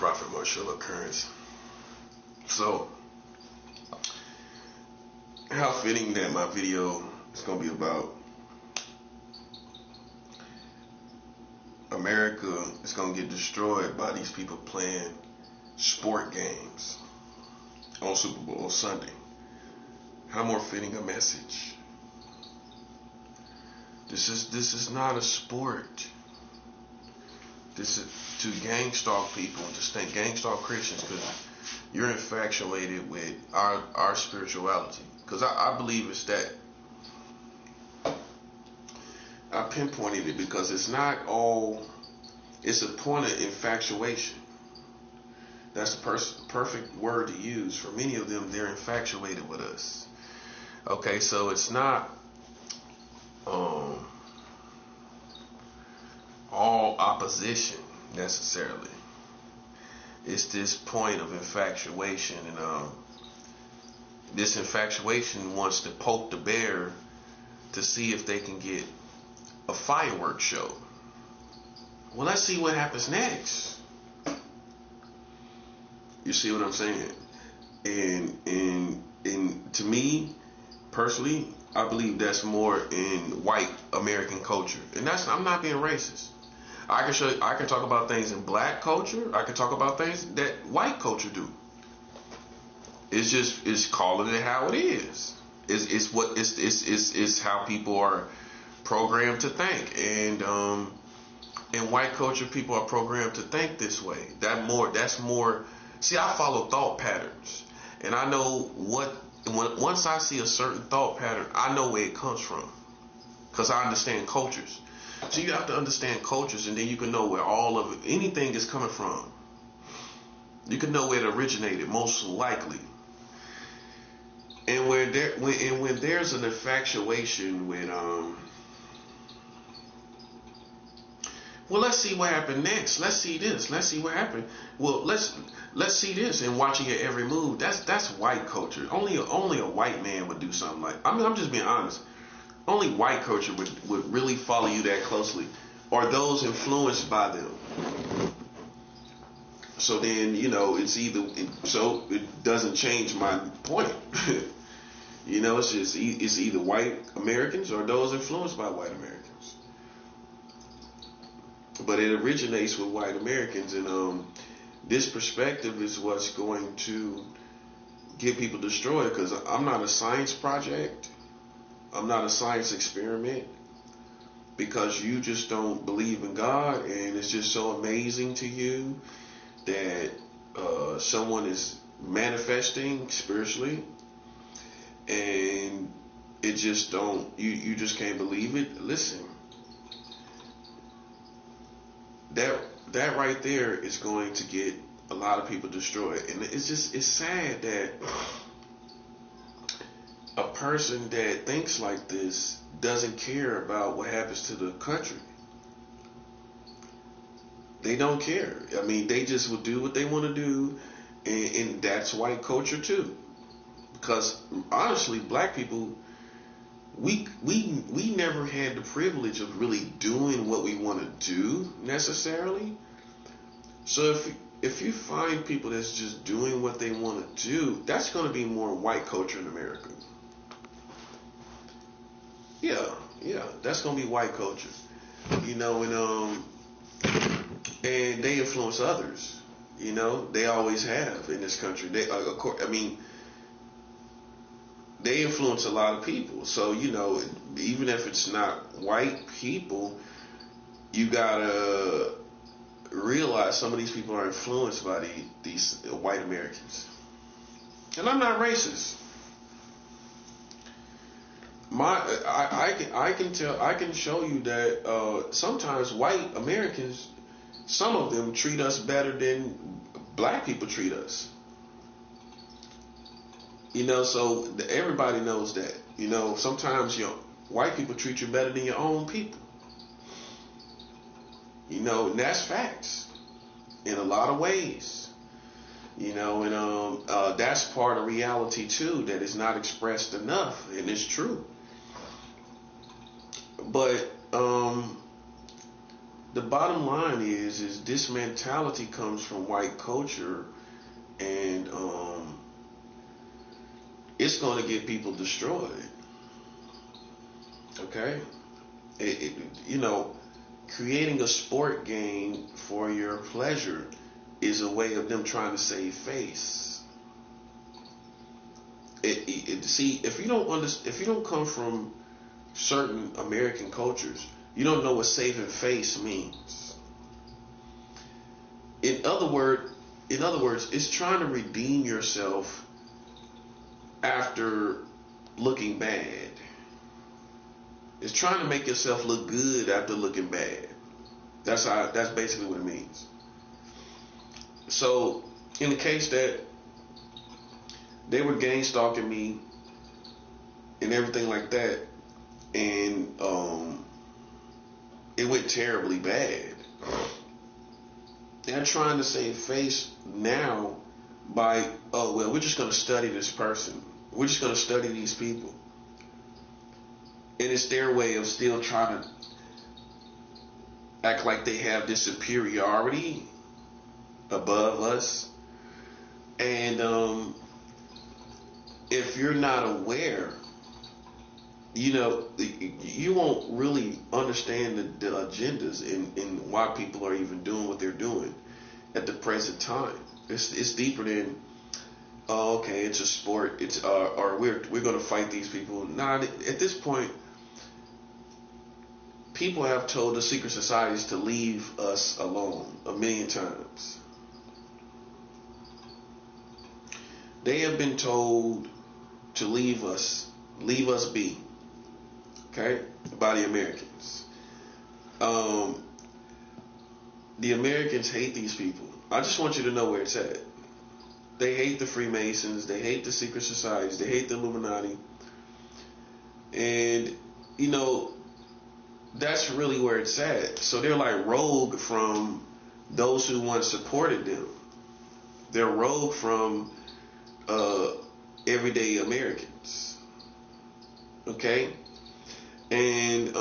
Prophet Marshall occurrence. So, how fitting that my video is going to be about America is going to get destroyed by these people playing sport games on Super Bowl Sunday. How more fitting a message? This is not a sport. This is to gang stalk people and just think gang stalk Christians because you're infatuated with our spirituality. Because I believe it's that. I pinpointed it because it's not all. It's a point of infatuation. That's the perfect word to use. For many of them, they're infatuated with us. Okay, so it's not all opposition necessarily. It's this point of infatuation, and this infatuation wants to poke the bear to see if they can get a fireworks show. Well, let's see what happens next. You see what I'm saying? And to me personally, I believe that's more in white American culture, and I'm not being racist. I can talk about things in black culture. I can talk about things that white culture do. It's calling it how it is. It's how people are programmed to think, and in white culture, people are programmed to think this way. That's more. See, I follow thought patterns, and I know once I see a certain thought pattern, I know where it comes from, because I understand cultures. So you have to understand cultures, and then you can know where all of anything is coming from. You can know where it originated, most likely. And when there's an infatuation with well, let's see what happened next. Let's see this. Let's see what happened. Well, let's see this, and watching your every move. That's white culture. Only a white man would do something like. I mean, I'm just being honest. Only white culture would really follow you that closely, or those influenced by them. So then, it's either, so it doesn't change my point. It's either white Americans or those influenced by white Americans. But it originates with white Americans, and this perspective is what's going to get people destroyed, because I'm not a science project. I'm not a science experiment, because you just don't believe in God, and it's just so amazing to you that someone is manifesting spiritually, and it just you just can't believe it. Listen, that right there is going to get a lot of people destroyed, and it's sad that a person that thinks like this doesn't care about what happens to the country. They don't care. I mean, they just will do what they want to do, and that's white culture too. Because honestly, black people, we never had the privilege of really doing what we want to do necessarily. So if you find people that's just doing what they want to do, that's going to be more white culture in America. Yeah, that's gonna be white culture, and they influence others. They always have in this country. They influence a lot of people. So even if it's not white people, you gotta realize some of these people are influenced by these white Americans. And I'm not racist. I can show you that sometimes white Americans, some of them treat us better than black people treat us. So everybody knows that. Sometimes white people treat you better than your own people. And that's facts in a lot of ways. And that's part of reality too that is not expressed enough, and it's true. But the bottom line is this mentality comes from white culture, and it's going to get people destroyed. Okay, it, you know, creating a sport game for your pleasure is a way of them trying to save face. See, if you don't come from certain American cultures, you don't know what saving face means. In other word, in other words, it's trying to redeem yourself after looking bad. It's trying to make yourself look good after looking bad. That's basically what it means. So in the case that they were gang stalking me and everything like that, and it went terribly bad. They're trying to save face now by, oh well, we're just going to study this person. We're just going to study these people, and it's their way of still trying to act like they have this superiority above us. And if you're not aware, you know, you won't really understand the agendas and why people are even doing what they're doing at the present time. It's deeper than, oh, okay, it's a sport. It's or we're going to fight these people. Nah, at this point, people have told the secret societies to leave us alone a million times. They have been told to leave us be. Okay, by the Americans. The Americans hate these people. I just want you to know where it's at. They hate the Freemasons. They hate the secret societies. They hate the Illuminati. And, you know, that's really where it's at. So they're like rogue from those who once supported them. They're rogue from everyday Americans. Okay? And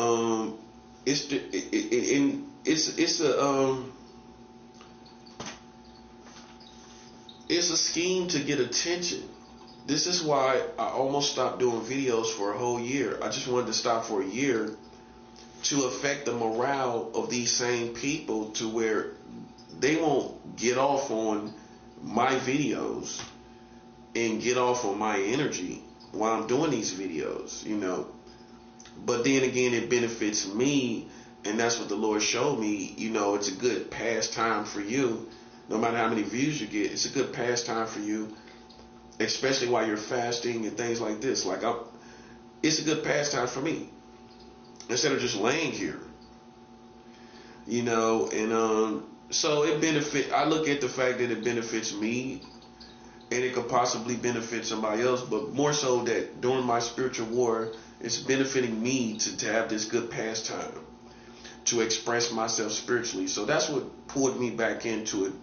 it's a scheme to get attention. This is why I almost stopped doing videos for a whole year. I just wanted to stop for a year to affect the morale of these same people to where they won't get off on my videos and get off on my energy while I'm doing these videos, you know. But then again, it benefits me, and that's what the Lord showed me. You know, it's a good pastime for you. No matter how many views you get, it's a good pastime for you, especially while you're fasting and things like this. Like, it's a good pastime for me instead of just laying here, you know. And so it benefit. I look at the fact that it benefits me, and it could possibly benefit somebody else, but more so that during my spiritual war, it's benefiting me to have this good pastime, to express myself spiritually. So that's what pulled me back into it.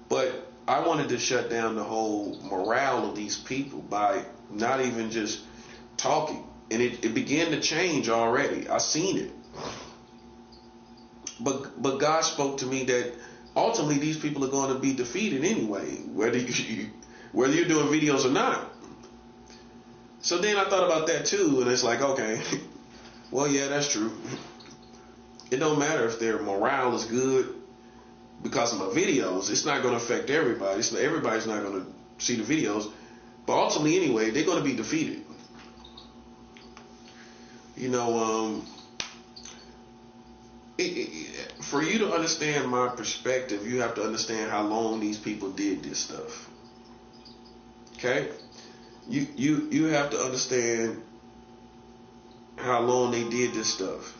But I wanted to shut down the whole morale of these people by not even just talking. And it began to change already. I seen it. But God spoke to me that ultimately these people are going to be defeated anyway, whether you're doing videos or not. So then I thought about that too, and it's like, okay, well, yeah, that's true. It don't matter if their morale is good because of my videos. It's not going to affect everybody. Everybody's not going to see the videos. But ultimately, anyway, they're going to be defeated. You know, for you to understand my perspective, you have to understand how long these people did this stuff. Okay? You have to understand how long they did this stuff.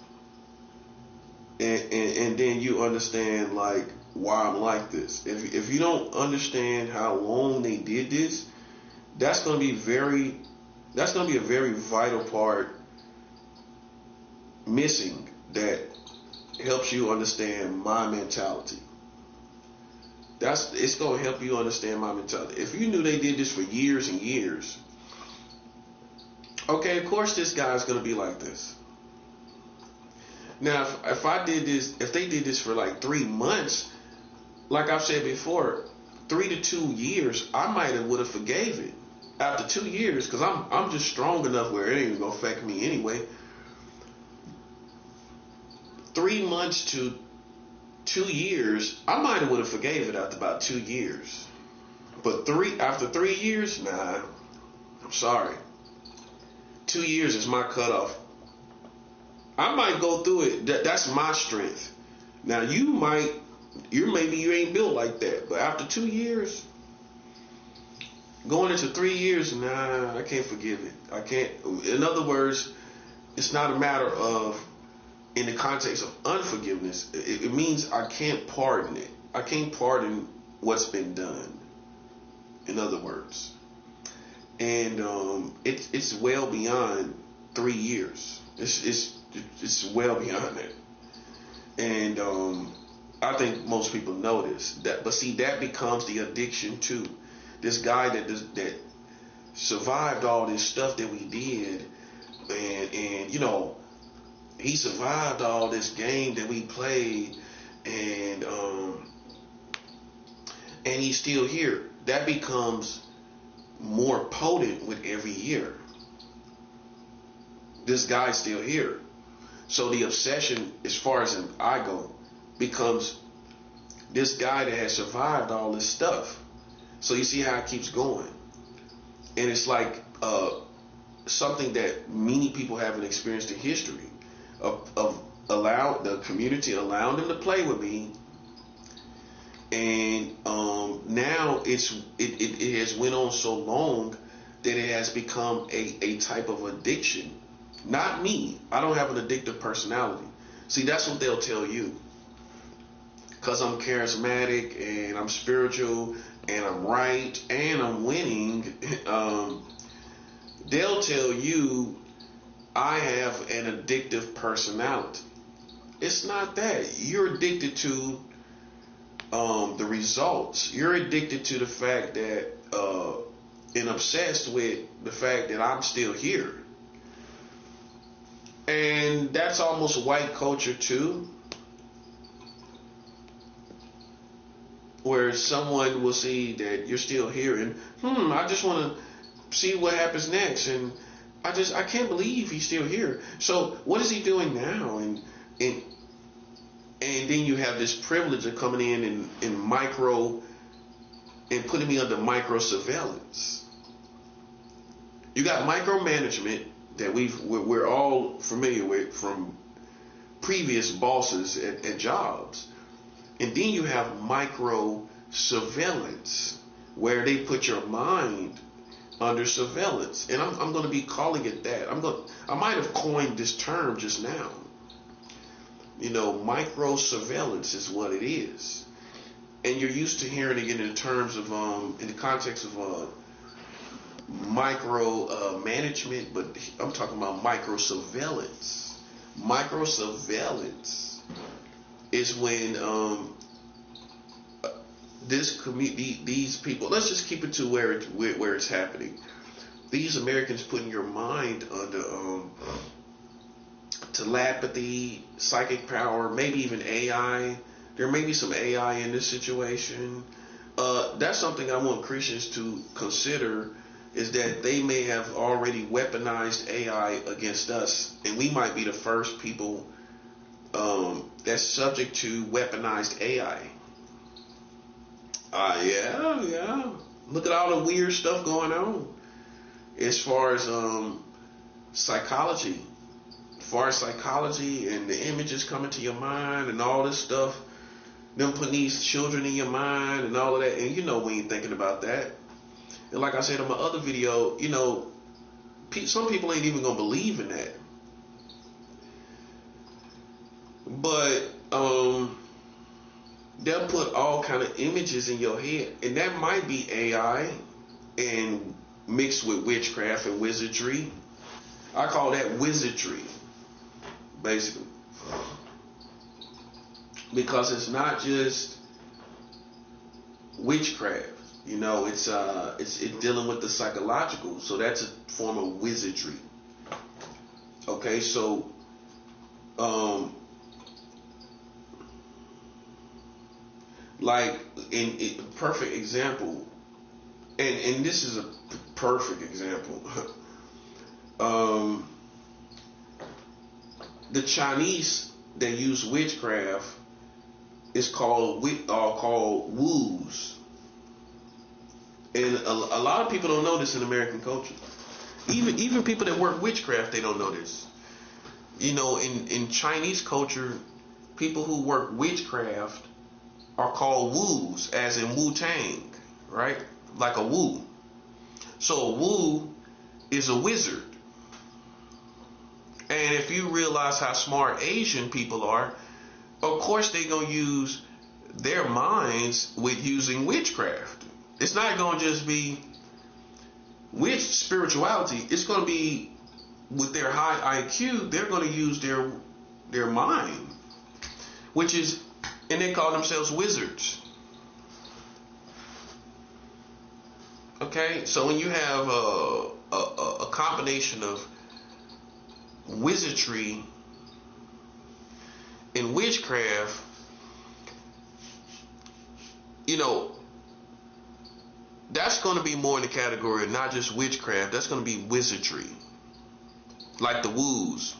And then you understand like why I'm like this. If you don't understand how long they did this, that's gonna be a very vital part missing that helps you understand my mentality. It's gonna help you understand my mentality. If you knew they did this for years and years, okay, of course this guy's gonna be like this. Now, if I did this, if they did this for like 3 months, like I've said before, 3 to 2 years, I might have would have forgave it after 2 years, because I'm just strong enough where it ain't gonna affect me anyway. 3 months to 2 years, I might have would have forgave it after about 2 years. But after 3 years, nah, I'm sorry. 2 years is my cutoff. I might go through it. That's my strength. Now maybe you ain't built like that, but after 2 years, going into 3 years, nah, I can't forgive it. I can't. In other words, it's not a matter of, in the context of unforgiveness, it means I can't pardon it. I can't pardon what's been done. In other words, and it's well beyond 3 years. It's well beyond that, and I think most people know this. But see, that becomes the addiction too. This guy that survived all this stuff that we did, and he survived all this game that we played, and he's still here. That becomes more potent with every year. This guy's still here. So the obsession, as far as I go, becomes this guy that has survived all this stuff. So you see how it keeps going. And it's like something that many people haven't experienced in history of allow the community allowing them to play with me. And now it has went on so long that it has become a type of addiction. Not me. I don't have an addictive personality. See, that's what they'll tell you. Because I'm charismatic and I'm spiritual and I'm right and I'm winning, they'll tell you I have an addictive personality. It's not that. You're addicted to the results. You're addicted to the fact that and obsessed with the fact that I'm still here. And that's almost white culture too, where someone will see that you're still here and I just want to see what happens next, and I can't believe he's still here. So what is he doing now? And then you have this privilege of coming in and micro and putting me under micro surveillance. You got micromanagement that we're all familiar with from previous bosses at jobs. And then you have micro surveillance, where they put your mind under surveillance. And I'm going to be calling it that. I might have coined this term just now. Micro surveillance is what it is. And you're used to hearing it in terms of in the context of micro management, but I'm talking about micro surveillance. Micro surveillance is when these people, let's just keep it to where it's happening. These Americans putting your mind under telepathy, psychic power, maybe even AI. There may be some AI in this situation. That's something I want Christians to consider, is that they may have already weaponized AI against us, and we might be the first people that's subject to weaponized AI. Yeah. Look at all the weird stuff going on as far as psychology. As far as psychology and the images coming to your mind and all this stuff, them putting these children in your mind and all of that, and we ain't thinking about that. And like I said in my other video, some people ain't even gonna believe in that. But they'll put all kind of images in your head, and that might be AI and mixed with witchcraft and wizardry. I call that wizardry, basically, because it's not just witchcraft. It's dealing with the psychological, so that's a form of wizardry. Okay, so Like in perfect example, and this is a perfect example. um, the Chinese that use witchcraft is called woos, and a lot of people don't know this in American culture. Even people that work witchcraft, they don't know this. You know, in Chinese culture, people who work witchcraft are called woos, as in Wu Tang, right? Like a woo. So a woo is a wizard. And if you realize how smart Asian people are, of course they're going to use their minds with using witchcraft. It's not going to just be witch spirituality. It's going to be with their high IQ, they're going to use their mind, which is, and they call themselves wizards. Okay, so when you have a combination of wizardry and witchcraft, you know, that's going to be more in the category of not just witchcraft. That's going to be wizardry, like the woos,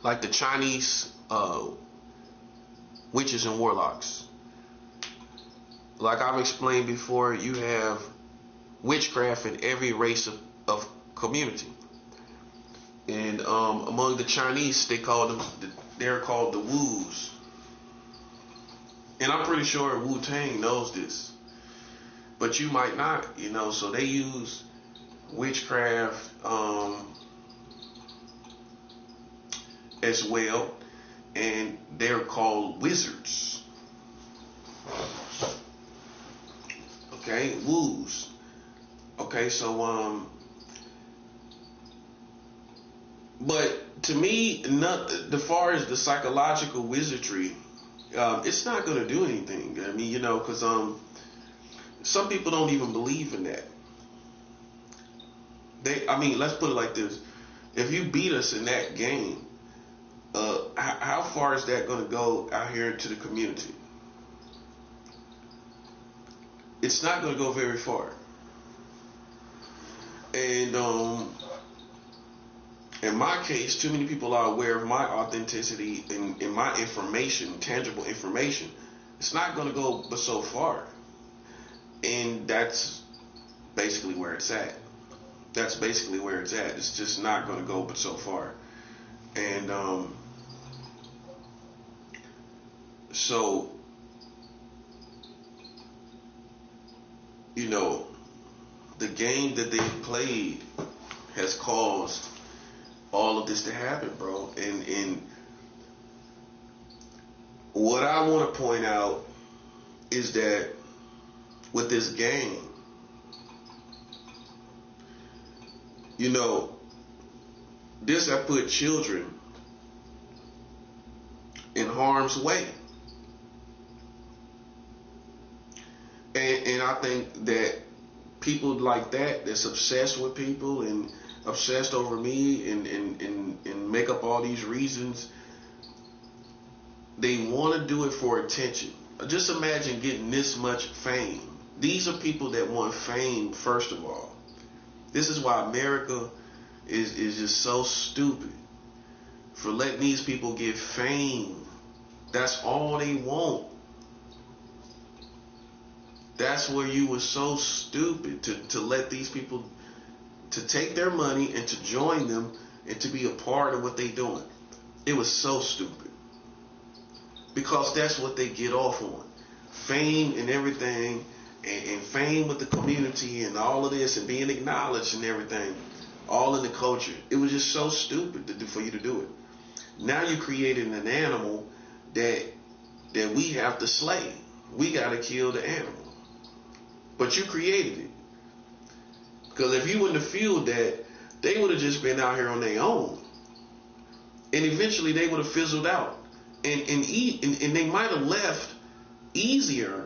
like the Chinese witches and warlocks. Like I've explained before, you have witchcraft in every race of community. And among the Chinese, they're called the woos. And I'm pretty sure Wu-Tang knows this. But you might not, you know, so they use witchcraft as well. And they're called wizards. Okay, woos. Okay, so but to me, as far as the psychological wizardry, it's not going to do anything. I mean, you know, because some people don't even believe in that. Let's put it like this: if you beat us in that game, how far is that going to go out here into the community? It's not going to go very far. And in my case, too many people are aware of my authenticity and my information, tangible information. It's not going to go but so far. And that's basically where it's at. That's basically where it's at. It's just not going to go but so far. And so, you know, the game that they played has caused all of this to happen, bro. And what I want to point out is that with this game, you know, this has put children in harm's way. And I think that people like that's obsessed with people and obsessed over me and make up all these reasons, they want to do it for attention. Just imagine getting this much fame. These are people that want fame, first of all. This is why America is just so stupid, for letting these people get fame. That's all they want. That's where you were so stupid to let these people, to take their money and to join them and to be a part of what they're doing. It was so stupid. Because that's what they get off on. Fame and everything, and fame with the community and all of this and being acknowledged and everything, all in the culture. It was just so stupid for you to do it. Now you're creating an animal that we have to slay. We got to kill the animal. But you created it. Because if you wouldn't have fueled that, they would have just been out here on their own. And eventually they would have fizzled out. And they might have left easier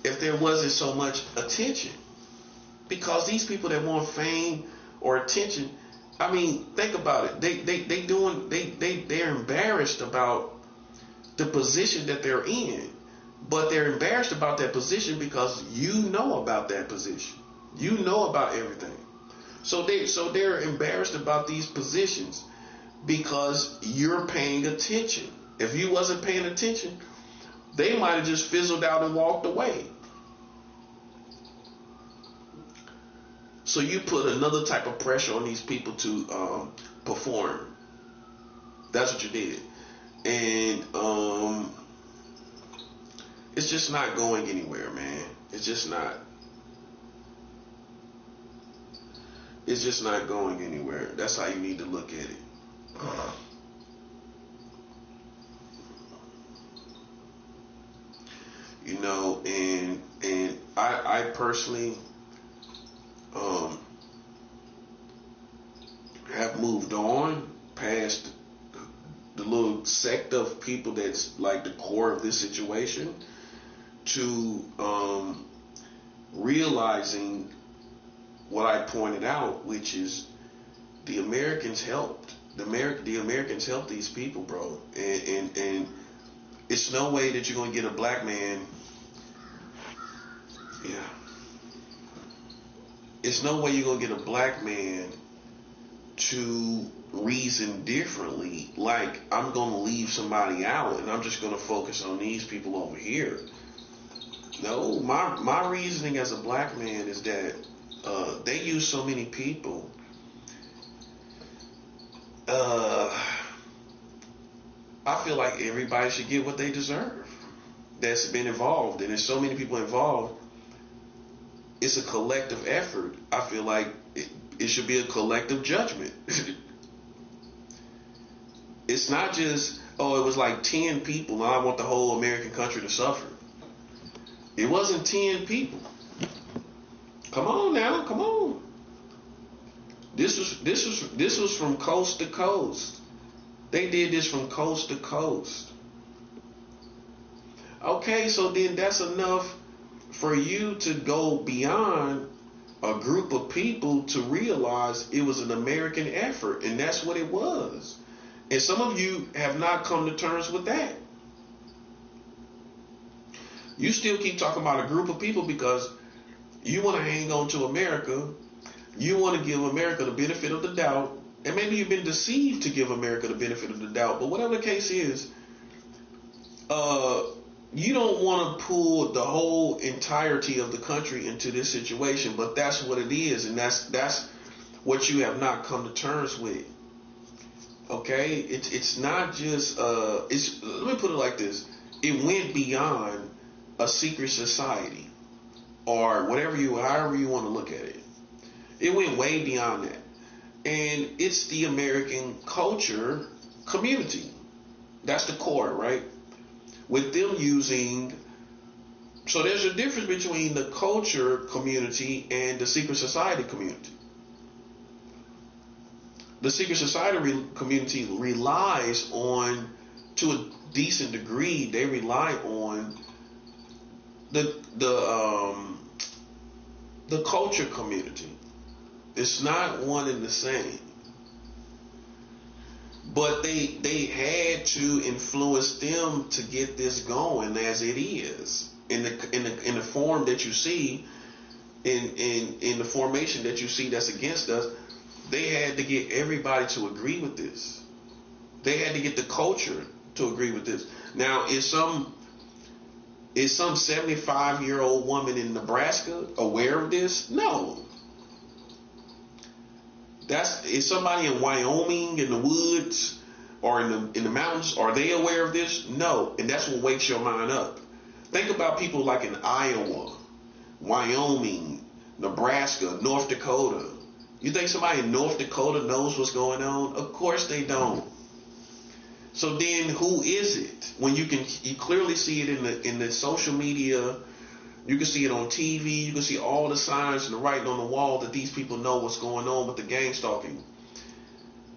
if there wasn't so much attention. Because these people that want fame or attention, I mean, think about it. They're embarrassed about the position that they're in. But they're embarrassed about that position because you know about that position. You know about everything. So they're embarrassed about these positions because you're paying attention. If you wasn't paying attention, they might have just fizzled out and walked away. So you put another type of pressure on these people to perform. That's what you did. And it's just not going anywhere, man. It's just not. It's just not going anywhere. That's how you need to look at it. You know, and I personally have moved on past the little sect of people that's like the core of this situation to realizing what I pointed out, which is the Americans helped. The Americans helped these people, bro. And it's no way that you're gonna get a black man. Yeah. It's no way you're gonna get a black man to reason differently. Like, I'm gonna leave somebody out and I'm just gonna focus on these people over here. No, my reasoning as a black man is that they use so many people. I feel like everybody should get what they deserve that's been involved, and there's so many people involved. It's a collective effort. I feel like it should be a collective judgment. It's not just, oh, it was like 10 people and I want the whole American country to suffer. It wasn't 10 people. Come on now, come on. This was from coast to coast. They did this from coast to coast. Okay, so then that's enough for you to go beyond a group of people to realize it was an American effort, and that's what it was. And some of you have not come to terms with that. You still keep talking about a group of people because you want to hang on to America. You want to give America the benefit of the doubt. And maybe you've been deceived to give America the benefit of the doubt. But whatever the case is, you don't want to pull the whole entirety of the country into this situation. But that's what it is. And that's what you have not come to terms with. Okay? It's not just, let me put it like this. It went beyond a secret society or however you want to look at it. It went way beyond that. And it's the American culture community. That's the core, right? With them using, so there's a difference between the culture community and the secret society community. The secret society community relies on, to a decent degree, they rely on the culture community. It's not one and the same. But they had to influence them to get this going as it is. In the form that you see, in the formation that you see that's against us, they had to get everybody to agree with this. They had to get the culture to agree with this. Now, is some 75-year-old woman in Nebraska aware of this? No. Is somebody in Wyoming in the woods or in the mountains, are they aware of this? No. And that's what wakes your mind up. Think about people like in Iowa, Wyoming, Nebraska, North Dakota. You think somebody in North Dakota knows what's going on? Of course they don't. So then who is it? When you clearly see it in the social media, you can see it on TV, you can see all the signs and the writing on the wall that these people know what's going on with the gang stalking.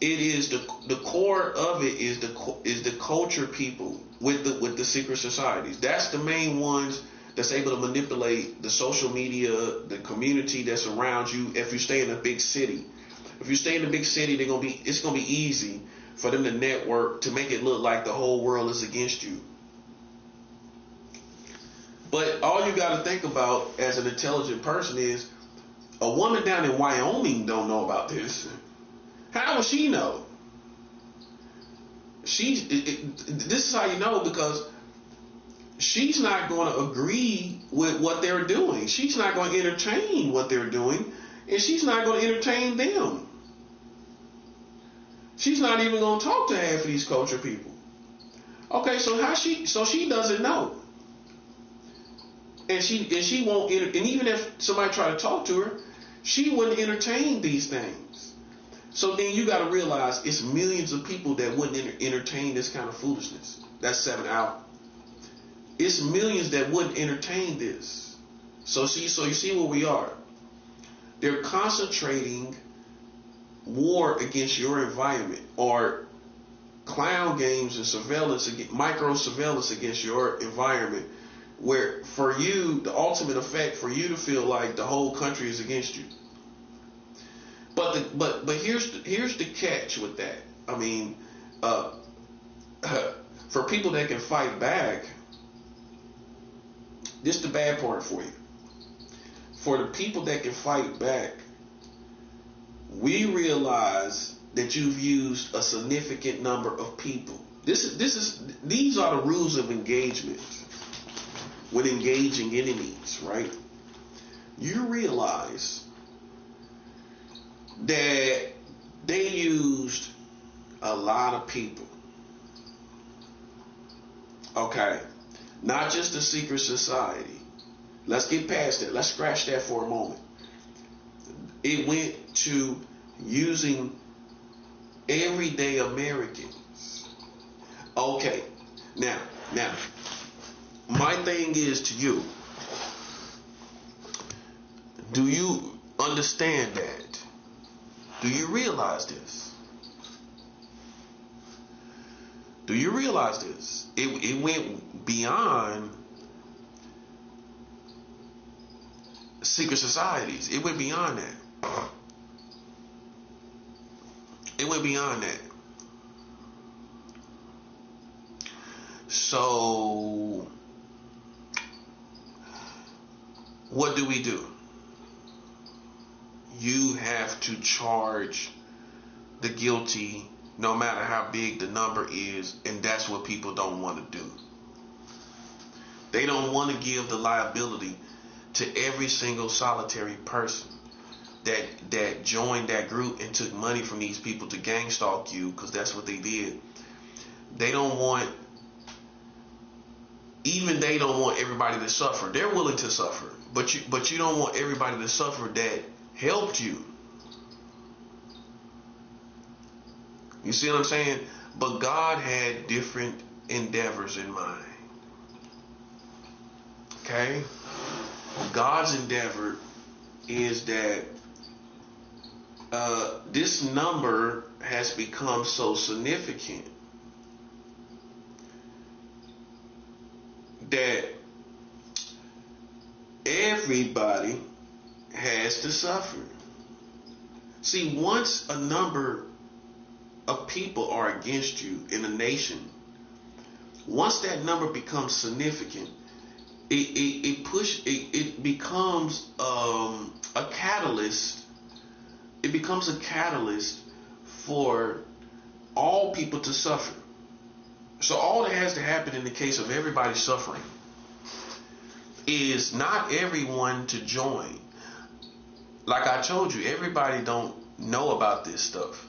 It is the core of it is the culture people with the secret societies. That's the main ones that's able to manipulate the social media, the community that's around you. If you stay in a big city, it's gonna be easy for them to network to make it look like the whole world is against you. But all you got to think about as an intelligent person is a woman down in Wyoming don't know about this. How will she know? This is how you know, because she's not going to agree with what they're doing. She's not going to entertain what they're doing, and she's not going to entertain them. She's not even going to talk to half of these culture people. Okay, so she doesn't know, and she won't. And even if somebody tried to talk to her, she wouldn't entertain these things. So then you got to realize it's millions of people that wouldn't entertain this kind of foolishness. That's 7 out. It's millions that wouldn't entertain this. So you see where we are. They're concentrating war against your environment, or clown games and surveillance, micro surveillance against your environment, where for you, the ultimate effect for you to feel like the whole country is against you. But here's the catch with that. I mean, for people that can fight back, this is the bad part for you. For the people that can fight back, we realize that you've used a significant number of people. These are the rules of engagement when engaging enemies, right? You realize that they used a lot of people. Okay, not just a secret society. Let's get past that. Let's scratch that for a moment. It went to using everyday Americans. Okay, now, my thing is to you, do you understand that? Do you realize this? Do you realize this? It went beyond secret societies. It went beyond that. It went beyond that. So, what do? You have to charge the guilty no matter how big the number is, and that's what people don't want to do. They don't want to give the liability to every single solitary person that joined that group and took money from these people to gang stalk you, because that's what they did. They don't want everybody to suffer. They're willing to suffer, but you don't want everybody to suffer that helped you. You see what I'm saying? But God had different endeavors in mind. Okay? God's endeavor is that this number has become so significant that everybody has to suffer. See, once a number of people are against you in a nation, once that number becomes significant, it becomes a catalyst. It becomes a catalyst for all people to suffer. So all that has to happen in the case of everybody suffering is not everyone to join. Like I told you, everybody don't know about this stuff.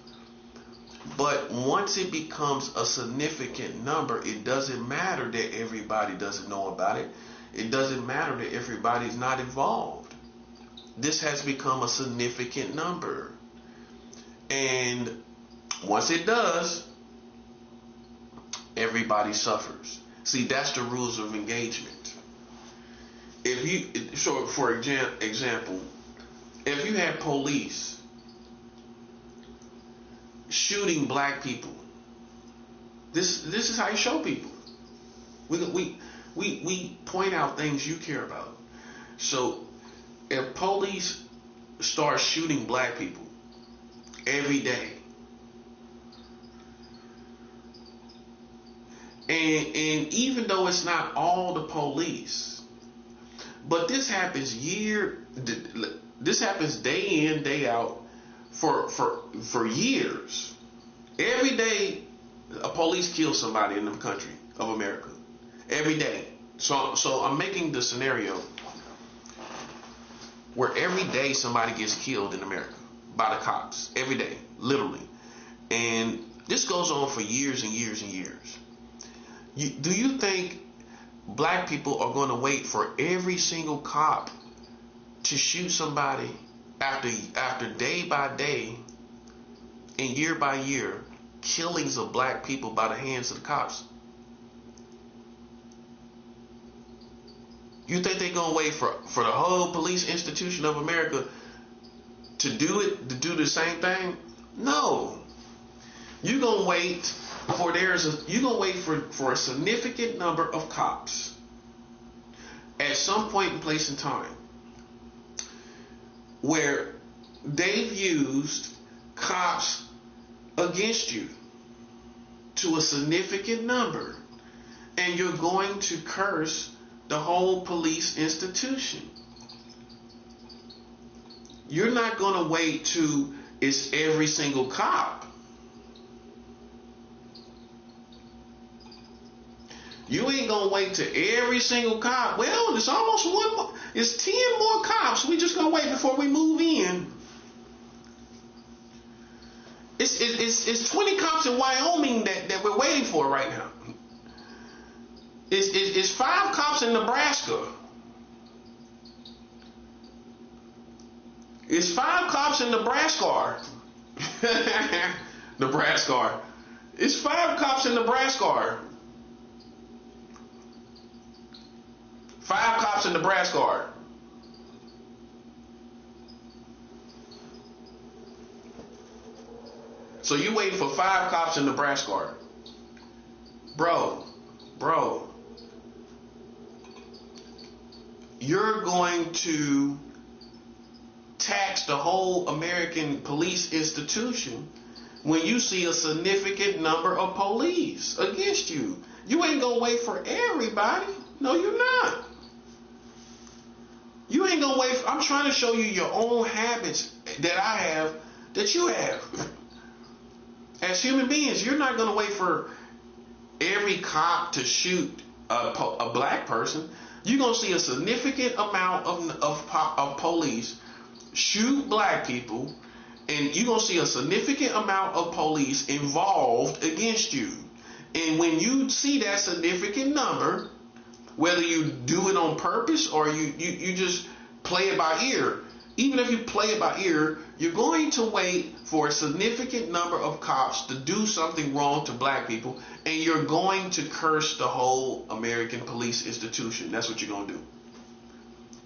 But once it becomes a significant number, it doesn't matter that everybody doesn't know about it. It doesn't matter that everybody's not involved. This has become a significant number. And once it does, everybody suffers. See, that's the rules of engagement. For example, if you had police shooting black people, this is how you show people. We point out things you care about. So if police start shooting black people every day, and even though it's not all the police, But this happens this happens day in, day out for years. Every day a police kills somebody in the country of America. Every day. So I'm making the scenario where every day somebody gets killed in America by the cops. Every day, literally. And this goes on for years and years and years. Do you think black people are going to wait for every single cop to shoot somebody after day by day and year by year killings of black people by the hands of the cops? You think they're going to wait for the whole police institution of America to do it, to do the same thing? No. You're going to wait for a significant number of cops at some point in place in time where they've used cops against you to a significant number, and you're going to curse the whole police institution. You're not going to wait to it's every single cop. You ain't going to wait to every single cop. Well, there's almost one more. It's 10 more cops. We just going to wait before we move in. It's 20 cops in Wyoming that we're waiting for right now. It's 5 cops in Nebraska. It's 5 cops in Nebraska. Nebraska. It's 5 cops in Nebraska. 5 cops in Nebraska. So you waiting for 5 cops in Nebraska. Bro. You're going to tax the whole American police institution when you see a significant number of police against you. You ain't gonna wait for everybody. No, you're not. You ain't gonna wait. I'm trying to show you your own habits that I have, that you have. As human beings, you're not gonna wait for every cop to shoot a black person. You're gonna see a significant amount of police shoot black people, and you're gonna see a significant amount of police involved against you. And when you see that significant number, whether you do it on purpose or you just play it by ear, even if you play it by ear, you're going to wait for a significant number of cops to do something wrong to black people, and you're going to curse the whole American police institution. That's what you're going to do.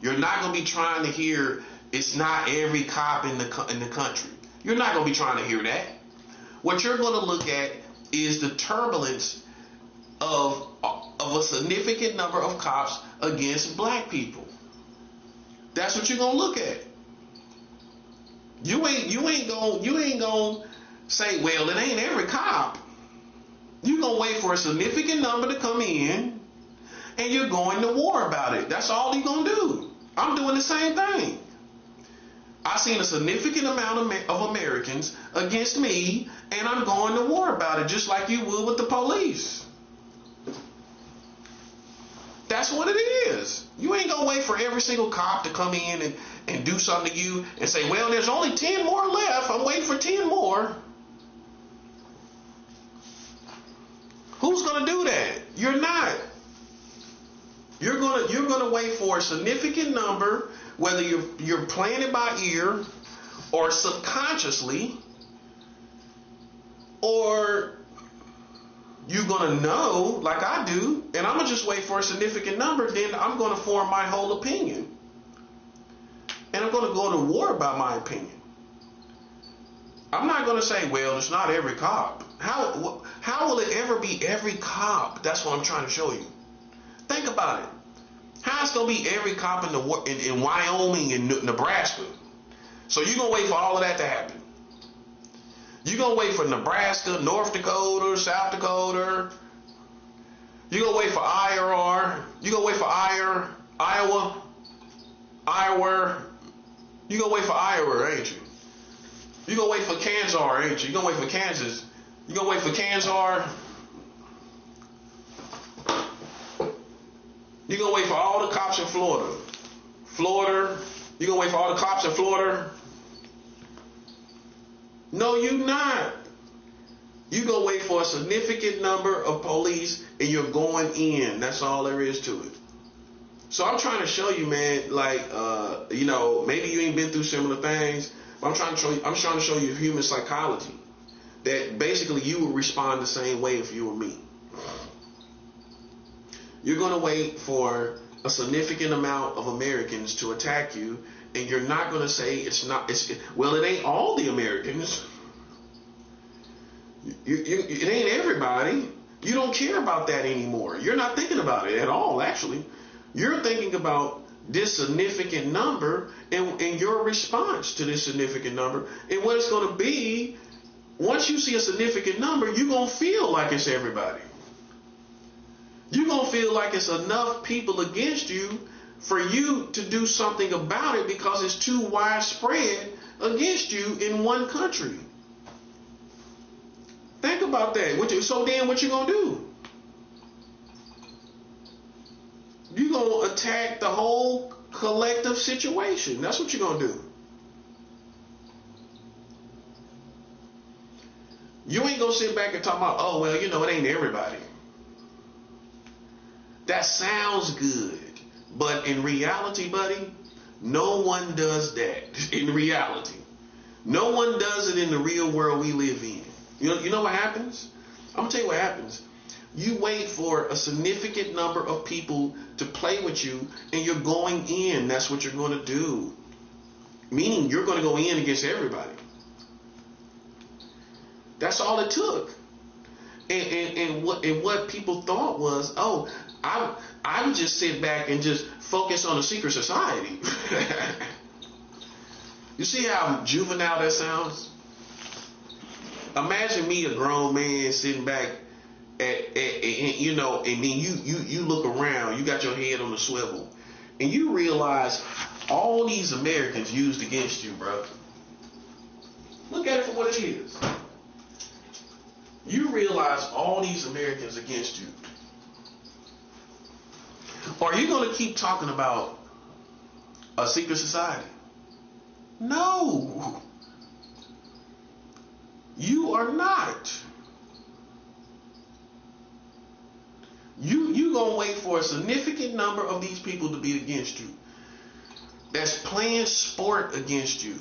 You're not going to be trying to hear it's not every cop in the country. You're not going to be trying to hear that. What you're going to look at is the turbulence of a significant number of cops against black people. That's what you're going to look at. You ain't gonna say, well, it ain't every cop. You're gonna wait for a significant number to come in, and you're going to war about it. That's all you're gonna do. I'm doing the same thing. I seen a significant amount of Americans against me, and I'm going to war about it, just like you would with the police. That's what it is. You ain't gonna wait for every single cop to come in and do something to you and say, well, there's only 10 more left. I'm waiting for 10 more. Who's gonna do that? You're not. You're gonna wait for a significant number, whether you're playing it by ear or subconsciously, or you're going to know, like I do, and I'm going to just wait for a significant number, then I'm going to form my whole opinion. And I'm going to go to war about my opinion. I'm not going to say, well, it's not every cop. How will it ever be every cop? That's what I'm trying to show you. Think about it. How it's going to be every cop in Wyoming and Nebraska? So you're going to wait for all of that to happen. You're going to wait for Nebraska, North Dakota, South Dakota. You're going to wait for IRR. You're going to wait for Iowa. Iowa. You gonna wait for Iowa, ain't you? You gonna wait for Kansas, ain't you? You gonna wait for Kansas. You gonna wait for Kansas. You gonna wait for all the cops in Florida. Florida. You gonna wait for all the cops in Florida? No, you not. You gonna wait for a significant number of police and you're going in. That's all there is to it. So I'm trying to show you, man, like, maybe you ain't been through similar things, but I'm trying to show you human psychology. That basically you would respond the same way if you were me. You're going to wait for a significant amount of Americans to attack you, and you're not going to say it ain't all the Americans. It ain't everybody. You don't care about that anymore. You're not thinking about it at all, actually. You're thinking about this significant number and your response to this significant number. And what it's going to be, once you see a significant number, you're going to feel like it's everybody. You're going to feel like it's enough people against you for you to do something about it because it's too widespread against you in one country. Think about that. So then what you going to do? You're going to attack the whole collective situation. That's what you're going to do. You ain't going to sit back and talk about, oh, well, it ain't everybody. That sounds good. But in reality, buddy, no one does that in reality. No one does it in the real world we live in. You know what happens? I'm going to tell you what happens. You wait for a significant number of people to play with you, and you're going in. That's what you're going to do. Meaning you're going to go in against everybody. That's all it took. And what people thought was, oh, I would just sit back and just focus on a secret society. You see how juvenile that sounds? Imagine me, a grown man, sitting back and then you look around, you got your head on the swivel, and you realize all these Americans used against you, bro. Look at it for what it is. You realize all these Americans against you. Are you going to keep talking about a secret society? No. You are not. You going to wait for a significant number of these people to be against you. That's playing sport against you.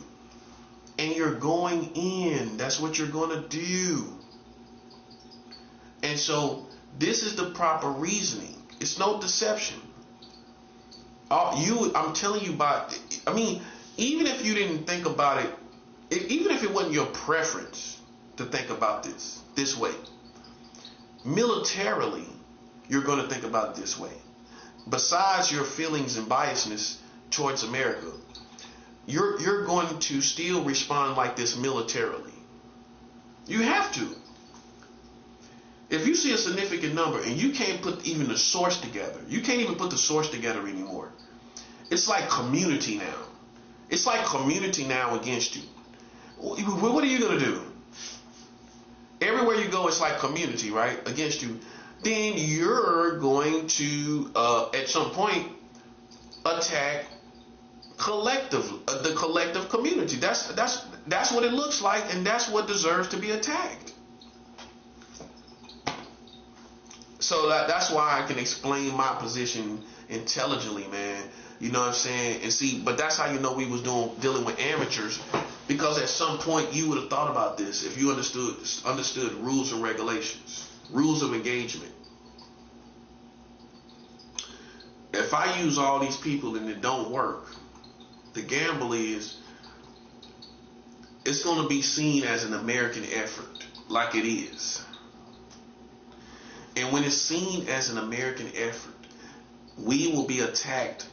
And you're going in. That's what you're going to do. And so this is the proper reasoning. It's no deception. I'm telling you even if you didn't think about it, even if it wasn't your preference to think about this way, militarily, you're going to think about it this way. Besides your feelings and biasness towards America, you're going to still respond like this militarily. You have to. If you see a significant number and you can't put even the source together, you can't even put the source together anymore. It's like community now. It's like community now against you. What are you going to do? Everywhere you go, it's like community, right? Against you. Then you're going to, at some point, attack the collective community. That's what it looks like, and that's what deserves to be attacked. So that's why I can explain my position intelligently, man. You know what I'm saying? And see, but that's how you know we was dealing with amateurs, because at some point you would have thought about this if you understood rules and regulations, rules of engagement. If I use all these people and it don't work, the gamble is it's going to be seen as an American effort, like it is. And when it's seen as an American effort, we will be attacked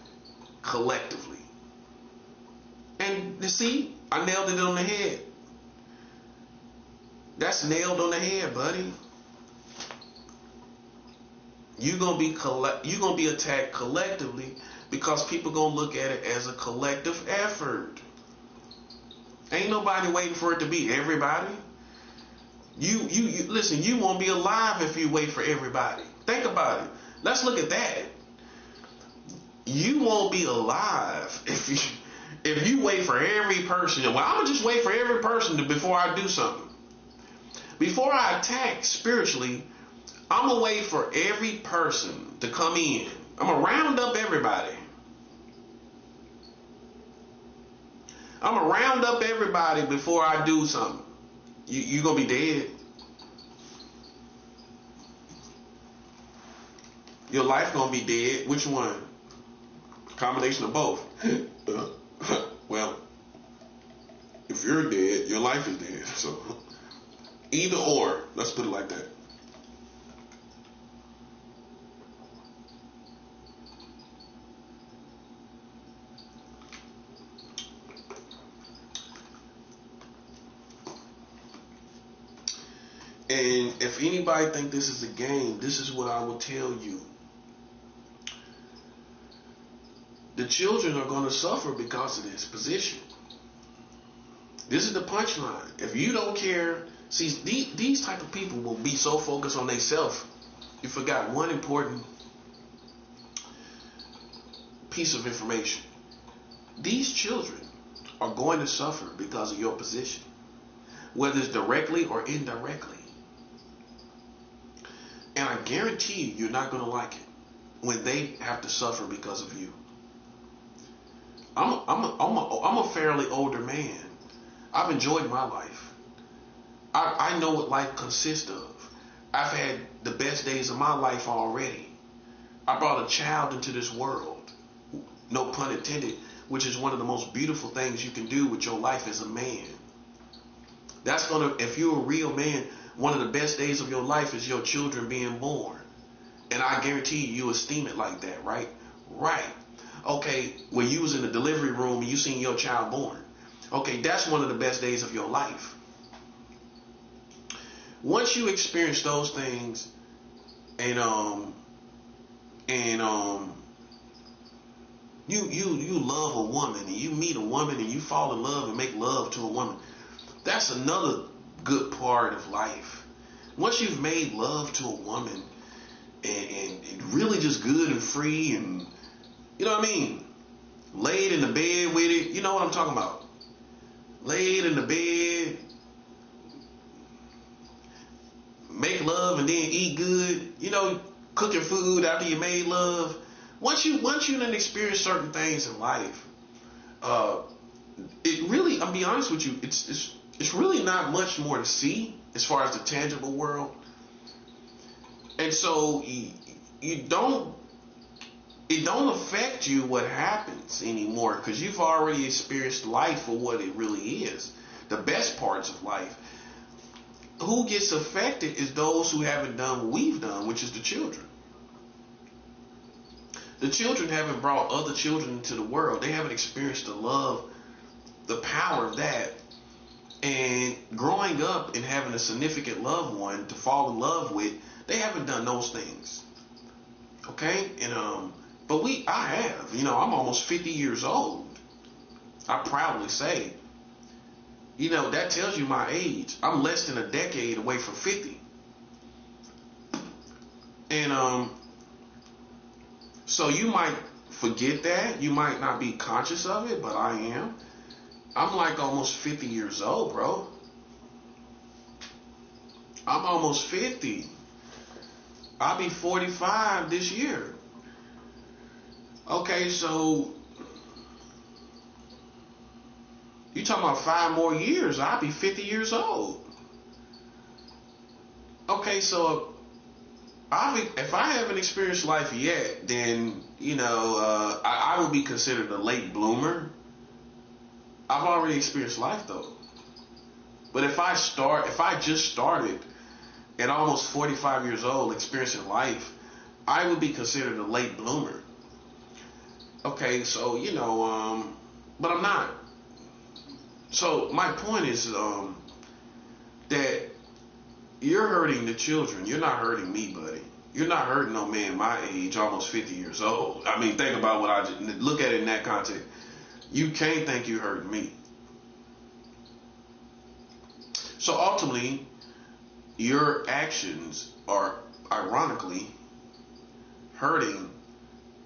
collectively. And you see, I nailed it on the head. That's nailed on the head, buddy. You're gonna be attacked collectively because people gonna look at it as a collective effort. Ain't nobody waiting for it to be everybody. You listen, you won't be alive if you wait for everybody. Think about it. Let's look at that. You won't be alive if you wait for every person. Well, I'm gonna just wait for every person before I do something. Before I attack spiritually, I'm gonna wait for every person to come in. I'm gonna round up everybody. I'm gonna round up everybody before I do something. You gonna be dead. Your life gonna be dead. Which one? Combination of both. Well, if you're dead, your life is dead. So either or. Let's put it like that. And if anybody think this is a game, this is what I will tell you. The children are going to suffer because of this position. This is the punchline. If you don't care, see, these type of people will be so focused on themselves. You forgot one important piece of information. These children are going to suffer because of your position, whether it's directly or indirectly. And I guarantee you're not going to like it when they have to suffer because of you. I'm a fairly older man. I've enjoyed my life. I know what life consists of. I've had the best days of my life already. I brought a child into this world, no pun intended, which is one of the most beautiful things you can do with your life as a man. That's gonna, if you're a real man, one of the best days of your life is your children being born. And I guarantee you esteem it like that, right? Right. Okay, when you was in the delivery room and you seen your child born. Okay, that's one of the best days of your life. Once you experience those things and you love a woman and you meet a woman and you fall in love and make love to a woman, that's another good part of life. Once you've made love to a woman and really just good and free and, you know what I mean, laid in the bed with it, you know what I'm talking about. Laid in the bed, make love and then eat good, you know, cooking food after you made love. Once you done experience certain things in life, it really, I'll be honest with you, it's really not much more to see as far as the tangible world. And so it don't affect you what happens anymore because you've already experienced life for what it really is, the best parts of life. Who gets affected is those who haven't done what we've done, which is the children. The children haven't brought other children into the world. They haven't experienced the love, the power of that. And growing up and having a significant loved one to fall in love with, they haven't done those things. Okay? And but I have. You know, I'm almost 50 years old. I proudly say. You know, that tells you my age. I'm less than a decade away from 50. And so you might forget that. You might not be conscious of it, but I am. I'm like almost 50 years old, bro. I'm almost 50. I'll be 45 this year. Okay, so you talking about 5 more years, I'll be 50 years old. Okay, so if I haven't experienced life yet, then, you know, I would be considered a late bloomer. I've already experienced life, though. But if I just started at almost 45 years old experiencing life, I would be considered a late bloomer. Okay, so, you know, but I'm not. So my point is that you're hurting the children. You're not hurting me, buddy. You're not hurting no man my age, almost 50 years old. I mean, think about what I just look at it in that context. You can't think you're hurting me. So ultimately, your actions are ironically hurting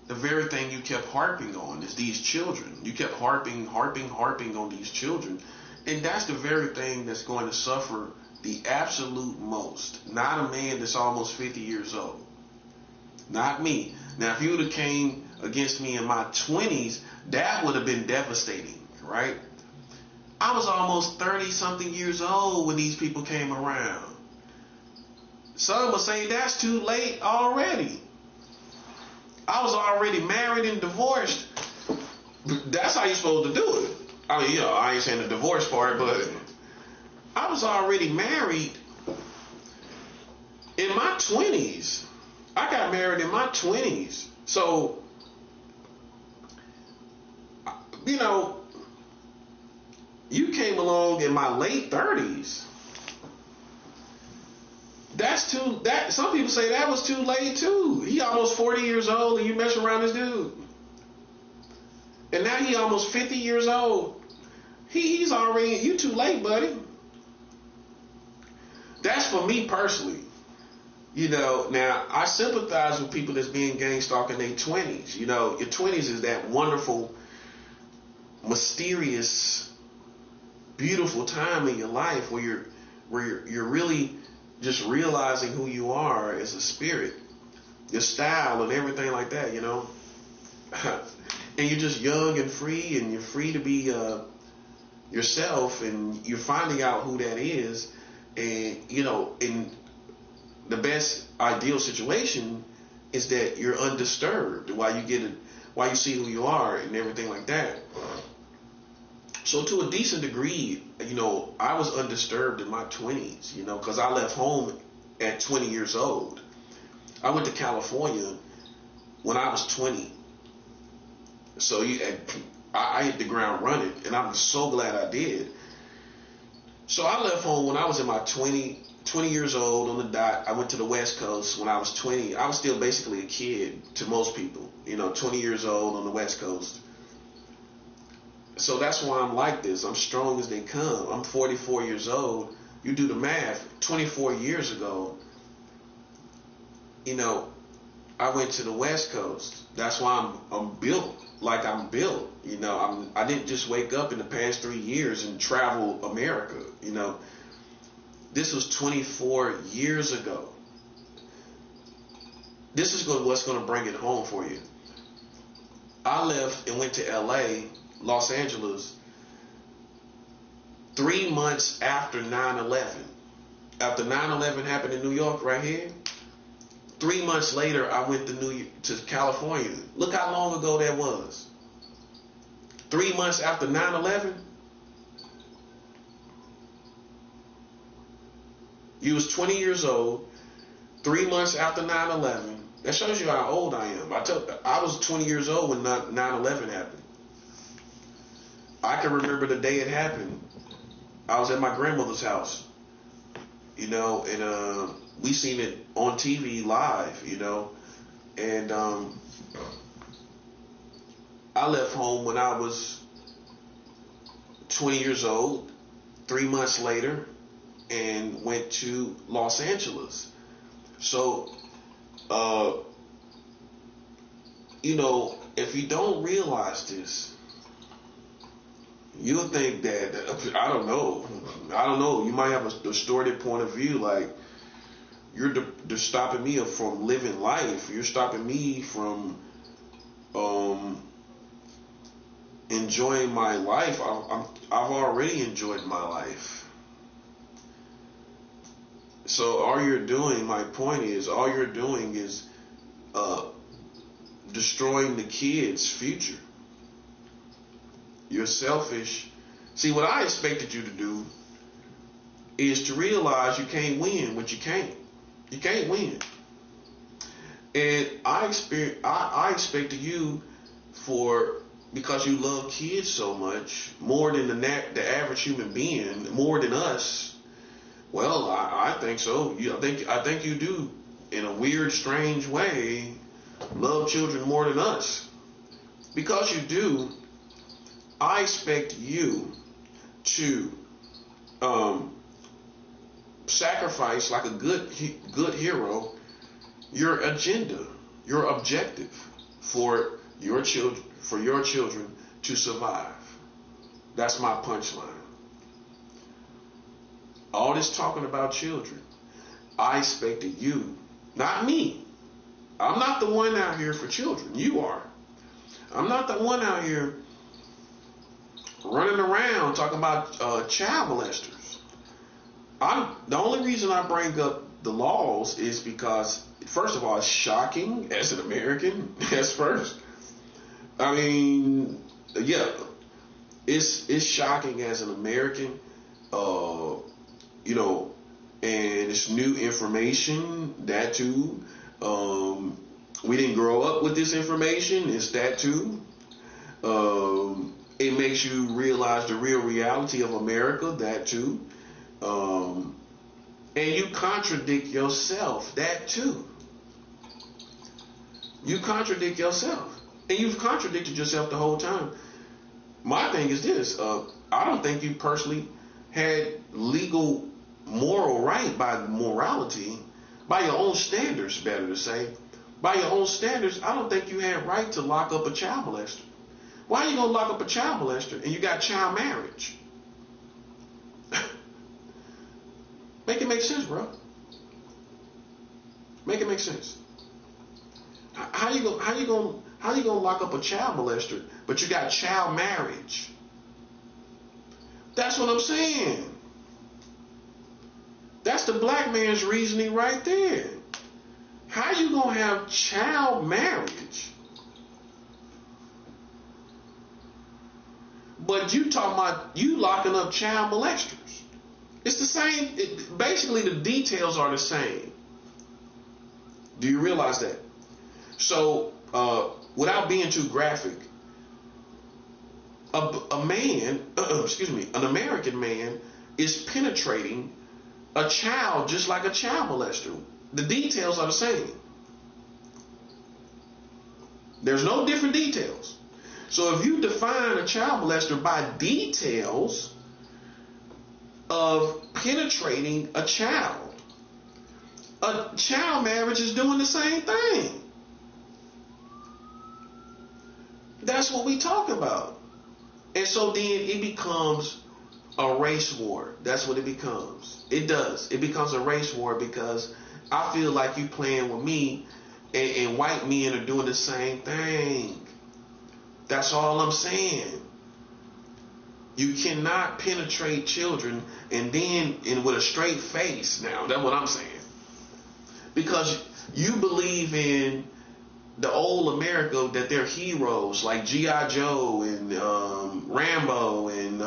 the very thing you kept harping on, is these children. You kept harping on these children. And that's the very thing that's going to suffer the absolute most. Not a man that's almost 50 years old. Not me. Now, if you would have came against me in my 20s, that would have been devastating, right? I was almost 30-something years old when these people came around. Some would say that's too late already. I was already married and divorced. That's how you're supposed to do it. I mean, I ain't saying the divorce part, but I was already married in my 20s. I got married in my 20s. So, you came along in my late 30s. Some people say that was too late too. He almost 40 years old and you messing around this dude. And now he almost 50 years old. He's already, you too late, buddy. That's for me personally. Now I sympathize with people that's being gang stalked in their 20s. Your 20s is that wonderful, mysterious, beautiful time in your life where you're really just realizing who you are as a spirit, your style and everything like that, and you're just young and free, and you're free to be yourself, and you're finding out who that is. And in the best ideal situation is that you're undisturbed while you see who you are and everything like that. So to a decent degree, I was undisturbed in my 20s, because I left home at 20 years old. I went to California when I was 20. So I hit the ground running, and I'm so glad I did. So I left home when I was in my 20 years old on the dot. I went to the West Coast when I was 20. I was still basically a kid to most people, 20 years old on the West Coast. So that's why I'm like this. I'm strong as they come. I'm 44 years old. You do the math. 24 years ago, I went to the West Coast. That's why I'm built like I'm built. I didn't just wake up in the past 3 years and travel America. This was 24 years ago. This is what's going to bring it home for you. I left and went to LA, Los Angeles, 3 months after 9/11. After 9/11 happened in New York, right here, 3 months later, I went to California. Look how long ago that was. 3 months after 9/11, you was 20 years old. 3 months after 9/11, that shows you how old I am. I was 20 years old when 9/11 happened. I can remember the day it happened. I was at my grandmother's house, and we seen it on TV live, and I left home when I was 20 years old, 3 months later, and went to Los Angeles. So, if you don't realize this, you'll think that, I don't know, you might have a distorted point of view, like, you're stopping me from living life. You're stopping me from enjoying my life. I've already enjoyed my life. So my point is, all you're doing is destroying the kids' future. You're selfish. See, what I expected you to do is to realize you can't win what you can't. You can't win. And I expected you because you love kids so much, more than the average human being, more than us. Well, I think so. I think you do in a weird, strange way, love children more than us. Because you do, I expect you to sacrifice, like a good hero, your agenda, your objective for your children to survive. That's my punchline. All this talking about children, I expected you, not me. I'm not the one out here for children. You are. I'm not the one out here running around talking about child molesters. The only reason I bring up the laws is because, first of all, it's shocking as an American. That's first. I mean, yeah, it's shocking as an American. And it's new information, that too. We didn't grow up with this information, it's that too. It makes you realize the real reality of America, that too. And you contradict yourself, that too. You contradict yourself. And you've contradicted yourself the whole time. My thing is this, I don't think you personally had legal moral right, by morality, by your own standards, better to say, by your own standards, I don't think you had right to lock up a child molester. Why are you gonna lock up a child molester and you got child marriage? Make it make sense, bro. Make it make sense. How you gonna lock up a child molester, but you got child marriage? That's what I'm saying. That's the black man's reasoning right there. How you gonna have child marriage, but you talking about you locking up child molesters? It's the same. Basically, the details are the same. Do you realize that? So, without being too graphic, a man, an American man is penetrating a child just like a child molester. The details are the same. There's no different details. So if you define a child molester by details of penetrating a child marriage is doing the same thing. That's what we talk about. And so then it becomes a race war. That's what it becomes. It does. It becomes a race war because I feel like you playing with me and white men are doing the same thing. That's all I'm saying. You cannot penetrate children and with a straight face. Now, that's what I'm saying. Because you believe in the old America, that they're heroes like G.I. Joe and Rambo and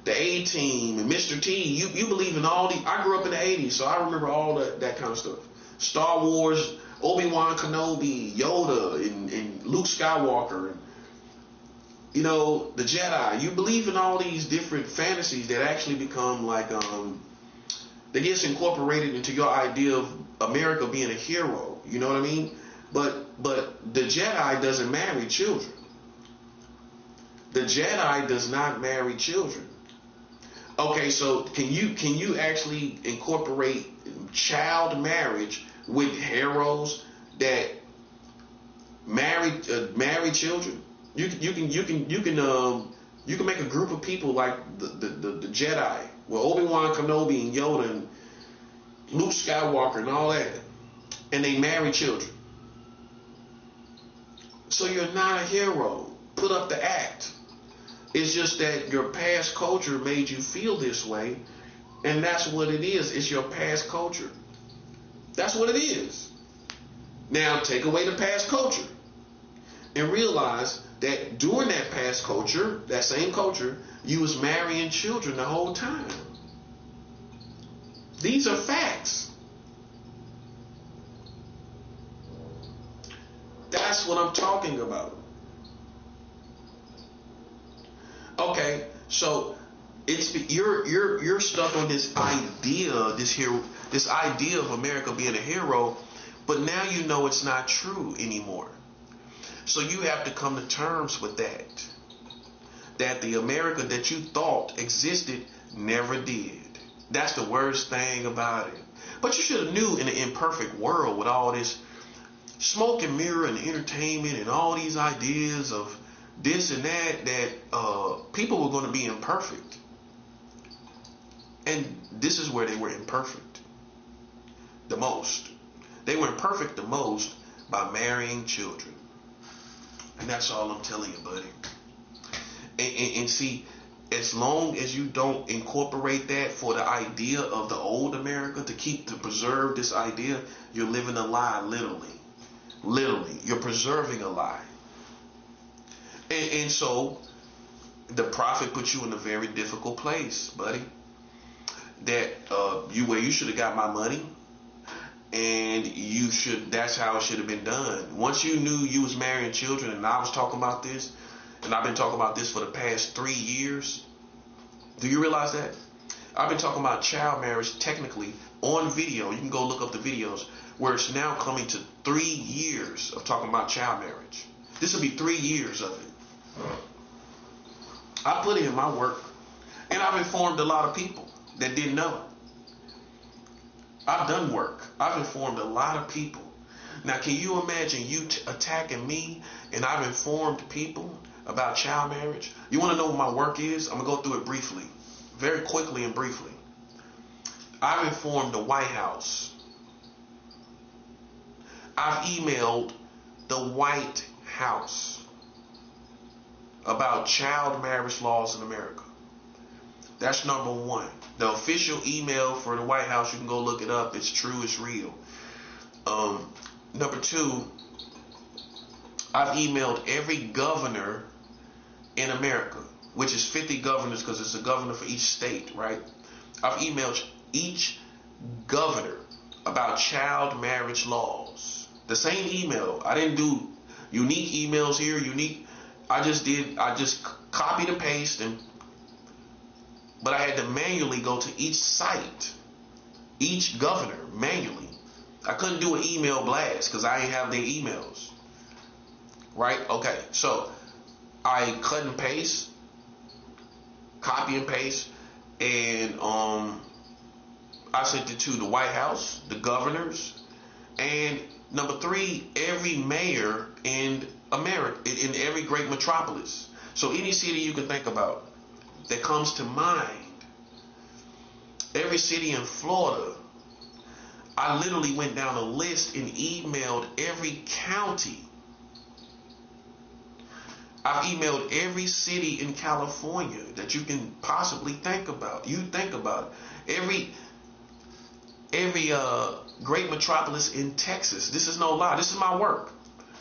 the A-Team and Mr. T. You believe in all these. I grew up in the 80s, so I remember all that kind of stuff. Star Wars, Obi-Wan Kenobi, Yoda, and Luke Skywalker, and, the Jedi. You believe in all these different fantasies that actually become like, that gets incorporated into your idea of America being a hero. You know what I mean? But the Jedi doesn't marry children. The Jedi does not marry children. Okay, so can you actually incorporate child marriage with heroes that marry children? You can make a group of people like the Jedi, with Obi-Wan Kenobi and Yoda and Luke Skywalker and all that, and they marry children. So you're not a hero. Put up the act. It's just that your past culture made you feel this way, and that's what it is. It's your past culture. That's what it is. Now take away the past culture and realize that during that past culture, that same culture, you was marrying children the whole time. These are facts. That's what I'm talking about. Okay, so you're stuck on this idea, this this idea of America being a hero, but now you know it's not true anymore. So you have to come to terms with that. That the America that you thought existed never did. That's the worst thing about it. But you should have knew in an imperfect world with all this smoke and mirror and entertainment and all these ideas of this and that people were going to be imperfect. And this is where they were imperfect the most. They were imperfect the most by marrying children. And that's all I'm telling you, buddy. And see, as long as you don't incorporate that for the idea of the old America, to preserve this idea, you're living a lie, literally. Literally, you're preserving a lie. And so, the prophet put you in a very difficult place, buddy. That where you should have got my money, and that's how it should have been done. Once you knew you was marrying children, and I was talking about this, and I've been talking about this for the past 3 years. Do you realize that? I've been talking about child marriage technically on video. You can go look up the videos where it's now coming to 3 years of talking about child marriage. This will be 3 years of it. I put in my work, and I've informed a lot of people that didn't know. I've done work. I've informed a lot of people. Now, can you imagine you attacking me, and I've informed people about child marriage? You want to know what my work is? I'm going to go through it briefly. Very quickly and briefly. I've informed the White House. I've emailed the White House about child marriage laws in America. That's number one. The official email for the White House, you can go look it up. It's true, it's real. Number two, I've emailed every governor in America, which is 50 governors because it's a governor for each state, right? I've emailed each governor about child marriage laws. The same email. I didn't do unique emails here, I just copied and pasted, but I had to manually go to each site, each governor manually. I couldn't do an email blast because I didn't have their emails. Right? Okay, so I cut and paste, copy and paste, and I sent it to the White House, the governors, and number three, every mayor in America, in every great metropolis. So any city you can think about that comes to mind, every city in Florida, I literally went down a list and emailed every county. I've emailed every city in California that you can possibly think about. You think about it. Every great metropolis in Texas. This is no lie. This is my work.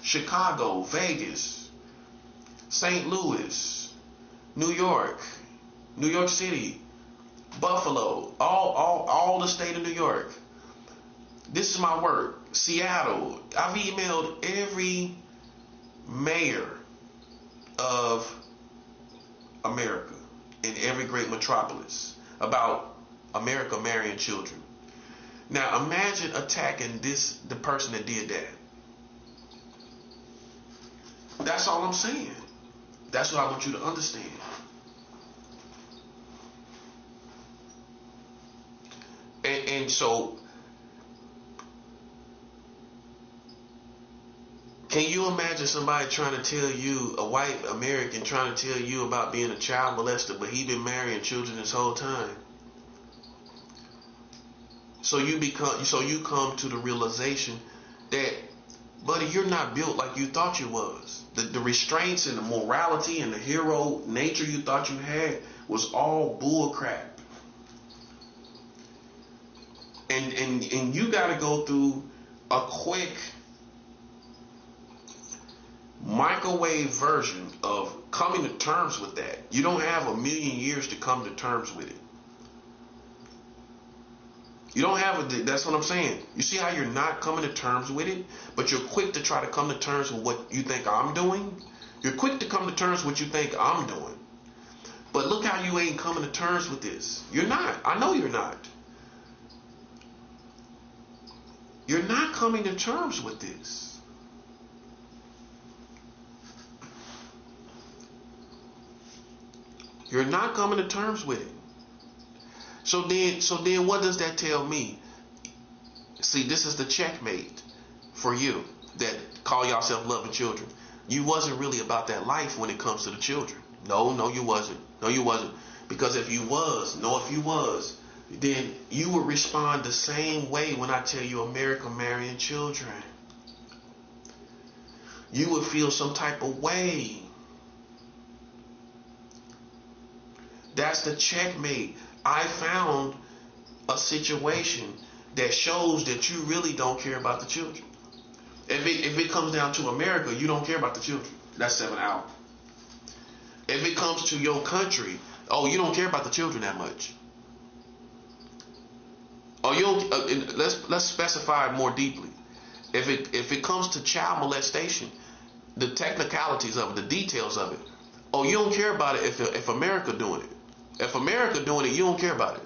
Chicago, Vegas, St. Louis, New York City, Buffalo, all the state of New York. This is my work. Seattle. I've emailed every mayor of America in every great metropolis about America marrying children. Now imagine attacking the person that did that. That's all I'm saying. That's what I want you to understand. And so, can you imagine somebody trying to tell you, a white American trying to tell you about being a child molester, but he been marrying children this whole time? So you come to the realization that, buddy, you're not built like you thought you was. The restraints and the morality and the hero nature you thought you had was all bull crap. And you got to go through a quick microwave version of coming to terms with that. You don't have a million years to come to terms with it. You don't have that's what I'm saying. You see how you're not coming to terms with it, but you're quick to try to come to terms with what you think I'm doing? You're quick to come to terms with what you think I'm doing. But look how you ain't coming to terms with this. You're not. I know you're not. You're not coming to terms with this. You're not coming to terms with it. So then what does that tell me? See, this is the checkmate for you that call yourself loving children. You wasn't really about that life when it comes to the children. No, you wasn't. No, you wasn't. Because if you was, then you would respond the same way when I tell you America marrying children. You would feel some type of way. That's the checkmate. I found a situation that shows that you really don't care about the children. If it comes down to America, you don't care about the children. That's 7 out. If it comes to your country, oh, you don't care about the children that much. Oh, you don't. Let's specify more deeply. If it comes to child molestation, the technicalities of it, the details of it, oh, you don't care about it if America doing it. If America doing it, you don't care about it.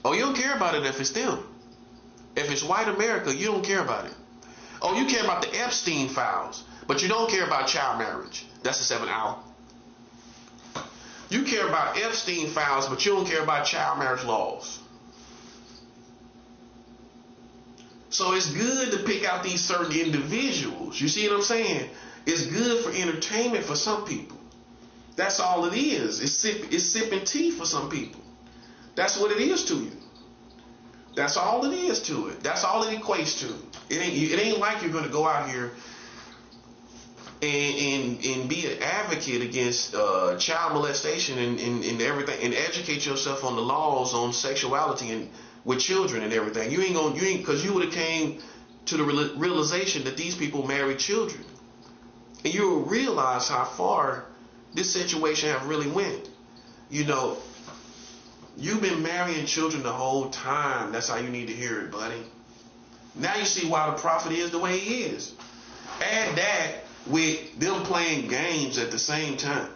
Oh, you don't care about it if it's them. If it's white America, you don't care about it. Oh, you care about the Epstein files, but you don't care about child marriage. That's a 7 out. You care about Epstein files, but you don't care about child marriage laws. So it's good to pick out these certain individuals. You see what I'm saying? It's good for entertainment for some people. That's all it is. It's sipping tea for some people. That's what it is to you. That's all it is to it. That's all it equates to. It ain't like you're going to go out here and be an advocate against child molestation and everything, and educate yourself on the laws on sexuality and with children and everything. You ain't because you would have came to the realization that these people marry children, and you will realize how far this situation have really went. You know, you've been marrying children the whole time. That's how you need to hear it, buddy. Now you see why the prophet is the way he is. Add that with them playing games at the same time.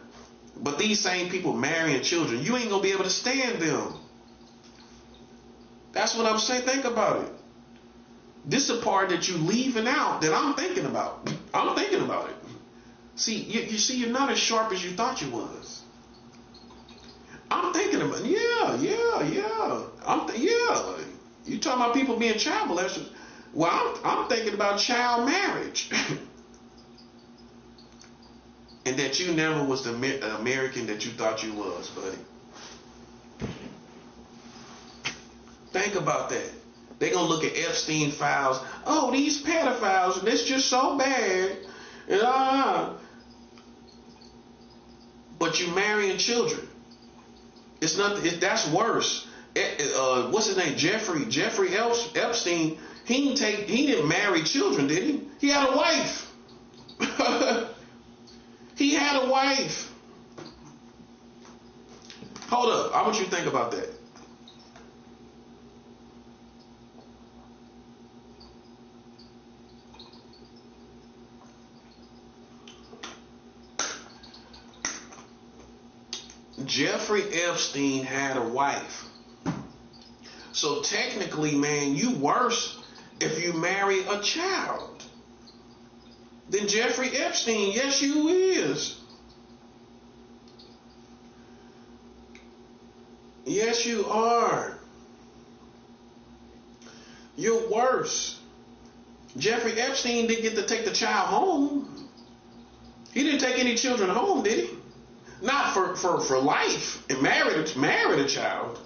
But these same people marrying children, you ain't going to be able to stand them. That's what I'm saying. Think about it. This is a part that you leaving out that I'm thinking about. I'm thinking about it. See, you see, you're not as sharp as you thought you was. I'm thinking about, yeah. You talking about people being child molesters? Well, I'm thinking about child marriage. And that you never was the American that you thought you was, buddy. Think about that. They're going to look at Epstein files. Oh, these pedophiles, and it's just so bad. But you marrying children. It's not. That's worse. What's his name? Jeffrey Epstein. He didn't marry children, did he? He had a wife. He had a wife. Hold up. I want you to think about that. Jeffrey Epstein had a wife. So technically, man, you worse if you marry a child than Jeffrey Epstein. Yes, you is. Yes, you are. You're worse. Jeffrey Epstein didn't get to take the child home. He didn't take any children home, did he? Not for life, and married a child.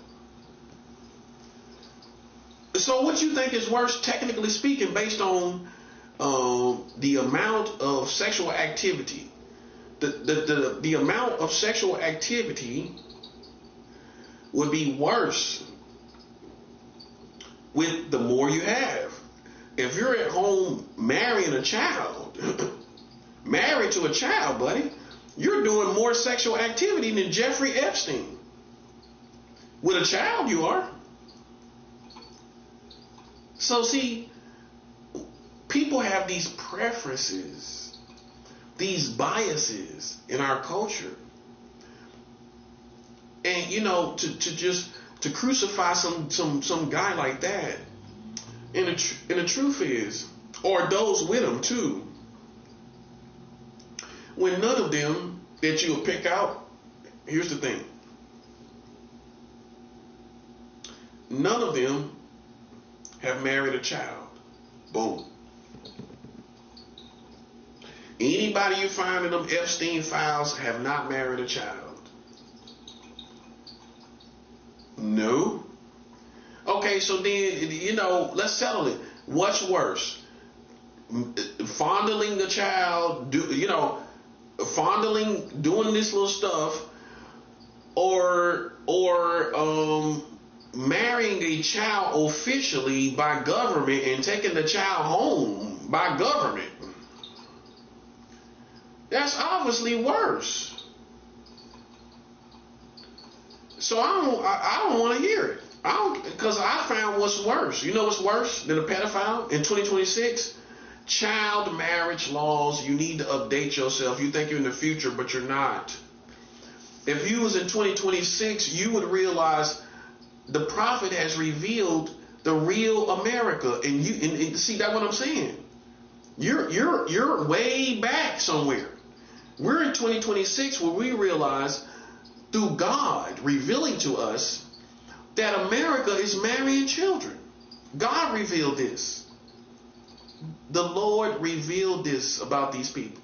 So what you think is worse, technically speaking, based on the amount of sexual activity? The amount of sexual activity would be worse with the more you have. If you're at home marrying a child, married to a child, buddy, you're doing more sexual activity than Jeffrey Epstein. With a child, you are. So see, people have these preferences, these biases in our culture. And, you know, to just to crucify some guy like that. And the truth is, or those with him too, when none of them that you'll pick out, here's the thing. None of them have married a child. Boom. Anybody you find in them Epstein files have not married a child. No. Okay, so then, let's settle it. What's worse? Fondling a child, fondling, doing this little stuff, or marrying a child officially by government and taking the child home by government. That's obviously worse. So I don't want to hear it. Because I found what's worse. You know what's worse than a pedophile in 2026? Child marriage laws. You need to update yourself. You think you're in the future, but you're not. If you was in 2026, you would realize the prophet has revealed the real America. And you see that what I'm saying? You're way back somewhere. We're in 2026 where we realize through God revealing to us that America is marrying children. God revealed this. The Lord revealed this about these people.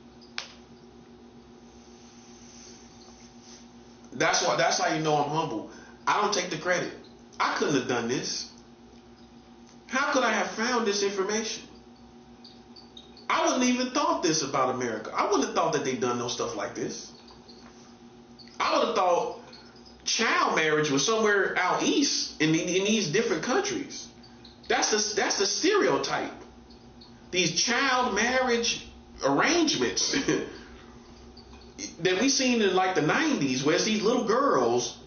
That's how you know I'm humble. I don't take the credit. I couldn't have done this. How could I have found this information? I wouldn't even thought this about America. I wouldn't have thought that they'd done no stuff like this. I would have thought child marriage was somewhere out east in these different countries. That's the stereotype. These child marriage arrangements that we seen in like the 90s, where it's these little girls,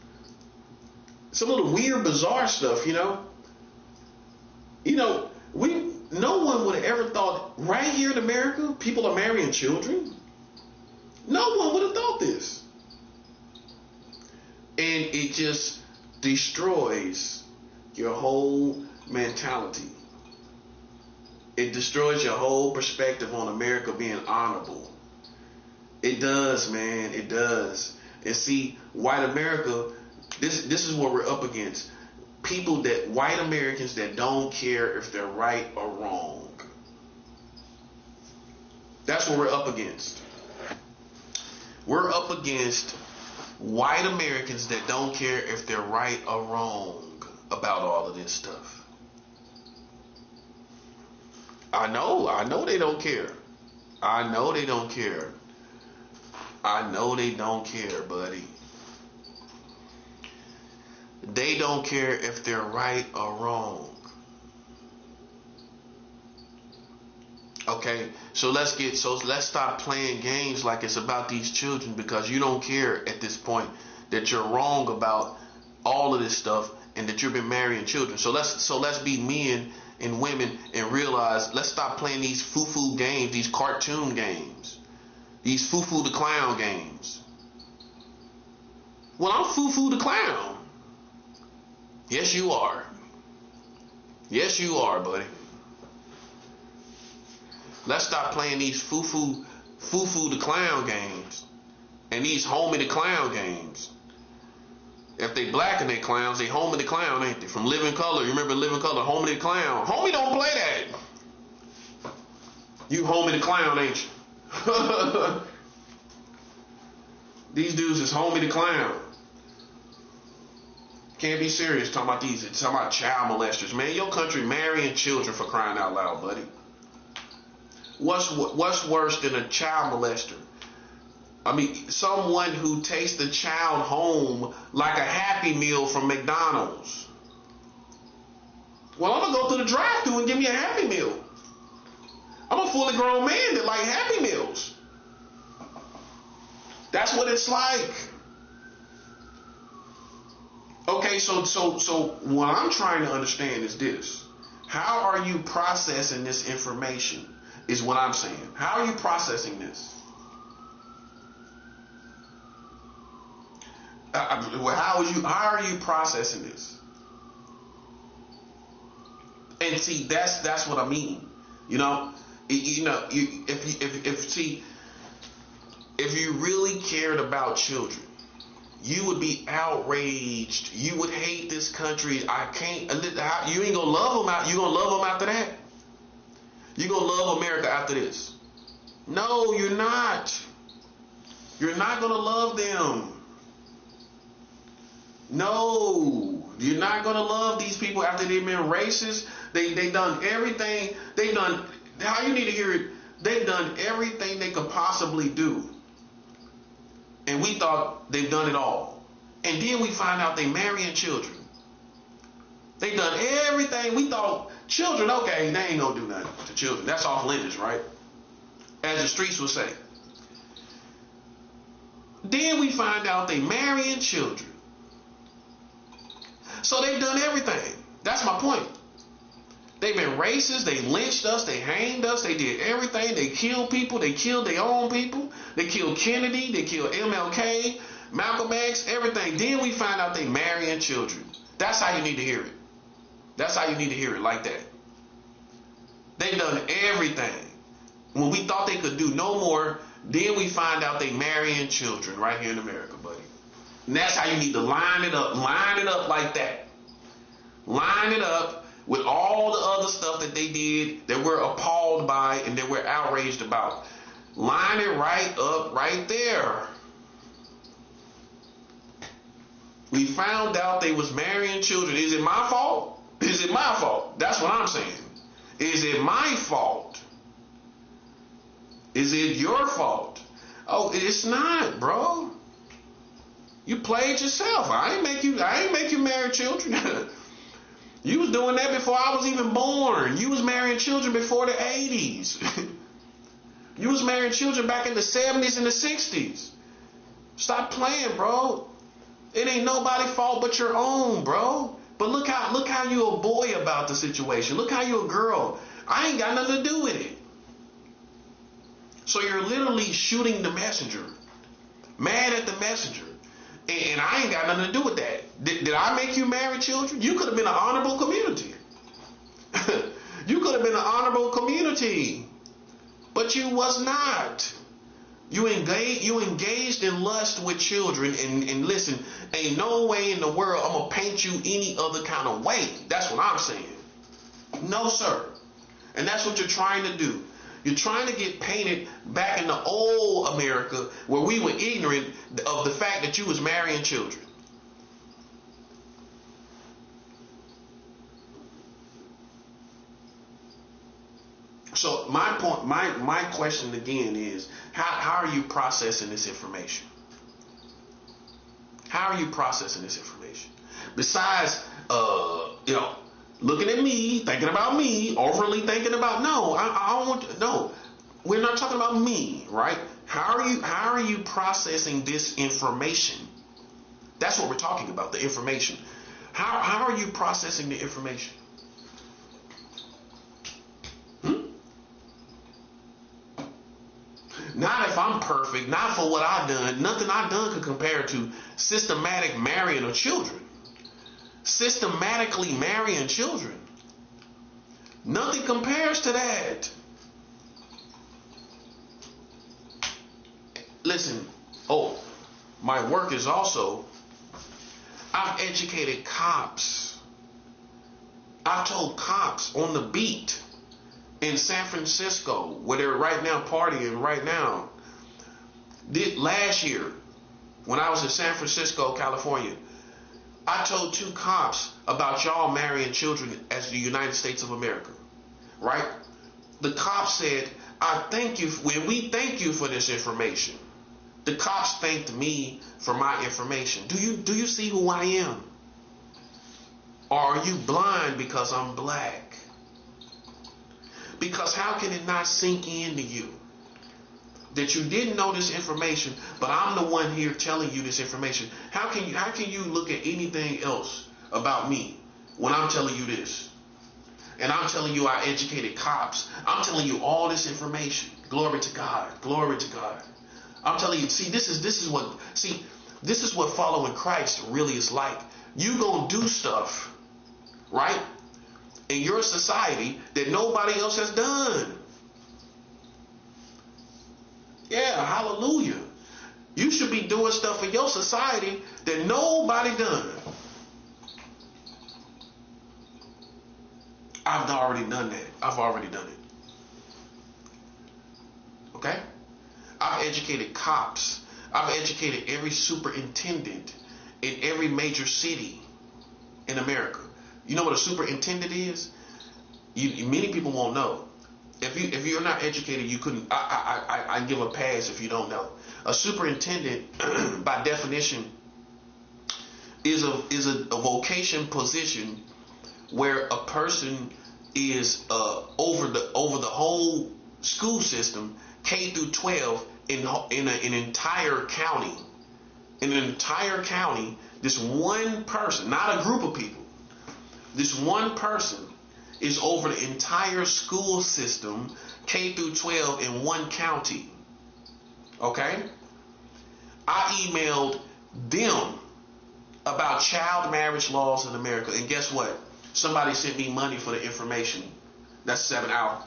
some little weird, bizarre stuff, no one would have ever thought right here in America people are marrying children. No one would have thought this. And it just destroys your whole mentality. It destroys your whole perspective on America being honorable. It does, man. It does. And see, white America, this is what we're up against. White Americans that don't care if they're right or wrong. That's what we're up against. We're up against white Americans that don't care if they're right or wrong about all of this stuff. I know they don't care. I know they don't care. I know they don't care, buddy. They don't care if they're right or wrong. Okay, so let's stop playing games like it's about these children, because you don't care at this point that you're wrong about all of this stuff and that you've been marrying children. So let's be men and women and realize, let's stop playing these foo-foo games, these cartoon games, these foo-foo the clown games. Well, I'm foo-foo the clown. Yes, you are. Yes, you are, buddy. Let's stop playing these foo-foo the clown games and these homie the clown games. If they black and they clowns, they homie the clown, ain't they? From Living Color. You remember Living Color? Homie the clown. Homie don't play that. You homie the clown, ain't you? These dudes is homie the clown. Can't be serious talking about child molesters. Man, your country marrying children, for crying out loud, buddy. What's worse than a child molester? I mean, someone who takes the child home like a Happy Meal from McDonald's. Well, I'm going to go to the drive-thru and give me a Happy Meal. I'm a fully grown man that like Happy Meals. That's what it's like. Okay, so what I'm trying to understand is this. How are you processing this information is what I'm saying. How are you processing this? How are you processing this? And see, that's what I mean. You know, if you really cared about children, you would be outraged. You would hate this country. I can't. You ain't gonna love them out. You gonna love them after that? You gonna love America after this? No, you're not. You're not gonna love them. No, you're not gonna love these people after they've been racist. They done everything. They done. How you need to hear it? They've done everything they could possibly do. And we thought they've done it all. And then we find out they marrying children. They done everything. We thought children, okay, they ain't gonna do nothing to children. That's off limits, right? As the streets would say. Then we find out they marrying children. So they've done everything. That's my point. They've been racist. They lynched us. They hanged us. They did everything. They killed people. They killed their own people. They killed Kennedy. They killed MLK, Malcolm X, everything. Then we find out they marrying children. That's how you need to hear it. That's how you need to hear it, like that. They've done everything. When we thought they could do no more, then we find out they marrying children right here in America, buddy. And that's how you need to line it up. Line it up like that. Line it up with all the other stuff that they did that we're appalled by and that we're outraged about. Line it right up right there. We found out they was marrying children. Is it my fault? Is it my fault? That's what I'm saying. Is it my fault? Is it your fault? Oh, it's not, bro. You played yourself. I ain't make you marry children. You was doing that before I was even born. You was marrying children before the 80s. You was marrying children back in the 70s and the 60s. Stop playing, bro. It ain't nobody's fault but your own, bro. But look how you a boy about the situation. Look how you a girl. I ain't got nothing to do with it. So you're literally shooting the messenger. Mad at the messenger. And I ain't got nothing to do with that. Did I make you marry children? You could have been an honorable community. You could have been an honorable community. But you was not. You engaged in lust with children. And listen, ain't no way in the world I'm going to paint you any other kind of way. That's what I'm saying. No, sir. And that's what you're trying to do. You're trying to get painted back in the old America where we were ignorant of the fact that you was marrying children. So my point, my question again is, how are you processing this information? How are you processing this information? Besides, looking at me, thinking about me, overly thinking about, no, I don't want to, no, we're not talking about me, right? How are you processing this information? That's what we're talking about, the information. How are you processing the information? Not if I'm perfect, not for what I've done. Nothing I've done could compare to systematic marrying of children. Systematically marrying children. Nothing compares to that. Listen, my work is also, I've educated cops. I've told cops on the beat in San Francisco, where they're right now partying right now. Last year, when I was in San Francisco, California, I told 2 cops about y'all marrying children as the United States of America, right? The cops said, we thank you for this information. The cops thanked me for my information. Do you see who I am? Or are you blind because I'm black? Because how can it not sink into you that you didn't know this information, but I'm the one here telling you this information? How can you look at anything else about me when I'm telling you this? And I'm telling you I educated cops. I'm telling you all this information. Glory to God. Glory to God. I'm telling you, see, this is what, see, This is what following Christ really is like. You gonna do stuff, right, in your society that nobody else has done. Yeah, hallelujah. You should be doing stuff in your society that nobody done. I've already done that. I've already done it. Okay? I've educated cops. I've educated every superintendent in every major city in America. You know what a superintendent is? Many people won't know. If you're not educated, you couldn't. I give a pass if you don't know. A superintendent, by definition, is a vocation position where a person is over the whole school system, K through 12, in an entire county. In an entire county, this one person, not a group of people, this one person is over the entire school system, K through 12, in one county. Okay? I emailed them about child marriage laws in America, and guess what? Somebody sent me money for the information. That's 7 hours.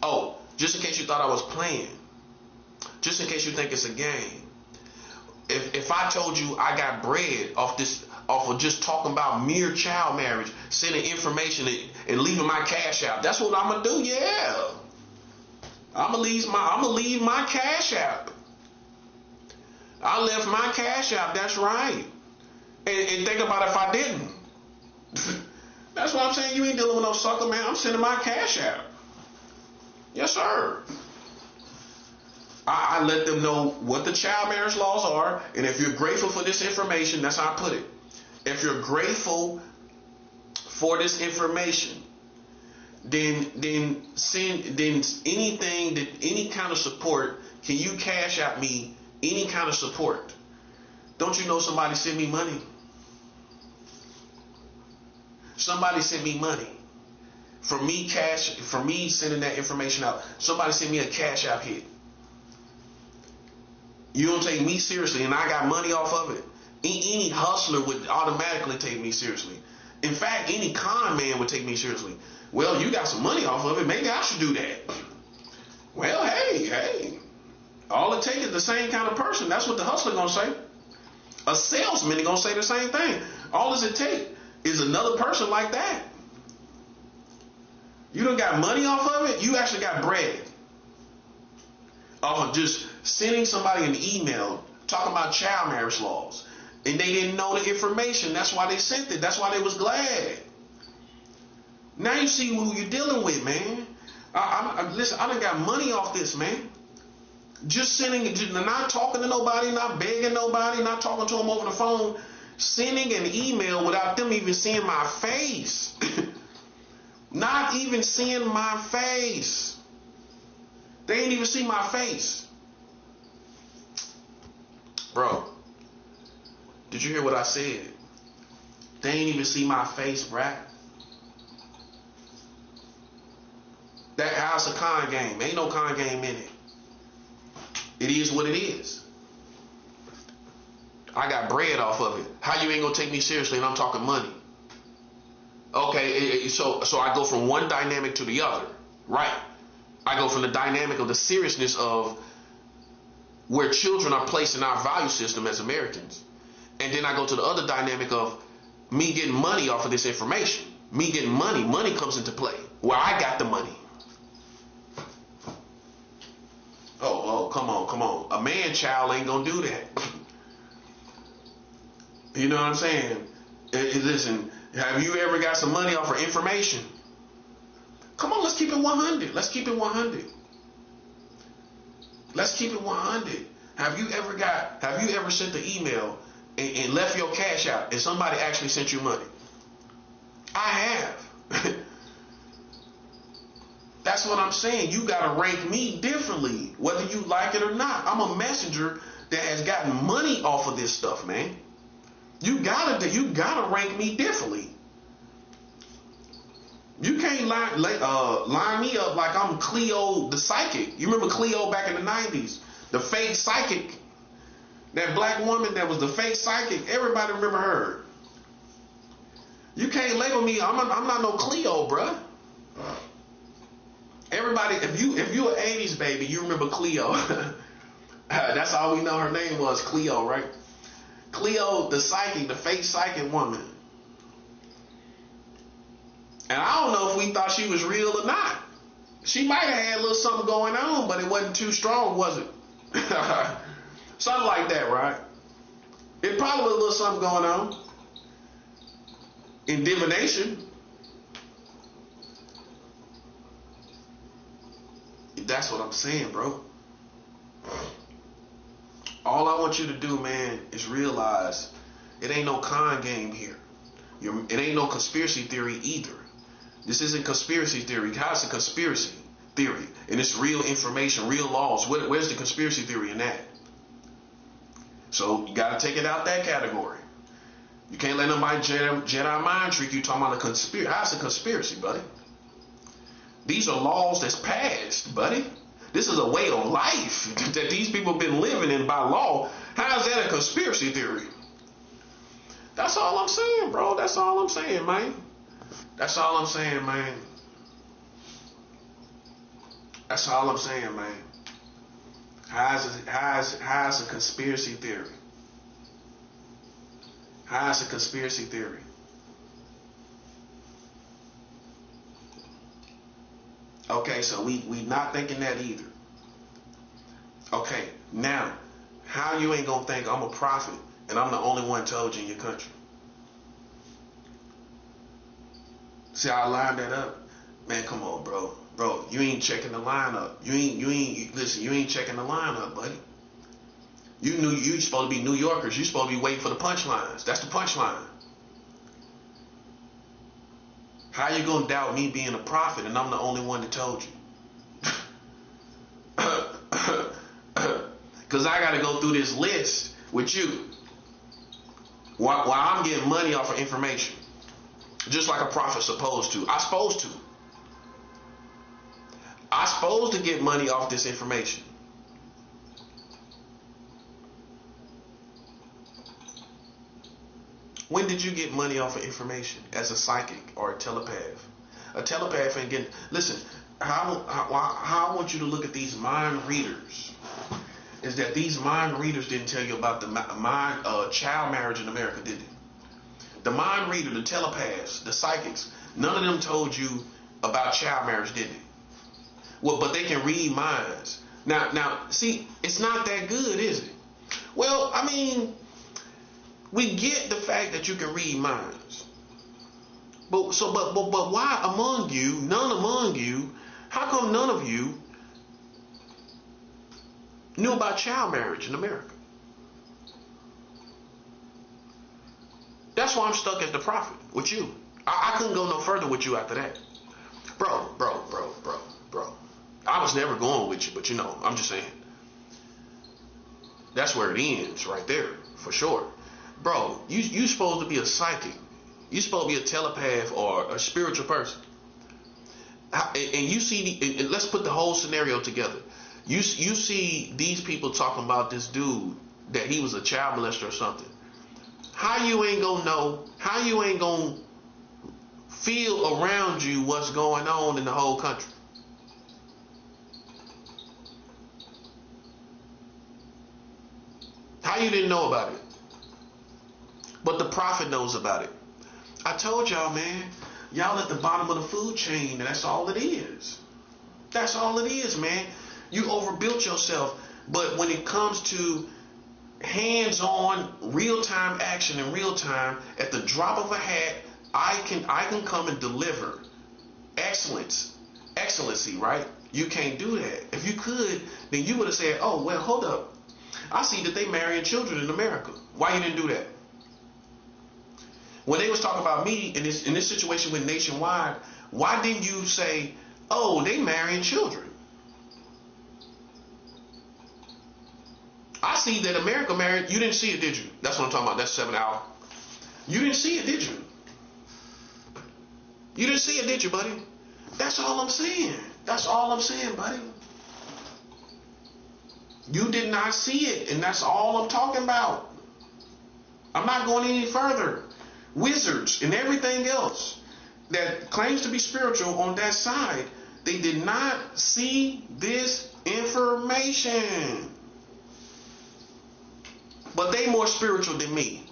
Oh, just in case you thought I was playing, just in case you think it's a game, if I told you I got bread off of just talking about mere child marriage, sending information and leaving my cash out, that's what I'm gonna do. Yeah, I'm gonna leave my cash out. I left my cash out. That's right. And think about if I didn't. That's what I'm saying. You ain't dealing with no sucker, man. I'm sending my cash out. Yes, sir. I let them know what the child marriage laws are, and if you're grateful for this information, that's how I put it. If you're grateful for this information, then send anything that any kind of support. Can you cash out me any kind of support? Don't you know somebody sent me money? Somebody sent me money for me sending that information out. Somebody sent me a cash out hit. You don't take me seriously, and I got money off of it. Any hustler would automatically take me seriously. In fact, any con man would take me seriously. Well, you got some money off of it. Maybe I should do that. Well, hey. All it takes is the same kind of person. That's what the hustler gonna say. A salesman is gonna say the same thing. All does it take is another person like that. You done got money off of it. You actually got bread off of just sending somebody an email talking about child marriage laws, and they didn't know the information. That's why they sent it. That's why they was glad. Now you see who you're dealing with, man. Listen, I done got money off this, man. Just sending it, not talking to nobody, not begging nobody, not talking to them over the phone, sending an email without them even seeing my face. Not even seeing my face. They ain't even see my face. Bro, did you hear what I said? They ain't even see my face, bruh. That house a con game. Ain't no con game in it. It is what it is. I got bread off of it. How you ain't gonna take me seriously and I'm talking money? Okay, so I go from one dynamic to the other, right? I go from the dynamic of the seriousness of where children are placed in our value system as Americans, and then I go to the other dynamic of me getting money off of this information. Me getting money. Money comes into play where I got the money. Oh, come on. A man child ain't gonna do that. You know what I'm saying? Listen, have you ever got some money off of information? Come on, let's keep it 100. Let's keep it 100. Let's keep it 100. Have you ever sent the email and left your cash out and somebody actually sent you money? I have. That's what I'm saying. You got to rank me differently, whether you like it or not. I'm a messenger that has gotten money off of this stuff, man. You gotta rank me differently. You can't line me up like I'm Cleo the psychic. You remember Cleo back in the 90s? The fake psychic. That black woman that was the fake psychic, everybody remember her. You can't label me. I'm not no Cleo, bruh. Everybody, if you an 80s baby, you remember Cleo. That's all we know her name was, Cleo, right? Cleo, the psychic, the fake psychic woman. And I don't know if we thought she was real or not. She might have had a little something going on, but it wasn't too strong, was it? Something like that, right? It probably was a little something going on. In divination. That's what I'm saying, bro. All I want you to do, man, is realize it ain't no con game here. It ain't no conspiracy theory either. This isn't conspiracy theory. How's a conspiracy theory? And it's real information, real laws. Where's the conspiracy theory in that? So you got to take it out that category. You can't let nobody Jedi mind trick you talking about a conspiracy. How's a conspiracy, buddy? These are laws that's passed, buddy. This is a way of life that these people have been living in by law. How is that a conspiracy theory? That's all I'm saying, bro. That's all I'm saying, man. That's all I'm saying, man. That's all I'm saying, man. How's a conspiracy theory? How's a conspiracy theory? Okay, so we not thinking that either. Okay, now, how you ain't gonna think I'm a prophet and I'm the only one told you in your country? See how I lined that up? Man, come on, bro. Bro, you ain't checking the lineup. You ain't checking the lineup, buddy. You supposed to be New Yorkers. You supposed to be waiting for the punchlines. That's the punchline. How you gonna doubt me being a prophet and I'm the only one that told you? Because I gotta go through this list with you while I'm getting money off of information. Just like a prophet's supposed to. I'm supposed to get money off this information. When did you get money off of information as a psychic or a telepath? A telepath ain't getting... Listen, how I want you to look at these mind readers is that these mind readers didn't tell you about the child marriage in America, did they? The mind reader, the telepaths, the psychics, none of them told you about child marriage, did they? Well, but they can read minds. Now, see, it's not that good, is it? Well, I mean... We get the fact that you can read minds. But why among you, none among you, how come none of you knew about child marriage in America? That's why I'm stuck as the prophet with you. I couldn't go no further with you after that. Bro. I was never going with you, but you know, I'm just saying. That's where it ends, right there, for sure. Bro, you supposed to be a psychic. You supposed to be a telepath or a spiritual person. And you see, let's put the whole scenario together. You see these people talking about this dude that he was a child molester or something. How you ain't gonna know? How you ain't gonna feel around you what's going on in the whole country? How you didn't know about it? But the prophet knows about it. I told y'all, man, y'all at the bottom of the food chain, and that's all it is. That's all it is, man. You overbuilt yourself. But when it comes to hands-on, real-time action in real time, at the drop of a hat, I can come and deliver excellency, right? You can't do that. If you could, then you would have said, oh, well, hold up. I see that they marrying children in America. Why you didn't do that? When they was talking about me in this situation with Nationwide, why didn't you say, oh, they marrying children? I see that America married. You didn't see it, did you? That's what I'm talking about. That's 7 hour. You didn't see it, did you? You didn't see it, did you, buddy? That's all I'm saying. That's all I'm saying, buddy. You did not see it, and that's all I'm talking about. I'm not going any further. Wizards and everything else that claims to be spiritual on that side, they did not see this information. But they more spiritual than me.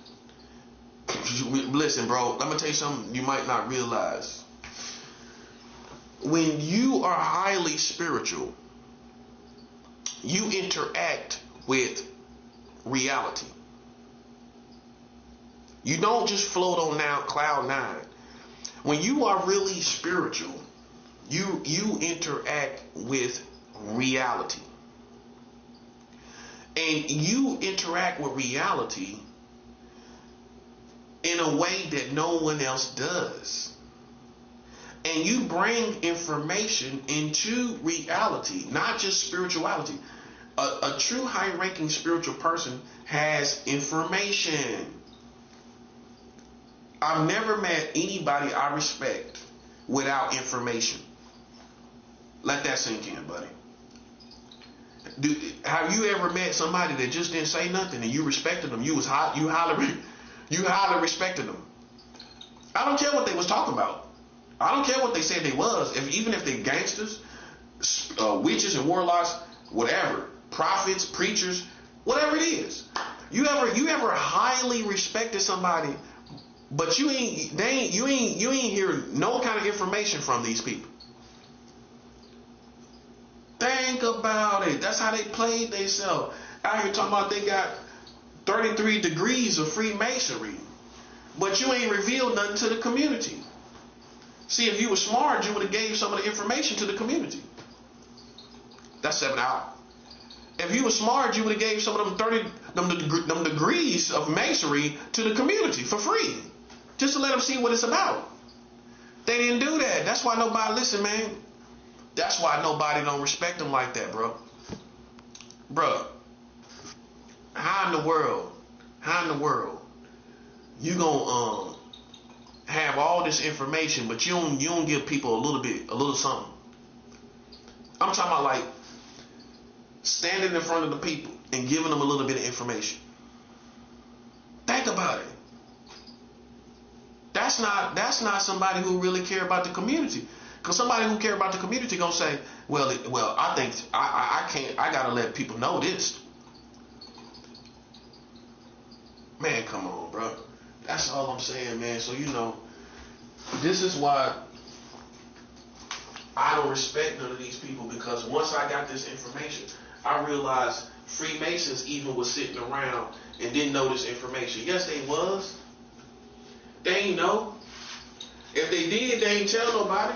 Listen, bro, let me tell you something you might not realize. When you are highly spiritual, you interact with reality. You don't just float on cloud nine. When you are really spiritual, you interact with reality. And you interact with reality in a way that no one else does. And you bring information into reality, not just spirituality. A true high-ranking spiritual person has information. I've never met anybody I respect without information. Let that sink in, buddy. Have you ever met somebody that just didn't say nothing and you respected them? You highly respected them. I don't care what they was talking about. I don't care what they said they was. Even if they gangsters, witches and warlocks, whatever, prophets, preachers, whatever it is. You ever highly respected somebody, but you ain't hear no kind of information from these people. Think about it. That's how they played themselves. Out here talking about they got 33 degrees of Freemasonry, but you ain't revealed nothing to the community. See, if you were smart, you would have gave some of the information to the community. That's 7 hours. If you were smart, you would have gave some of them degrees of masonry to the community for free, just to let them see what it's about. They didn't do that. That's why nobody listen, man. That's why nobody don't respect them like that, bro. Bro, how in the world you gonna have all this information, but you don't give people a little something? I'm talking about like standing in front of the people and giving them a little bit of information. Think about it. That's not somebody who really care about the community. Because somebody who care about the community gonna say, well, I think I gotta let people know this. Man, come on, bro. That's all I'm saying, man. So this is why I don't respect none of these people, because once I got this information, I realized Freemasons even was sitting around and didn't know this information. Yes, they was. They ain't know. If they did, they ain't tell nobody.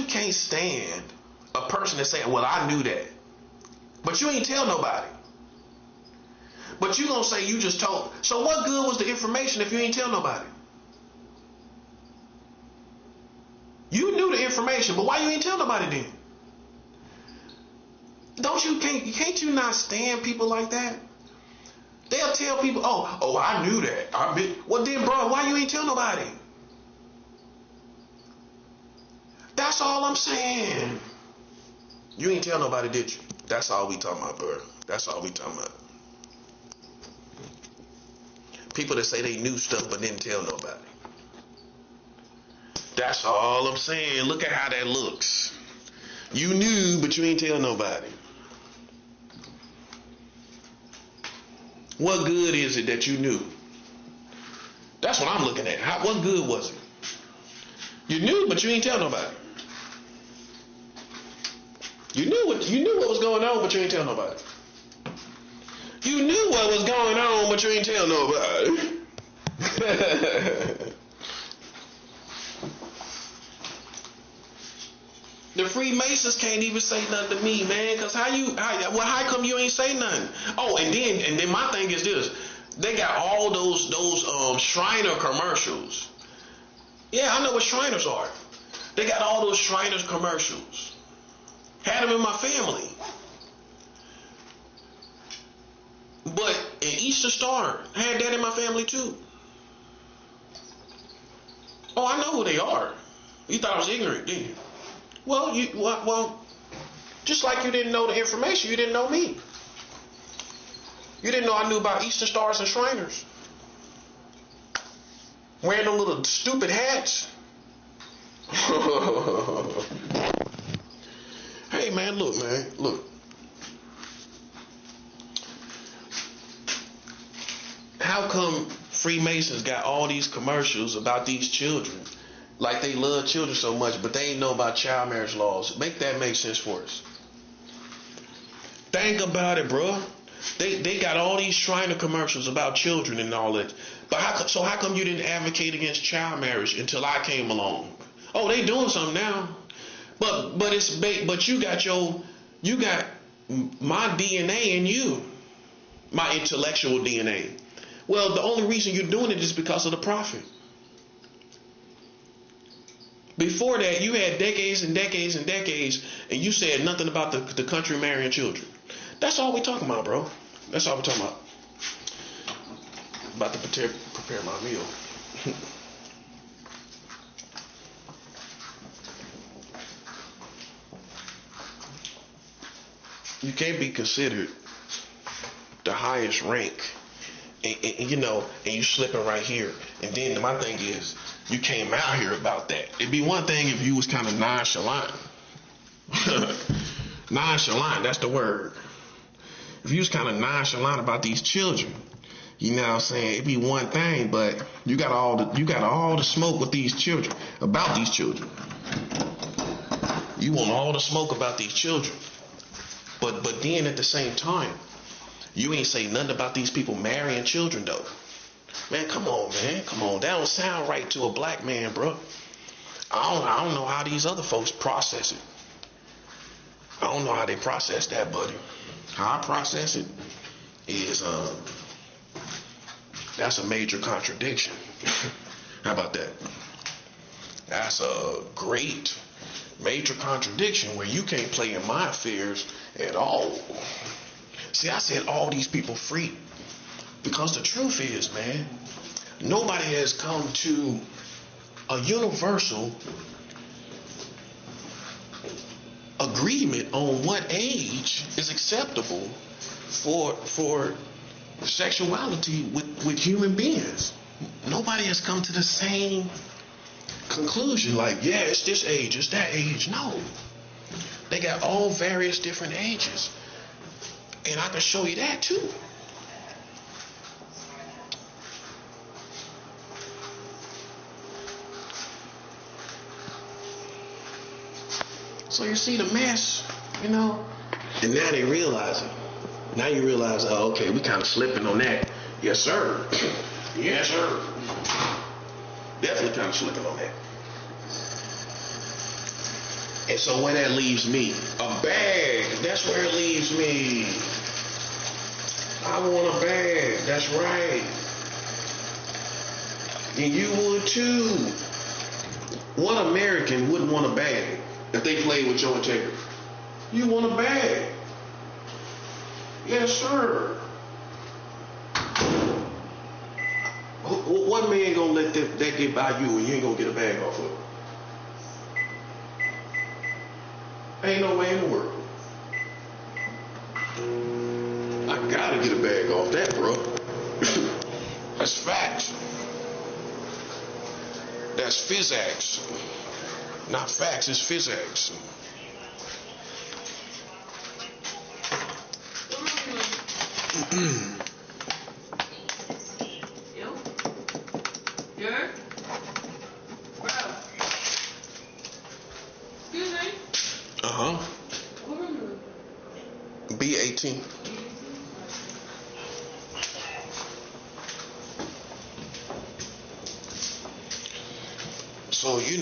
Can't stand a person that say, well, I knew that. But you ain't tell nobody. But you gonna say you just told. So what good was the information if you ain't tell nobody? You knew the information, but why you ain't tell nobody then? Can't you not stand people like that? They'll tell people, oh, I knew that. Well then, bro, why you ain't tell nobody? That's all I'm saying. You ain't tell nobody, did you? That's all we talking about, bro. That's all we talking about. People that say they knew stuff but didn't tell nobody. That's all I'm saying. Look at how that looks. You knew, but you ain't tell nobody. What good is it that you knew? That's what I'm looking at. What good was it? You knew, but you ain't tell nobody. You knew what was going on, but you ain't tell nobody. You knew what was going on, but you ain't tell nobody. The Freemasons can't even say nothing to me, man. Cause how come you ain't say nothing? Oh, and then my thing is this: they got all those Shriner commercials. Yeah, I know what Shriners are. They got all those Shriners commercials. Had them in my family. But an Easter Star had that in my family too. Oh, I know who they are. You thought I was ignorant, didn't you? Well, just like you didn't know the information, you didn't know me. You didn't know I knew about Eastern Stars and Shriners. Wearing them little stupid hats. Hey man, look. How come Freemasons got all these commercials about these children? Like they love children so much, but they ain't know about child marriage laws. Make that make sense for us. Think about it, bro. They got all these Shriner commercials about children and all that. But how come you didn't advocate against child marriage until I came along? Oh, they doing something now. But you got my DNA in you, my intellectual DNA. Well, the only reason you're doing it is because of the prophet. Before that, you had decades and decades and decades, and you said nothing about the country marrying children. That's all we talking about, bro. That's all we're talking about. About to prepare my meal. You can't be considered the highest rank, and you slipping right here. And then my thing is, you came out here about that. It'd be one thing if you was kind of nonchalant. Nonchalant, that's the word. If you was kind of nonchalant about these children, you know what I'm saying, it'd be one thing, but you got all the smoke with these children, about these children. You want all the smoke about these children. But then at the same time, you ain't say nothing about these people marrying children though. Man, come on, man. Come on. That don't sound right to a black man, bro. I don't know how these other folks process it. I don't know how they process that, buddy. How I process it is that's a major contradiction. How about that? That's a great major contradiction where you can't play in my affairs at all. See, I said all these people free because the truth is, man, nobody has come to a universal agreement on what age is acceptable for sexuality with human beings. Nobody has come to the same conclusion like, yeah, it's this age, it's that age. No. They got all various different ages. And I can show you that too. So you see the mess, and now they realize it. Now you realize, oh, okay, we kind of slipping on that. Yes, sir. Yes, sir. Definitely kind of slipping on that. And so where that leaves me, a bag. That's where it leaves me. I want a bag. That's right. And you would too. What American wouldn't want a bag if they played with your integrity? You want a bag. Yes, sir. What man gonna let that get by you and you ain't gonna get a bag off of it? Ain't no way in the world. I gotta get a bag off that, bro. That's facts. That's physics. Not facts, it's physics. B18. So you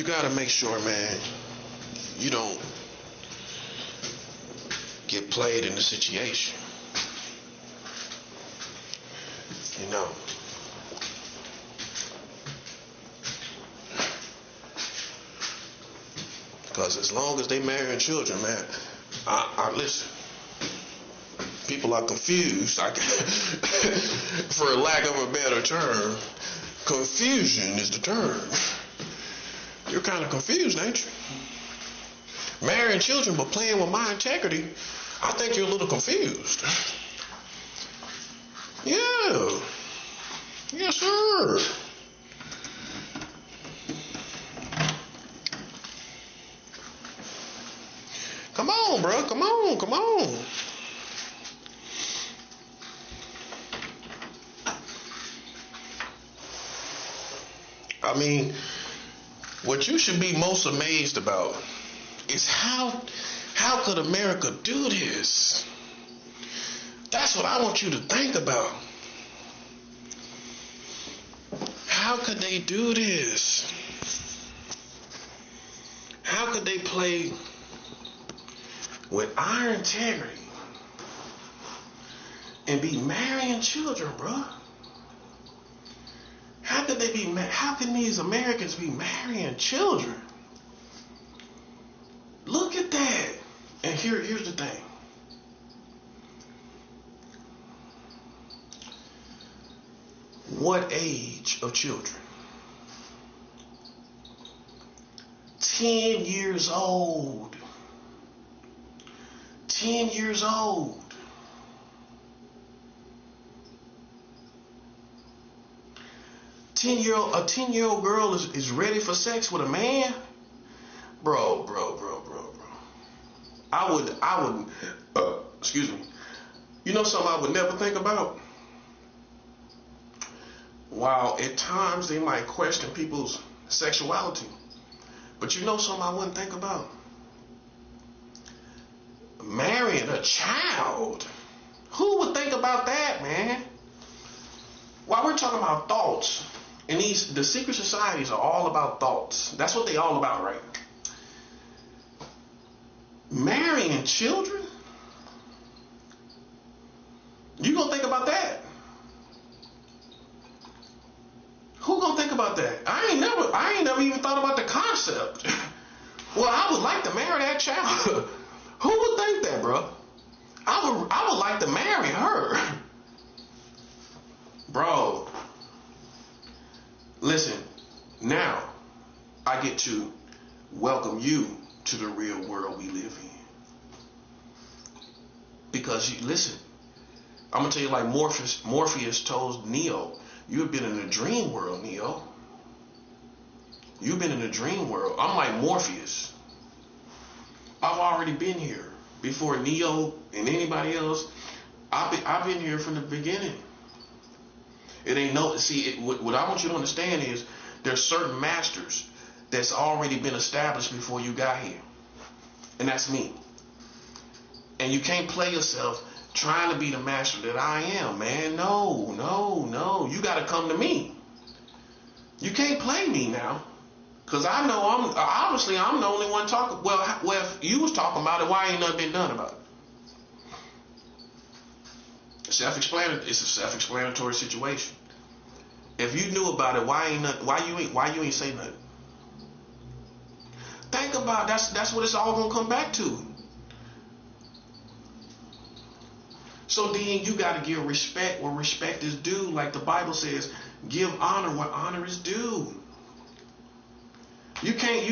gotta make sure, man, you don't get played in the situation. You know. Because as long as they marrying children, man, I listen. People are confused. For lack of a better term, confusion is the term. You're kind of confused, ain't you? Marrying children but playing with my integrity. I think you're a little confused. Yeah. Yes, sir. Come on, bro. Come on. Come on. I mean, what you should be most amazed about is how could America do this? That's what I want you to think about. How could they do this? How could they play with our integrity and be marrying children, bro? How could they be? How can these Americans be marrying children? Look at that. And here's the thing. What age of children? 10 years old. 10 years old. A 10-year-old girl is ready for sex with a man? Bro. I would, excuse me. You know something I would never think about? While at times they might question people's sexuality, but you know something I wouldn't think about? Marrying a child. Who would think about that, man? While we're talking about thoughts, and the secret societies are all about thoughts. That's what they all about, right? Marrying children? You gonna think about that? Who gonna think about that? I ain't never even thought about the concept. Well, I would like to marry that child. Who would think that, bro? I would like to marry her. Bro, listen, now I get to welcome you to the real world we live in. Because listen, I'm gonna tell you like Morpheus told Neo, you've been in a dream world, Neo. You've been in a dream world. I'm like Morpheus. I've already been here before Neo and anybody else. I've been here from the beginning. It ain't no, see, what I want you to understand is there's certain masters that's already been established before you got here. And that's me. And you can't play yourself trying to be the master that I am, man. No. You got to come to me. You can't play me now. Because I know I'm the only one talking. Well, if you was talking about it, why ain't nothing been done about it? It's a self-explanatory situation. If you knew about it, why you ain't say nothing? Think about it. That's what it's all gonna come back to. So then you got to give respect where respect is due, like the Bible says. Give honor where honor is due. You can't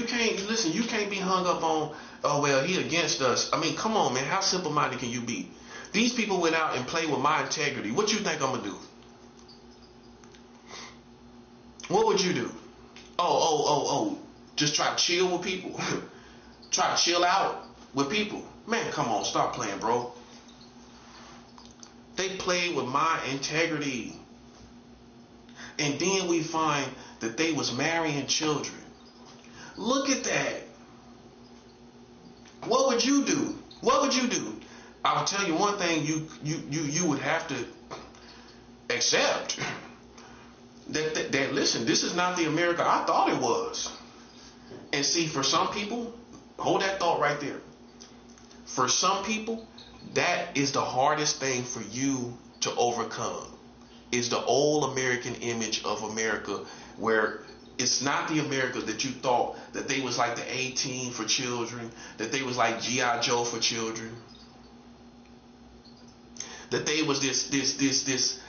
listen. You can't be hung up on, oh well, he against us. I mean, come on, man. How simple-minded can you be? These people went out and played with my integrity. What you think I'm gonna do? What would you do? Oh. Just try to chill with people. Try to chill out with people. Man, come on, stop playing, bro. They played with my integrity. And then we find that they was marrying children. Look at that. What would you do? What would you do? I will tell you one thing you would have to accept. That listen, this is not the America I thought it was. And see, for some people, hold that thought right there. For some people, that is the hardest thing for you to overcome. Is the old American image of America, where it's not the America that you thought, that they was like the A-Team for children, that they was like G.I. Joe for children. that they was this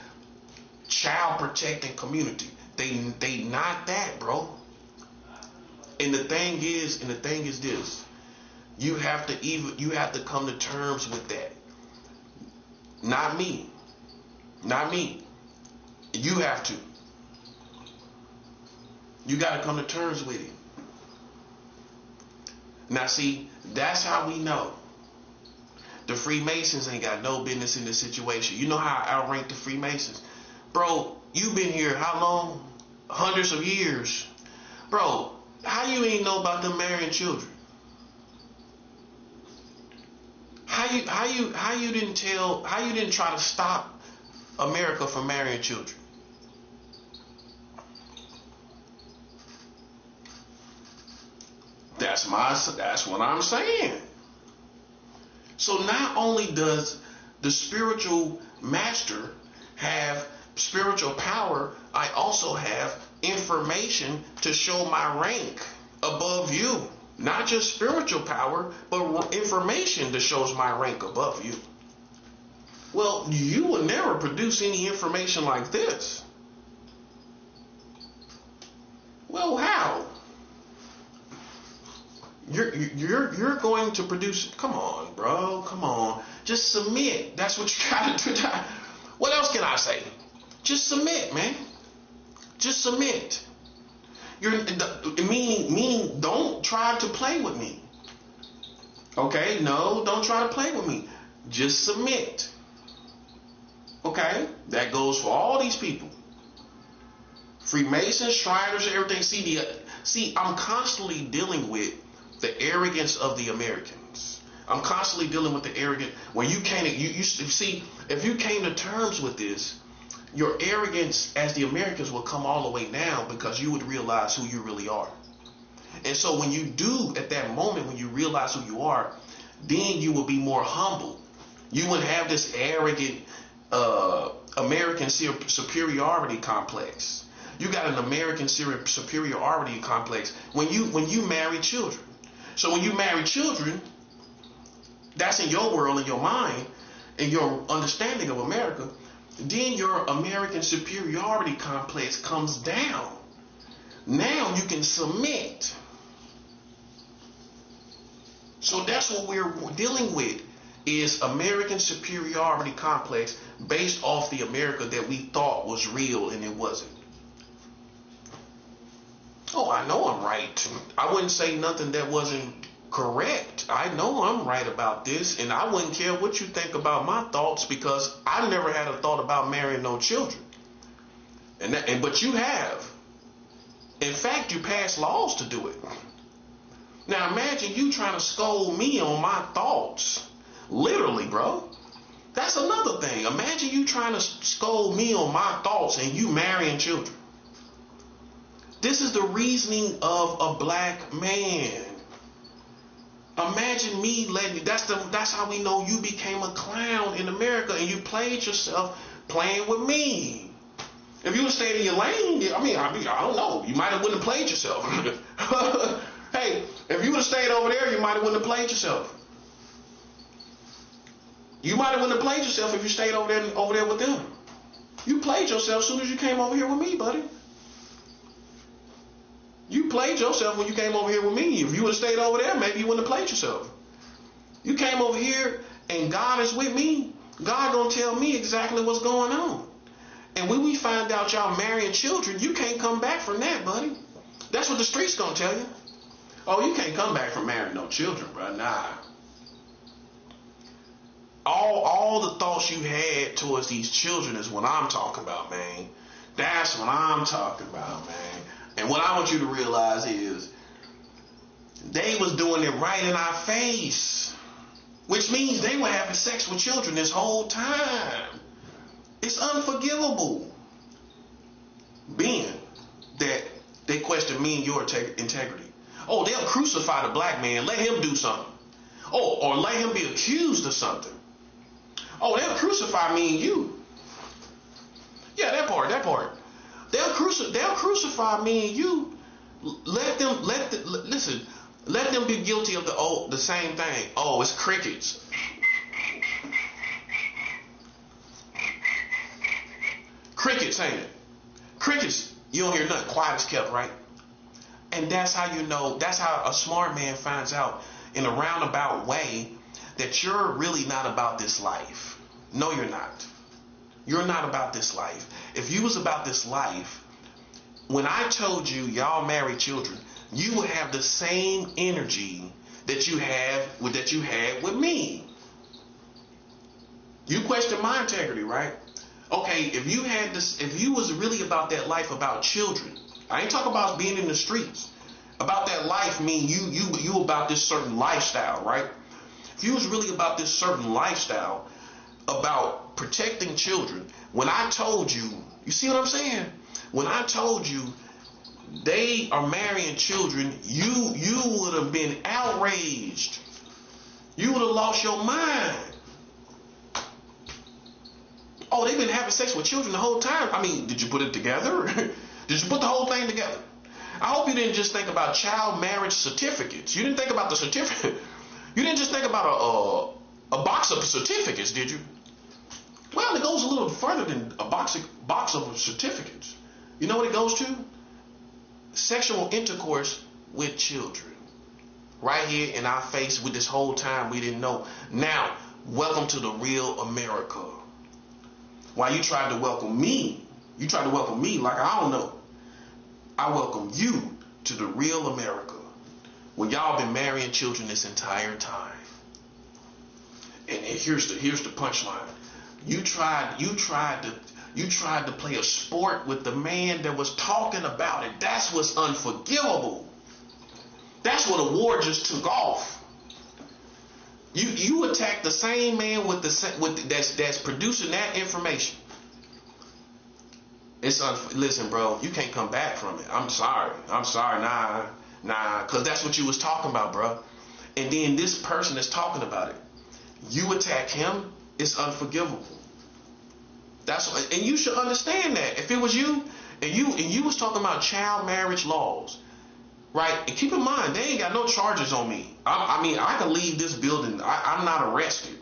child protecting community. They not that, bro. And the thing is this. You have to come to terms with that. Not me. Not me. You have to. You got to come to terms with it. Now see, that's how we know the Freemasons ain't got no business in this situation. You know how I outrank the Freemasons? Bro, you've been here how long? Hundreds of years. Bro, how you ain't know about them marrying children? How you didn't try to stop America from marrying children? That's what I'm saying. So not only does the spiritual master have spiritual power, I also have information to show my rank above you. Not just spiritual power, but information that shows my rank above you. Well, you will never produce any information like this. Well, how? You're going to produce. Come on, bro. Come on. Just submit. That's what you gotta do. What else can I say? Just submit, man. Just submit. Meaning don't try to play with me. Okay? No, don't try to play with me. Just submit. Okay? That goes for all these people. Freemasons, Shriners, everything. See, I'm constantly dealing with the arrogance of the Americans. I'm constantly dealing with the arrogance. When you can't, you see, if you came to terms with this, your arrogance as the Americans will come all the way down because you would realize who you really are. And so when you do, at that moment, when you realize who you are, then you will be more humble. You wouldn't have this arrogant American superiority complex. You got an American superiority complex when you marry children. So when you marry children, that's in your world, in your mind, in your understanding of America. Then your American superiority complex comes down. Now you can submit. So that's what we're dealing with, is American superiority complex based off the America that we thought was real and it wasn't. Oh, I know I'm right. I wouldn't say nothing that wasn't correct. I know I'm right about this, and I wouldn't care what you think about my thoughts because I never had a thought about marrying no children. But you have. In fact, you passed laws to do it. Now imagine you trying to scold me on my thoughts. Literally, bro. That's another thing. Imagine you trying to scold me on my thoughts and you marrying children. This is the reasoning of a black man. Imagine me letting you. That's how we know you became a clown in America and you played yourself playing with me. If you would stayed in your lane, I don't know. You might have wouldn't have played yourself. Hey, if you would have stayed over there, you might have wouldn't have played yourself. You might have wouldn't have played yourself if you stayed over there with them. You played yourself as soon as you came over here with me, buddy. You played yourself when you came over here with me. If you would have stayed over there, maybe you wouldn't have played yourself. You came over here and God is with me. God gonna tell me exactly what's going on. And when we find out y'all marrying children, you can't come back from that, buddy. That's what the streets gonna tell you. Oh, you can't come back from marrying no children, bro. Nah. All the thoughts you had towards these children is what I'm talking about, man. That's what I'm talking about, man. And what I want you to realize is they was doing it right in our face, which means they were having sex with children this whole time. It's unforgivable. Being that they question me and your integrity. Oh, they'll crucify the black man. Let him do something. Oh, or let him be accused of something. Oh, they'll crucify me and you. Yeah, that part. They'll crucify me and you. Let them be guilty of the same thing. Oh, it's crickets. Crickets, ain't it? Crickets, you don't hear nothing. Quiet as kept, right? And that's how you know, that's how a smart man finds out in a roundabout way that you're really not about this life. No, you're not. You're not about this life. If you was about this life, when I told you y'all married children, you would have the same energy that you had with me. You question my integrity, right? Okay, if you was really about that life about children, I ain't talking about being in the streets. About that life mean you about this certain lifestyle, right? If you was really about this certain lifestyle, about protecting children, when I told you, you see what I'm saying? When I told you they are marrying children, you would have been outraged. You would have lost your mind. Oh, they've been having sex with children the whole time. I mean, did you put it together? Did you put the whole thing together? I hope you didn't just think about child marriage certificates. You didn't think about the certificate. You didn't just think about a box of certificates, did you? Well, it goes a little further than a box of certificates. You know what it goes to? Sexual intercourse with children. Right here in our face with this whole time we didn't know. Now, welcome to the real America. While you tried to welcome me, like I don't know. I welcome you to the real America. When y'all been marrying children this entire time. And here's the punchline. You tried to play a sport with the man that was talking about it. That's what's unforgivable. That's what a war just took off. You attack the same man that's producing that information. Listen, bro, you can't come back from it. I'm sorry, nah, because that's what you was talking about, bro. And then this person that's talking about it, you attack him, it's unforgivable. And you should understand that. If it was you, and you was talking about child marriage laws, right? And keep in mind, they ain't got no charges on me. I mean, I can leave this building. I'm not arrested.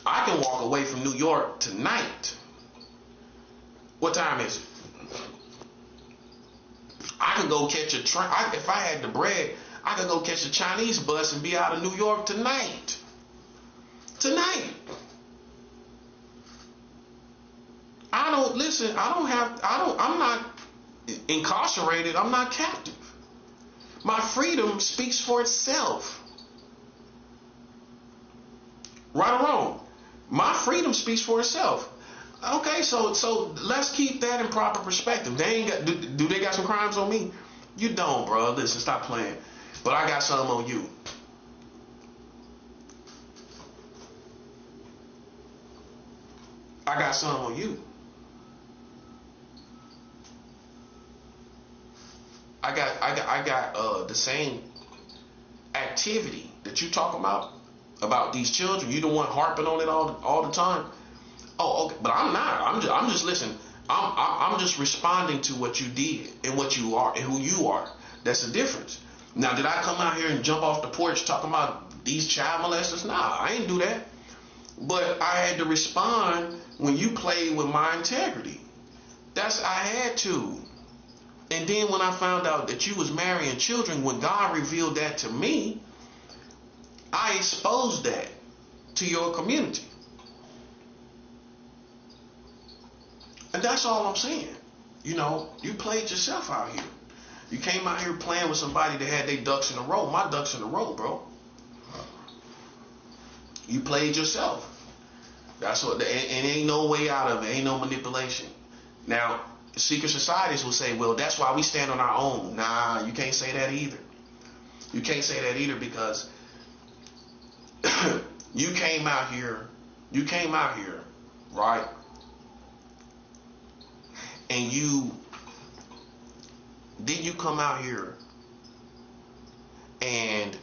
I can walk away from New York tonight. What time is it? I can go catch a train. If I had the bread, I could go catch a Chinese bus and be out of New York tonight. I'm not incarcerated. I'm not captive. My freedom speaks for itself. Right or wrong? My freedom speaks for itself. Okay, so let's keep that in proper perspective. They ain't got, do they got some crimes on me? You don't, bro. Listen, stop playing. But I got some on you. I got some on you. I got the same activity that you talking about these children. You the one harping on it all the time. Oh, okay, but I'm not. I'm just listen. I'm just responding to what you did and what you are and who you are. That's the difference. Now, did I come out here and jump off the porch talking about these child molesters? Nah, I ain't do that. But I had to respond when you played with my integrity. I had to. And then when I found out that you was marrying children, when God revealed that to me, I exposed that to your community. And that's all I'm saying. You know, you played yourself out here. You came out here playing with somebody that had their ducks in a row. My ducks in a row, bro. You played yourself. That's what, and ain't no way out of it. Ain't no manipulation. Now, secret societies will say, well, that's why we stand on our own. Nah, you can't say that either. You can't say that either because you came out here, right? And you come out here and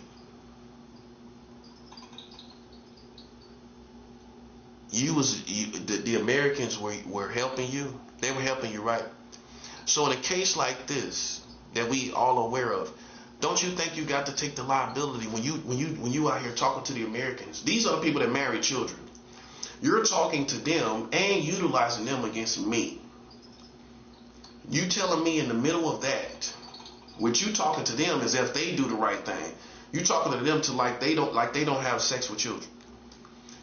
the Americans were helping you. They were helping you, right? So in a case like this that we all aware of, don't you think you got to take the liability when you out here talking to the Americans? These are the people that marry children. You're talking to them and utilizing them against me. You telling me in the middle of that, what you talking to them as if they do the right thing. You talking to them to like they don't have sex with children.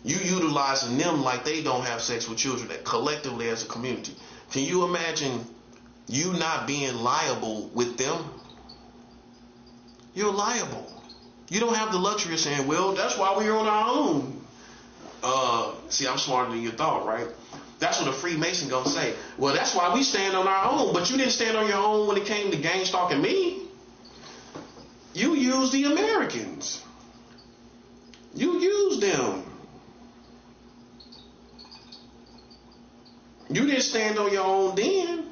You utilizing them like they don't have sex with children, that collectively as a community. Can you imagine you not being liable with them? You're liable. You don't have the luxury of saying, well, that's why we're on our own. See, I'm smarter than you thought, right? That's what a Freemason gonna say. Well, that's why we stand on our own. But you didn't stand on your own when it came to gang stalking me. You used the Americans. You used them. You didn't stand on your own then.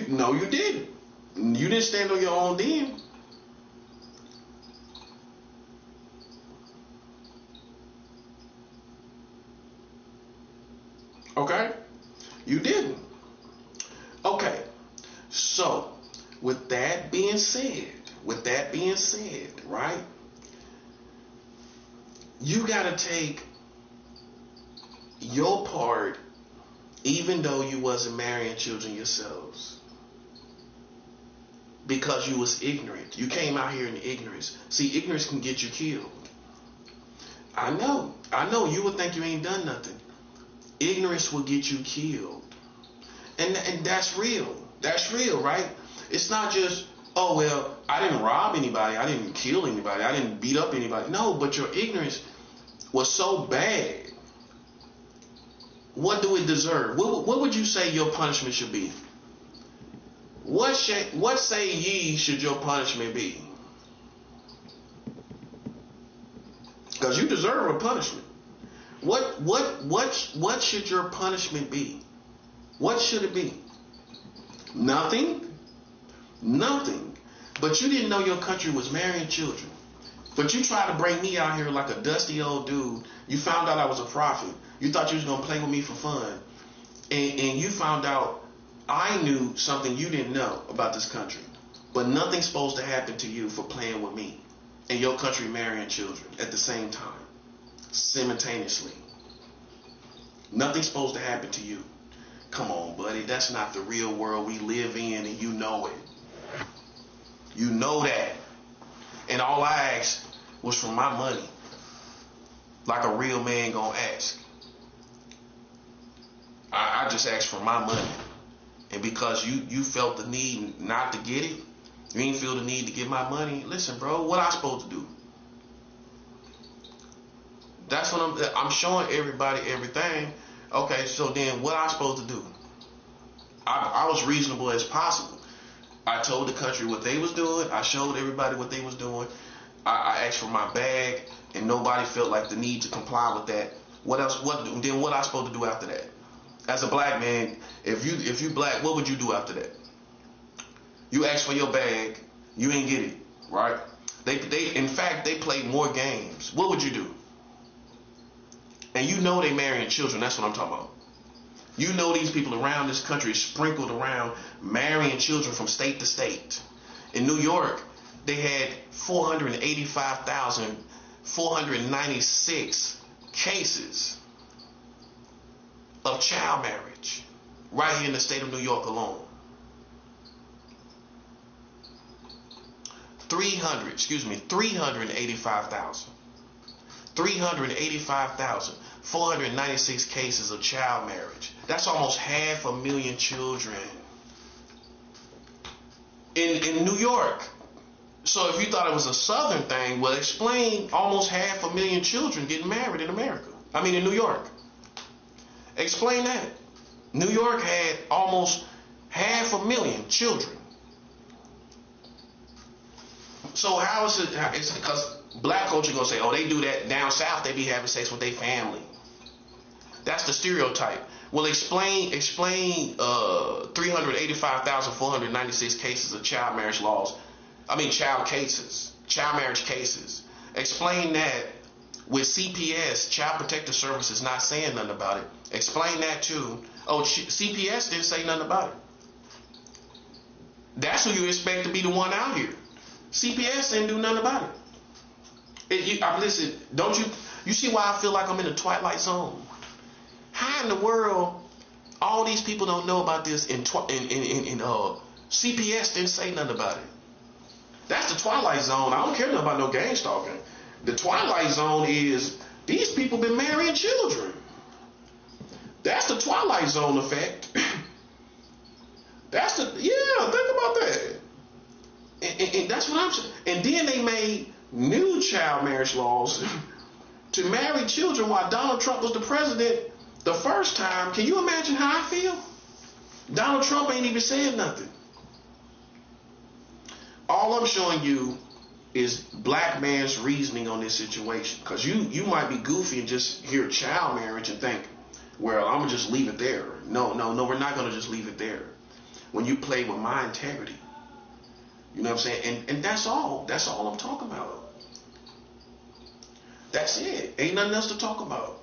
No, you didn't. You didn't stand on your own then. Okay? You didn't. Okay. So, with that being said, right? You gotta take your part, even though you wasn't marrying children yourselves, because you was ignorant. You came out here in ignorance. See, ignorance can get you killed. I know you would think you ain't done nothing. Ignorance will get you killed. And that's real. That's real, right? It's not just, oh, well, I didn't rob anybody. I didn't kill anybody. I didn't beat up anybody. No, but your ignorance was so bad. What do it deserve? What would you say your punishment should be? What say ye should your punishment be? Because you deserve a punishment. What should your punishment be? What should it be? Nothing. But you didn't know your country was marrying children. But you tried to bring me out here like a dusty old dude. You found out I was a prophet. You thought you was gonna play with me for fun. And you found out I knew something you didn't know about this country. But nothing's supposed to happen to you for playing with me and your country marrying children at the same time. Simultaneously. Nothing's supposed to happen to you. Come on, buddy. That's not the real world we live in, and you know it. You know that. And all I asked was for my money. Like a real man gonna ask. I just asked for my money. And because you felt the need not to get it, you ain't feel the need to get my money. Listen, bro, what I supposed to do? That's what I'm showing everybody everything. Okay, so then what I supposed to do? I was reasonable as possible. I told the country what they was doing. I showed everybody what they was doing. I asked for my bag, and nobody felt like the need to comply with that. What else? Then what I supposed to do after that? As a black man, if you black, what would you do after that? You asked for your bag, you ain't get it, right? In fact they played more games. What would you do? And you know they marrying children. That's what I'm talking about. You know these people around this country sprinkled around marrying children from state to state. In New York, they had 485,496 cases of child marriage right here in the state of New York alone. 385,496 cases of child marriage. That's almost 500,000 children in New York. So if you thought it was a southern thing, well, explain almost 500,000 children getting married in America. I mean in New York. Explain that. New York had almost 500,000 children. So how is it? It's because black culture gonna say, oh, they do that down south. They be having sex with their family. That's the stereotype. Well, explain 385,496 cases of child marriage laws. I mean, child marriage cases. Explain that with CPS, Child Protective Services, not saying nothing about it. Explain that too. Oh, CPS didn't say nothing about it. That's who you expect to be the one out here. CPS didn't do nothing about it. Listen, don't you? You see why I feel like I'm in the twilight zone? How in the world all these people don't know about this? CPS didn't say nothing about it. That's the twilight zone. I don't care nothing about no gang stalking. The twilight zone is these people been marrying children. That's the twilight zone effect. Think about that. And that's what I'm saying. And then they made new child marriage laws to marry children while Donald Trump was the president the first time. Can you imagine how I feel? Donald Trump ain't even said nothing. All I'm showing you is black man's reasoning on this situation. Because you might be goofy and just hear child marriage and think, well, I'm going to just leave it there. No, we're not going to just leave it there. When you play with my integrity. You know what I'm saying? And that's all. That's all I'm talking about. That's it. Ain't nothing else to talk about.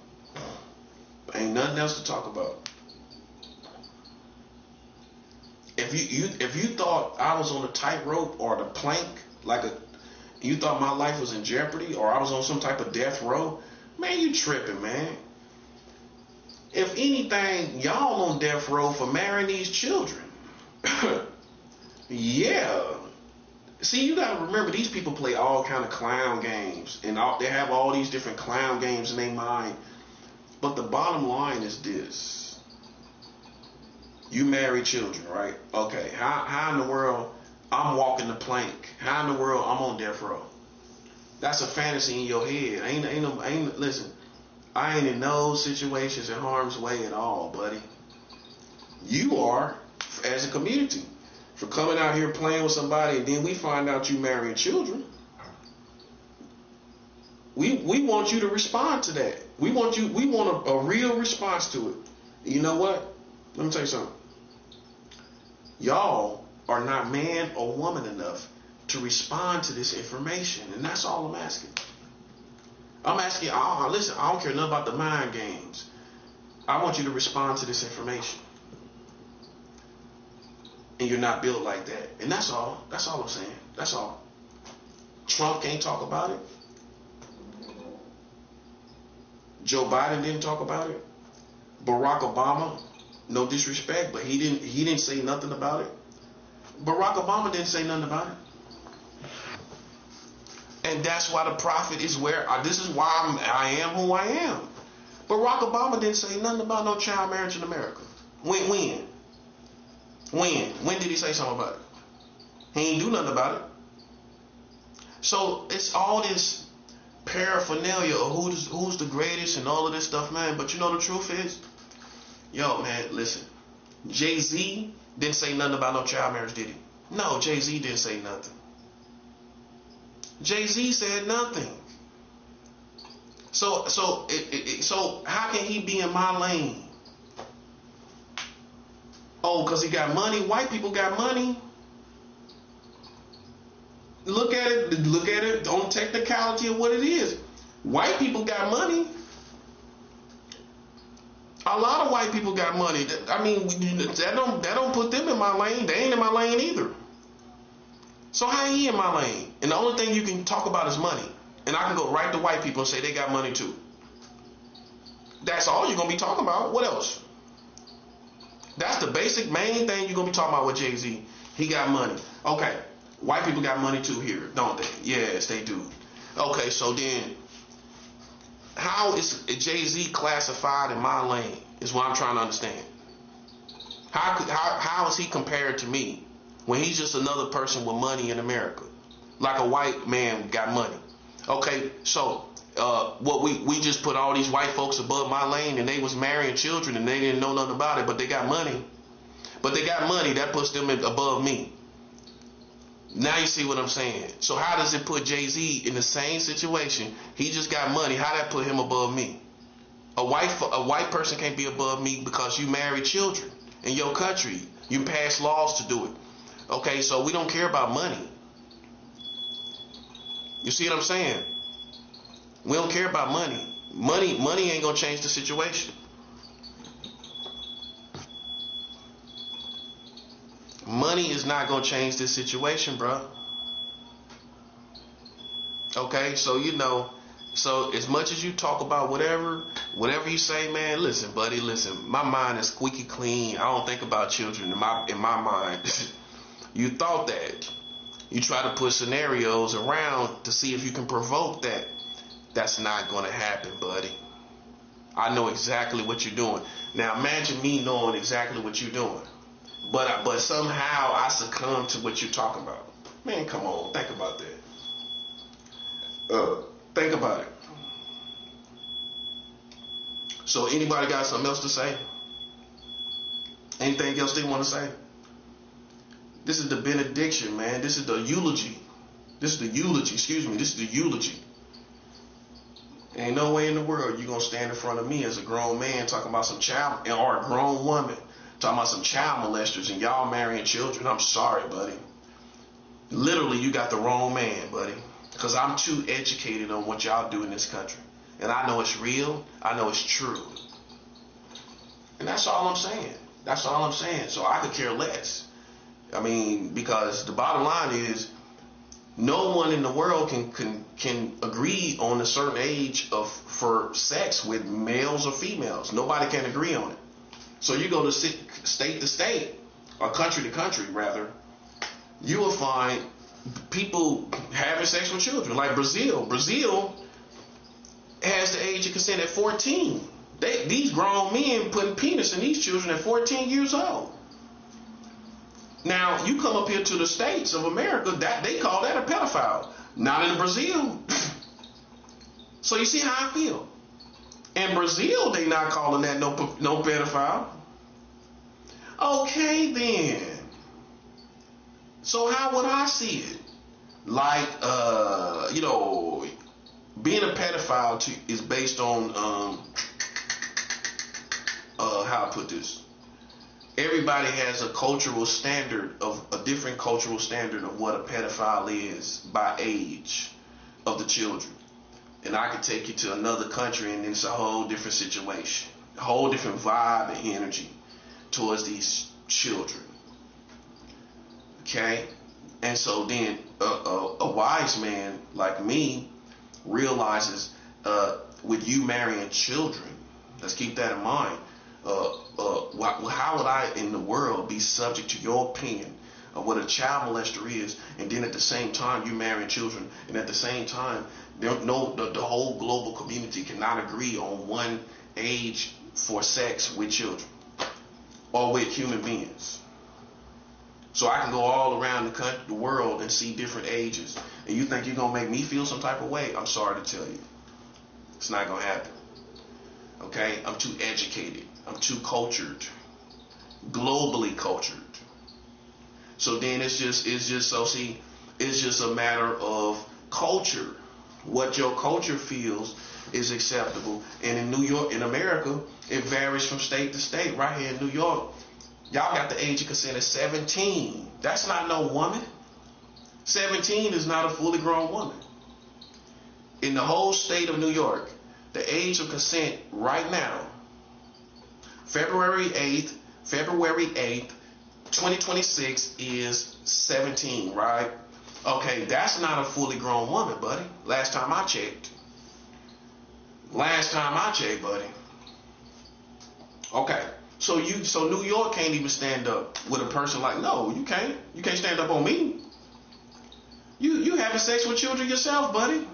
Ain't nothing else to talk about. If you thought I was on a tightrope or the plank, you thought my life was in jeopardy or I was on some type of death row, man, you tripping, man. If anything, y'all on death row for marrying these children. Yeah. See, you gotta remember these people play all kind of clown games, and they have all these different clown games in their mind. But the bottom line is this: you marry children, right? Okay. How in the world I'm walking the plank? How in the world I'm on death row? That's a fantasy in your head. Listen, I ain't in no situations in harm's way at all, buddy. You are, as a community, for coming out here playing with somebody, and then we find out you marrying children. We want you to respond to that. We want a real response to it. You know what? Let me tell you something. Y'all are not man or woman enough to respond to this information, and that's all I'm asking. I'm asking, listen, I don't care nothing about the mind games. I want you to respond to this information. And you're not built like that. And that's all. That's all I'm saying. That's all. Trump can't talk about it. Joe Biden didn't talk about it. Barack Obama, no disrespect, but he didn't say nothing about it. Barack Obama didn't say nothing about it. And that's why the prophet is this is why I am who I am. Barack Obama didn't say nothing about no child marriage in America. When? When did he say something about it? He ain't do nothing about it. So it's all this paraphernalia of who's the greatest and all of this stuff, man. But you know the truth is, yo, man, listen. Jay-Z didn't say nothing about no child marriage, did he? No, Jay-Z didn't say nothing. Jay-Z said nothing. So how can he be in my lane? Oh, because he got money. White people got money. Look at it on technicality of what it is. White people got money. A lot of white people got money. I mean, that don't put them in my lane. They ain't in my lane either. So how he in my lane? And the only thing you can talk about is money. And I can go right to white people and say they got money too. That's all you're going to be talking about. What else? That's the basic main thing you're going to be talking about with Jay-Z. He got money. Okay. White people got money too here, don't they? Yes, they do. Okay, so then how is Jay-Z classified in my lane is what I'm trying to understand. How is he compared to me when he's just another person with money in America? Like a white man got money. Okay, so what we just put all these white folks above my lane and they was marrying children and they didn't know nothing about it, but they got money. But they got money, that puts them above me. Now you see what I'm saying. So how does it put Jay-Z in the same situation? He just got money. How that put him above me? A white person can't be above me because you marry children in your country. You pass laws to do it. Okay, so we don't care about money. You see what I'm saying? We don't care about money. Money ain't gonna change the situation. Money is not gonna change this situation, bro. Okay, so so as much as you talk about whatever you say, man, listen, buddy, listen. My mind is squeaky clean. I don't think about children in my mind. You thought that. You try to put scenarios around to see if you can provoke that. That's not going to happen, buddy. I know exactly what you're doing. Now imagine me knowing exactly what you're doing, but somehow I succumb to what you're talking about. Man, come on, think about that. Think about it. So anybody got something else to say? Anything else they want to say? This is the benediction, man. This is the eulogy. This is the eulogy. Excuse me. This is the eulogy. Ain't no way in the world you're going to stand in front of me as a grown man talking about some child, or a grown woman talking about some child molesters and y'all marrying children. I'm sorry, buddy. Literally, you got the wrong man, buddy. Because I'm too educated on what y'all do in this country. And I know it's real. I know it's true. And that's all I'm saying. That's all I'm saying. So I could care less. I mean, because the bottom line is, no one in the world can agree on a certain age for sex with males or females. Nobody can agree on it. So you go to state to state, or country to country rather, you will find people having sex with children. Like Brazil. Brazil has the age of consent at 14. These grown men putting penis in these children at 14 years old. Now, you come up here to the States of America, that they call that a pedophile. Not in Brazil. So you see how I feel. In Brazil, they not calling that no pedophile. Okay, then. So how would I see it? Like, being a pedophile is based on, how I put this. Everybody has a cultural standard of a different cultural standard of what a pedophile is by age of the children. And I could take you to another country and it's a whole different situation, a whole different vibe and energy towards these children. Okay? And so then a wise man like me realizes with you marrying children, let's keep that in mind. How would I in the world be subject to your opinion of what a child molester is, and then at the same time you marrying children, and at the same time the whole global community cannot agree on one age for sex with children or with human beings. So I can go all around the world and see different ages, and you think you're gonna make me feel some type of way? I'm sorry to tell you, it's not gonna happen. Okay, I'm too educated. I'm too cultured, globally cultured. So then it's just a matter of culture. What your culture feels is acceptable. And in New York, in America, it varies from state to state. Right here in New York, y'all got the age of consent at 17. That's not no woman. 17 is not a fully grown woman. In the whole state of New York, the age of consent right now, February 8th, 2026 is 17, right? Okay, that's not a fully grown woman, buddy. Last time I checked, buddy. Okay, so New York can't even stand up with a person like, no, you can't. You can't stand up on me. You having sex with children yourself, buddy.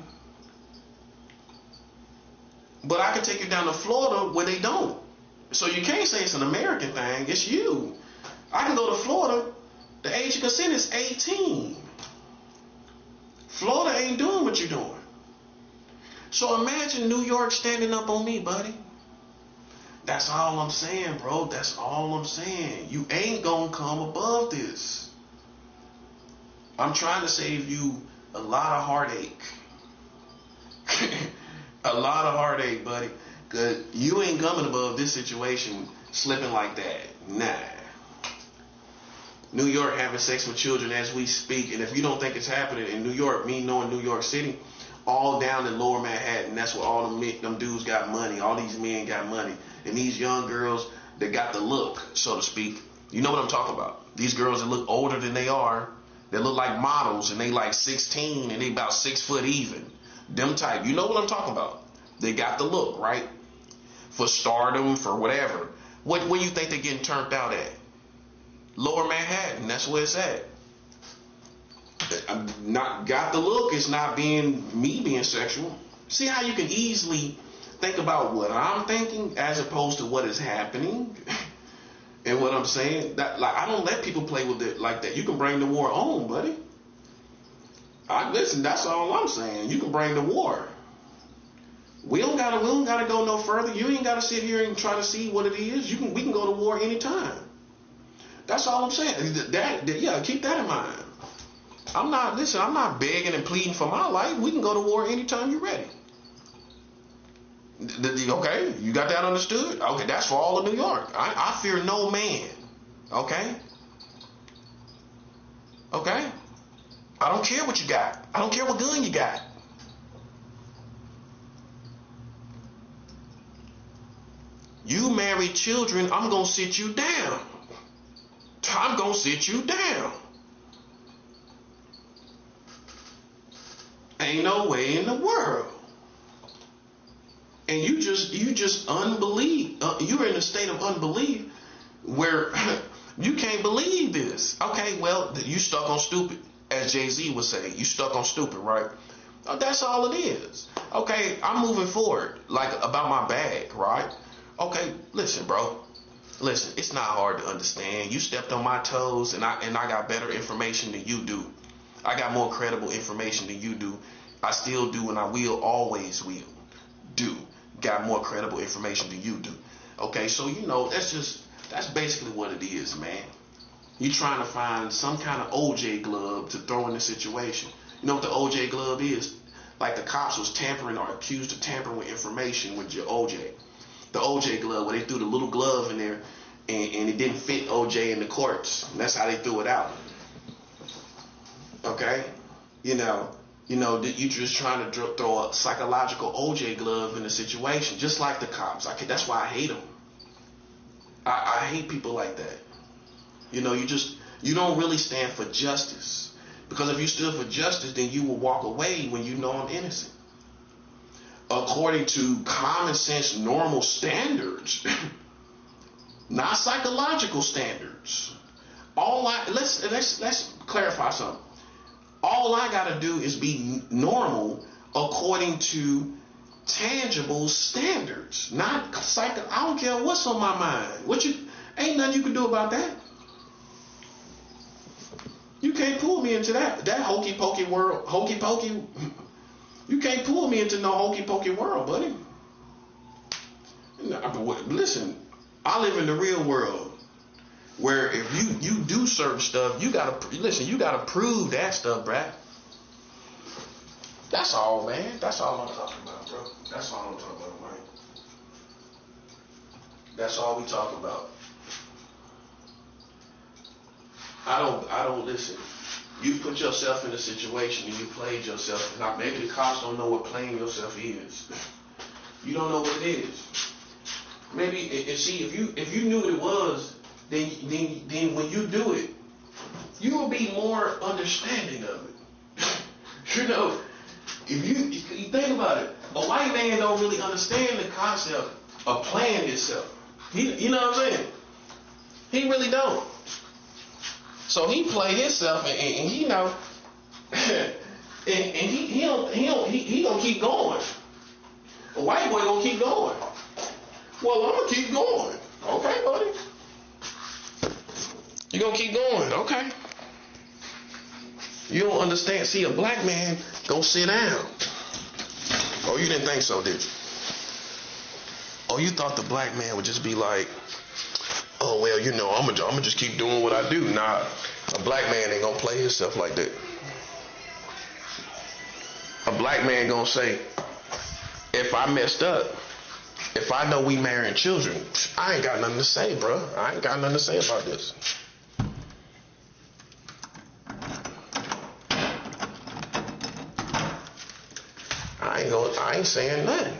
But I can take you down to Florida where they don't. So you can't say it's an American thing. It's you. I can go to Florida. The age of consent is 18. Florida ain't doing what you're doing. So imagine New York standing up on me, buddy. That's all I'm saying, bro. That's all I'm saying. You ain't gonna come above this. I'm trying to save you a lot of heartache. A lot of heartache, buddy. Cause you ain't coming above this situation slipping like that. Nah. New York having sex with children as we speak. And if you don't think it's happening in New York, me knowing New York City, all down in Lower Manhattan, that's where all them dudes got money. All these men got money. And these young girls that got the look, so to speak. You know what I'm talking about. These girls that look older than they are, They look like models and they like 16 and they about 6 foot even. Them type. You know what I'm talking about. They got the look, right? For stardom, for whatever. Where you think they're getting turned out at? Lower Manhattan. That's where it's at. I'm not got the look. It's not me being sexual. See how you can easily think about what I'm thinking as opposed to what is happening. And what I'm saying, that like I don't let people play with it like that. You can bring the war on, buddy. Listen, that's all I'm saying. You can bring the war. We don't gotta go no further. You ain't gotta sit here and try to see what it is. We can go to war anytime. That's all I'm saying. Yeah, keep that in mind. I'm not begging and pleading for my life. We can go to war anytime you're ready. Okay, you got that understood? Okay, that's for all of New York. I fear no man. Okay? Okay? I don't care what you got. I don't care what gun you got. You married children, I'm going to sit you down. I'm going to sit you down. Ain't no way in the world. And you just unbelieve. You're in a state of unbelief where you can't believe this. Okay, well, you stuck on stupid, as Jay-Z would say. You stuck on stupid, right? That's all it is. Okay, I'm moving forward, like about my bag, right? Okay, listen, bro. Listen, it's not hard to understand. You stepped on my toes, and I got better information than you do. I got more credible information than you do. I still do, and I always will do. Got more credible information than you do. Okay, so that's basically what it is, man. You trying to find some kind of OJ glove to throw in the situation. You know what the OJ glove is? Like the cops was tampering or accused of tampering with information with your OJ. The OJ glove, where they threw the little glove in there and it didn't fit OJ in the courts. And that's how they threw it out. Okay? You just trying to throw a psychological OJ glove in the situation, just like the cops. That's why I hate them. I hate people like that. You don't really stand for justice. Because if you stood for justice, then you will walk away when you know I'm innocent. According to common sense, normal standards, not psychological standards. Let's clarify something. All I gotta do is be normal according to tangible standards, not psycho. I don't care what's on my mind. Ain't nothing you can do about that. You can't pull me into that hokey pokey world. Hokey pokey. You can't pull me into no hokey pokey world, buddy. Listen, I live in the real world. Where if you do certain stuff, you gotta prove that stuff, bruh. That's all, man. That's all I'm talking about, bro. That's all I'm talking about, man. That's all we talk about. I don't listen. You put yourself in a situation and you played yourself. Now maybe the cops don't know what playing yourself is. You don't know what it is. Maybe see if you knew what it was. Then when you do it, you will be more understanding of it. If you think about it, a white man don't really understand the concept of playing himself. You know what I'm saying? He really don't. So he play himself, and he know, and he gonna keep going. A white boy gonna keep going. Well, I'm gonna keep going. Okay, buddy. You gonna keep going, okay? You don't understand. See, a black man gonna sit down. Oh, you didn't think so, did you? Oh, you thought the black man would just be like, oh well, I'm gonna just keep doing what I do. Nah, a black man ain't gonna play himself like that. A black man gonna say, if I messed up, if I know we marrying children, I ain't got nothing to say, bro. I ain't got nothing to say about this. I ain't saying nothing.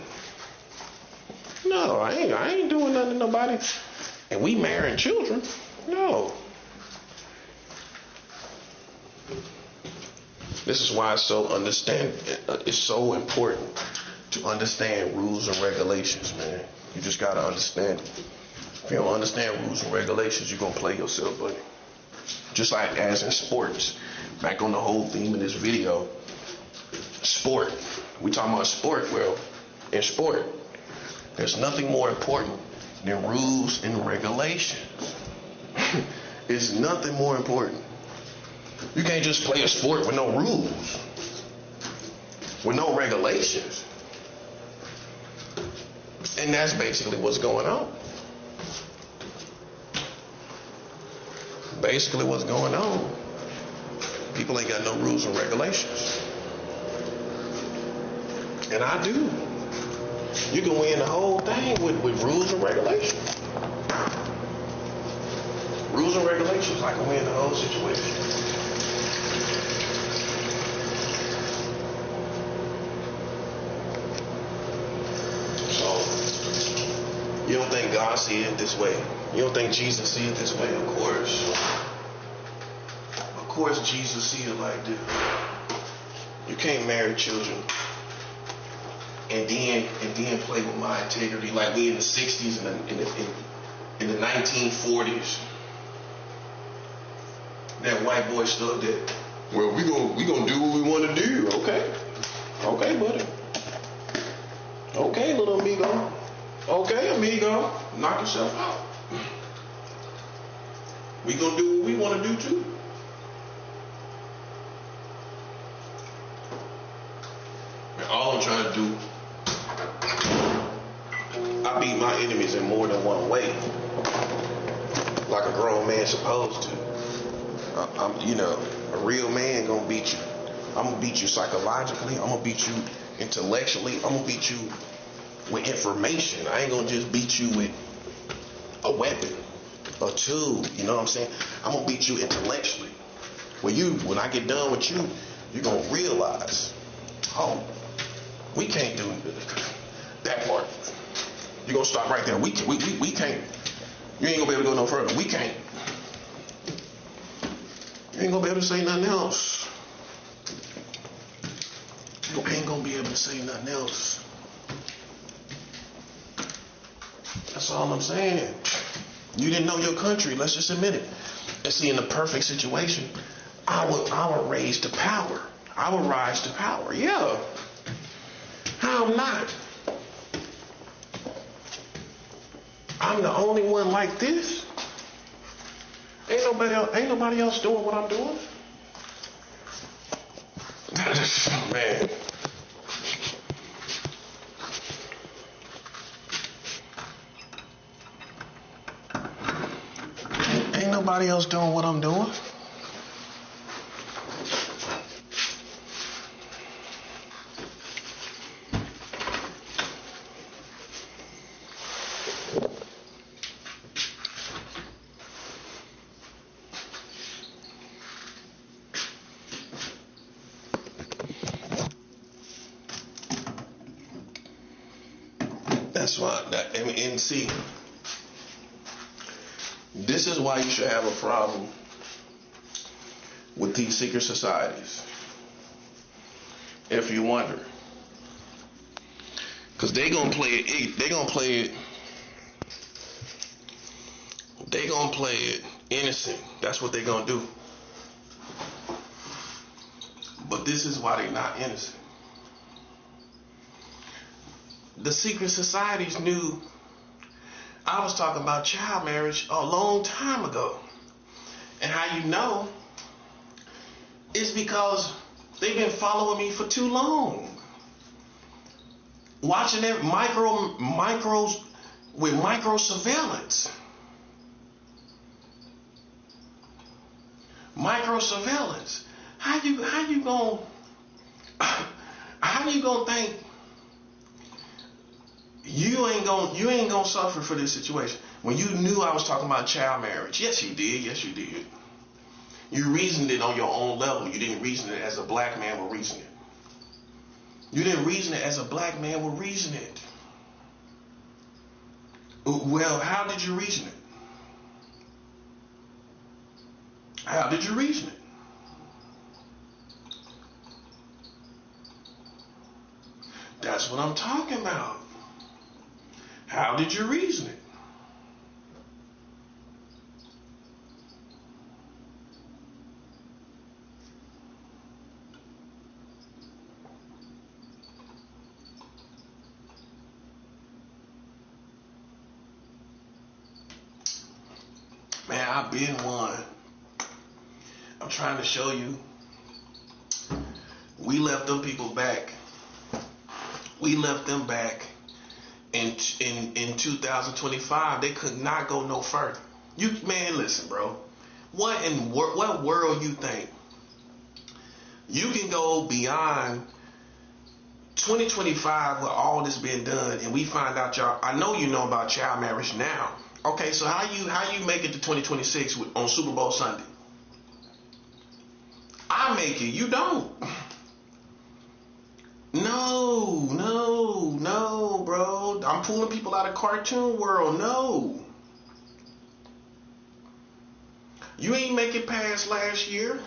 No, I ain't doing nothing to nobody. And we marrying children. No. This is why it's so important to understand rules and regulations, man. You just gotta understand it. If you don't understand rules and regulations, you're gonna play yourself, buddy. Just like as in sports. Back on the whole theme of this video, sport. We talking about sport. Well, in sport, there's nothing more important than rules and regulations. It's nothing more important. You can't just play a sport with no rules, with no regulations. And that's basically what's going on. Basically what's going on. People ain't got no rules and regulations. And I do. You can win the whole thing with rules and regulations. Rules and regulations, I can win the whole situation. You don't think God sees it this way? You don't think Jesus sees it this way? Of course. Of course Jesus sees it like this. You can't marry children and then play with my integrity like we in the 60s and in the 1940s. That white boy stuff that, well, we gonna do what we want to do. Okay, buddy. Okay, little amigo. Okay, amigo, knock yourself out. We gonna do what we want to do too. And all I'm trying to do, I beat my enemies in more than one way, like a grown man supposed to. A real man gonna beat you. I'm gonna beat you psychologically. I'm gonna beat you intellectually. I'm gonna beat you with information. I ain't gonna just beat you with a weapon, a tool. You know what I'm saying? I'm gonna beat you intellectually. When I get done with you, you're gonna realize, oh, we can't do that part. You're gonna stop right there. We can't. You ain't gonna be able to go no further. We can't. You ain't gonna be able to say nothing else. You ain't gonna be able to say nothing else. That's all I'm saying. You didn't know your country. Let's just admit it. And see, in the perfect situation, I would raise to power. I would rise to power. Yeah. How not? I'm the only one like this. Ain't nobody else doing what I'm doing. Man. Ain't nobody else doing what I'm doing. That's why. And see, this is why you should have a problem with these secret societies. If you wonder, because they gonna play it. They gonna play it innocent. That's what they gonna do. But this is why they not innocent. The secret societies knew. I was talking about child marriage a long time ago. And how you know is because they've been following me for too long. Watching it micro surveillance. Micro surveillance. How you gonna think you ain't gonna suffer for this situation when you knew I was talking about child marriage? Yes, you did. Yes, you did. You reasoned it on your own level. You didn't reason it as a black man would reason it. You didn't reason it as a black man would reason it. Well, how did you reason it? How did you reason it? That's what I'm talking about. How did you reason it? Man, I've been one. I'm trying to show you. We left them people back. We left them back in 2025. They could not go no further. Man, listen, bro. What world you think you can go beyond 2025 with all this being done, and we find out y'all? I know you know about child marriage now. Okay, so how you make it to 2026 on Super Bowl Sunday? I make it. You don't. No, bro. I'm pulling people out of cartoon world. No. You ain't make it past last year.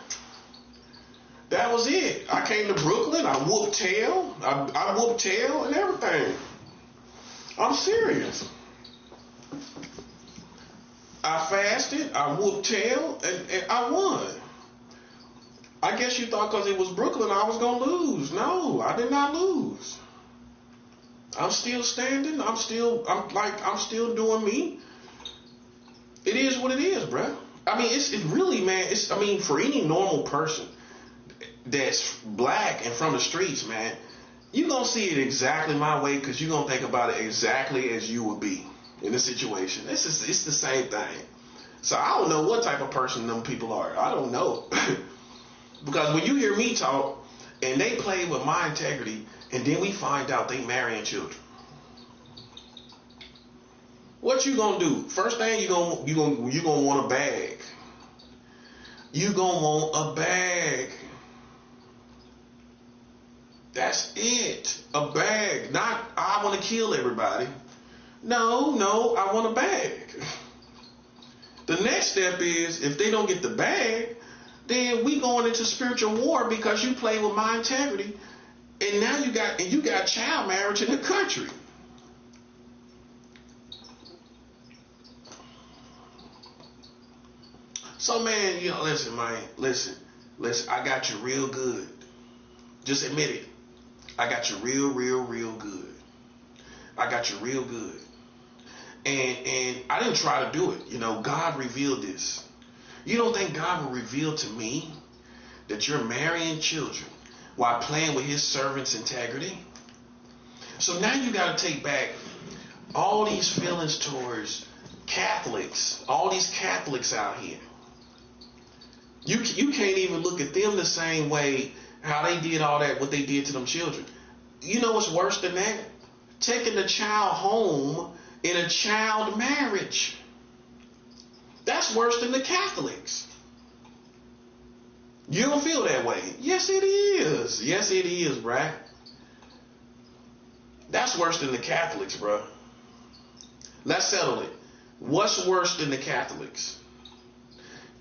That was it. I came to Brooklyn. I whooped tail. I whooped tail and everything. I'm serious. I fasted. I whooped tail and I won. I guess you thought because it was Brooklyn I was going to lose. No, I did not lose. I'm still standing. I'm still doing me. It is what it is, bruh. I mean, it really, man, for any normal person that's black and from the streets, man, you're going to see it exactly my way because you're going to think about it exactly as you would be in the situation. It's the same thing. So I don't know what type of person them people are. I don't know. Because when you hear me talk and they play with my integrity and then we find out they marrying children, what you gonna do? First thing you gonna want a bag. You gonna want a bag. That's it. A bag. Not I want to kill everybody. No, I want a bag. The next step is if they don't get the bag, then we going into spiritual war because you play with my integrity, and now you got child marriage in the country. So man, listen, man, listen. I got you real good. Just admit it. I got you real good. I got you real good. And I didn't try to do it. God revealed this. You don't think God will reveal to me that you're marrying children while playing with his servant's integrity? So now you got to take back all these feelings towards Catholics, all these Catholics out here. You can't even look at them the same way how they did all that, what they did to them children. You know what's worse than that? Taking the child home in a child marriage. That's worse than the Catholics. You don't feel that way? Yes, it is. Yes, it is, bruh. That's worse than the Catholics, bruh. Let's settle it. What's worse than the Catholics?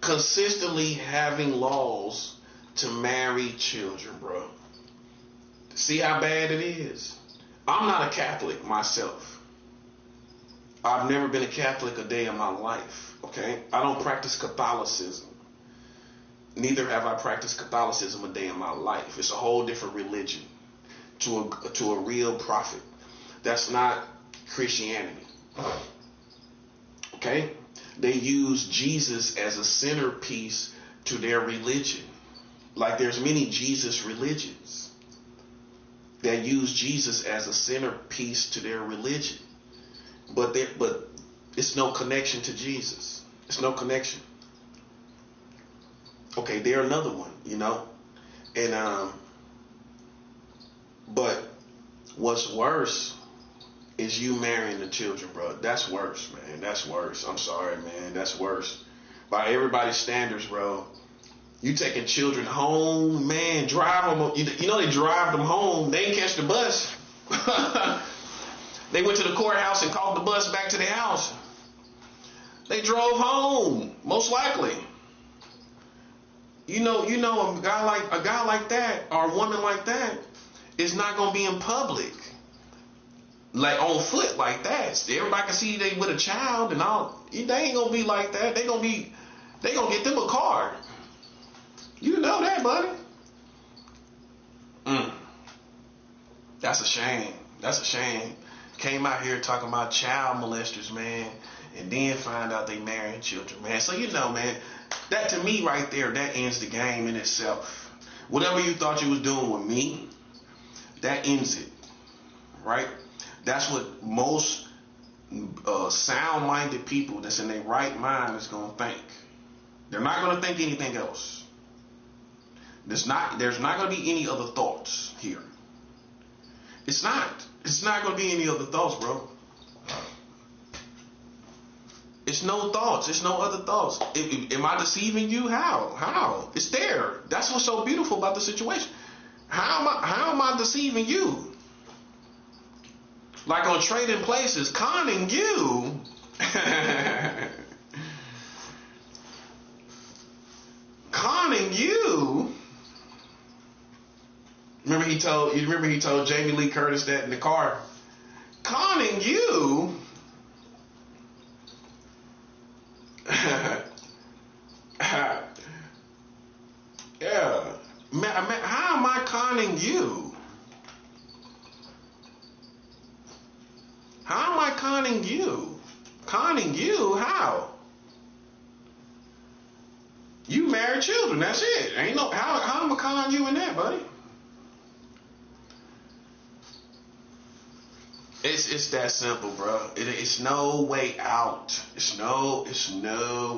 Consistently having laws to marry children, bruh. See how bad it is? I'm not a Catholic myself. I've never been a Catholic a day in my life, okay? I don't practice Catholicism. Neither have I practiced Catholicism a day in my life. It's a whole different religion to a real prophet. That's not Christianity, okay? They use Jesus as a centerpiece to their religion. Like there's many Jesus religions that use Jesus as a centerpiece to their religion. But it's no connection to Jesus. It's no connection. Okay, they're another one, And but what's worse is you marrying the children, bro. That's worse, man. That's worse. I'm sorry, man. That's worse. By everybody's standards, bro. You taking children home, man, drive them. They drive them home. They ain't catch the bus. They went to the courthouse and called the bus back to their house. They drove home, most likely. A guy like that or a woman like that is not gonna be in public. like on foot like that. Everybody can see they with a child and all. They ain't gonna be like that. They gonna get them a car. You know that, buddy. That's a shame. That's a shame. Came out here talking about child molesters, man, and then find out they marrying children, man. So you know, man, that to me right there, that ends the game in itself. Whatever you thought you was doing with me, that ends it, right? That's what most sound-minded people that's in their right mind is gonna think. They're not gonna think anything else. There's not gonna be any other thoughts here. It's not gonna be any other thoughts, bro. It's no thoughts. It's no other thoughts. Am I deceiving you? How? It's there. That's what's so beautiful about the situation. How am I deceiving you? Like on Trading Places, conning you. Conning you. Remember he told Jamie Lee Curtis that in the car. Conning you. Yeah. Man, how am I conning you? How am I conning you? Conning you? How? You married children. That's it. Ain't no how am I conning you in that, buddy? It's that simple, bro. It's no way out. It's no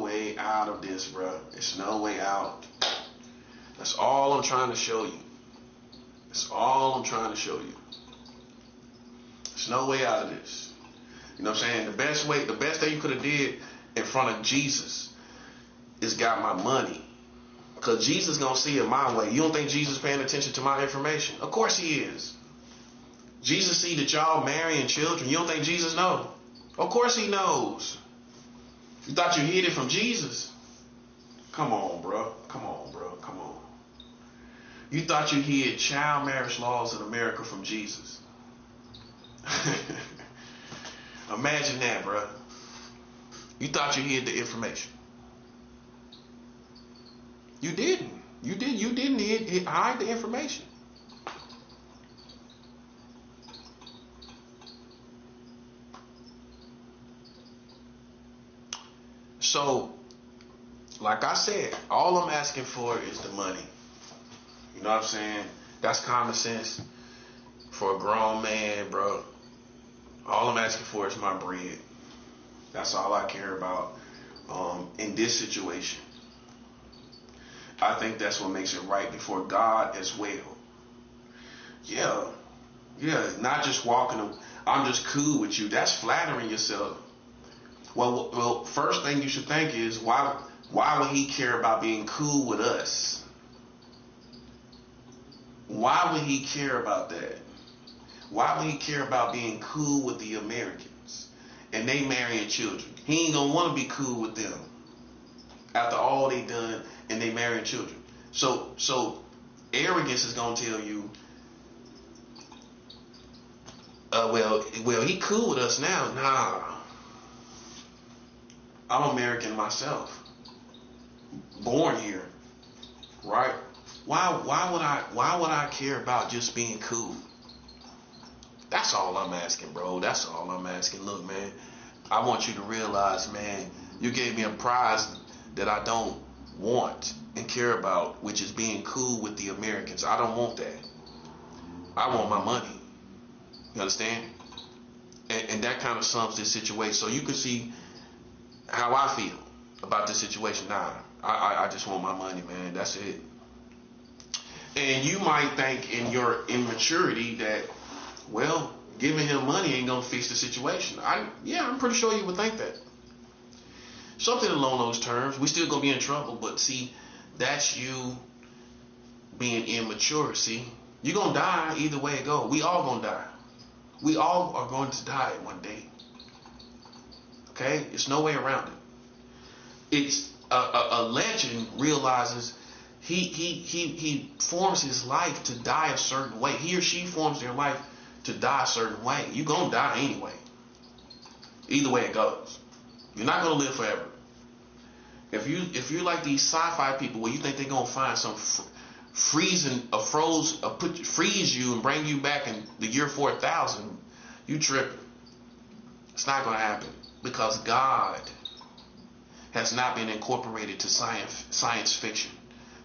way out of this, bro. It's no way out. That's all I'm trying to show you. That's all I'm trying to show you. There's no way out of this. You know what I'm saying? The best thing you could have did in front of Jesus is got my money. Because Jesus gonna see it my way. You don't think Jesus paying attention to my information? Of course he is. Jesus see that y'all marrying children. You don't think Jesus know? Of course he knows. You thought you hid it from Jesus? Come on, bro. Come on, bro. Come on. You thought you hid child marriage laws in America from Jesus? Imagine that, bro. You thought you hid the information. You didn't. You didn't hide the information. So, like I said, all I'm asking for is the money. You know what I'm saying? That's common sense for a grown man, bro. All I'm asking for is my bread. That's all I care about in this situation. I think that's what makes it right before God as well. Yeah, not just walking, I'm just cool with you. That's flattering yourself. Well, first thing you should think is, why would he care about being cool with us? Why would he care about that? Why would he care about being cool with the Americans and they marrying children? He ain't gonna want to be cool with them after all they done and they marrying children. So arrogance is gonna tell you, well, he cool with us now. Nah, I'm American myself, born here, right? Why would I care about just being cool? That's all I'm asking, bro. That's all I'm asking. Look, man, I want you to realize, man, you gave me a prize that I don't want and care about, which is being cool with the Americans. I don't want that. I want my money. You understand? And that kind of sums this situation. So you can see how I feel about this situation. Nah, I just want my money, man. That's it. And you might think in your immaturity that, well, giving him money ain't gonna fix the situation. I'm pretty sure you would think that. Something along those terms. We still gonna be in trouble, but see, that's you being immature. See, you're gonna die either way it go. We all gonna die. We all are going to die one day. Okay, it's no way around it. It's a legend realizes he forms his life to die a certain way. He or she forms their life to die a certain way. You're going to die anyway. Either way it goes. You're not going to live forever. If you're like these sci-fi people where you think they're going to find some freeze you and bring you back in the year 4000, you tripping. It's not going to happen because God has not been incorporated to science fiction.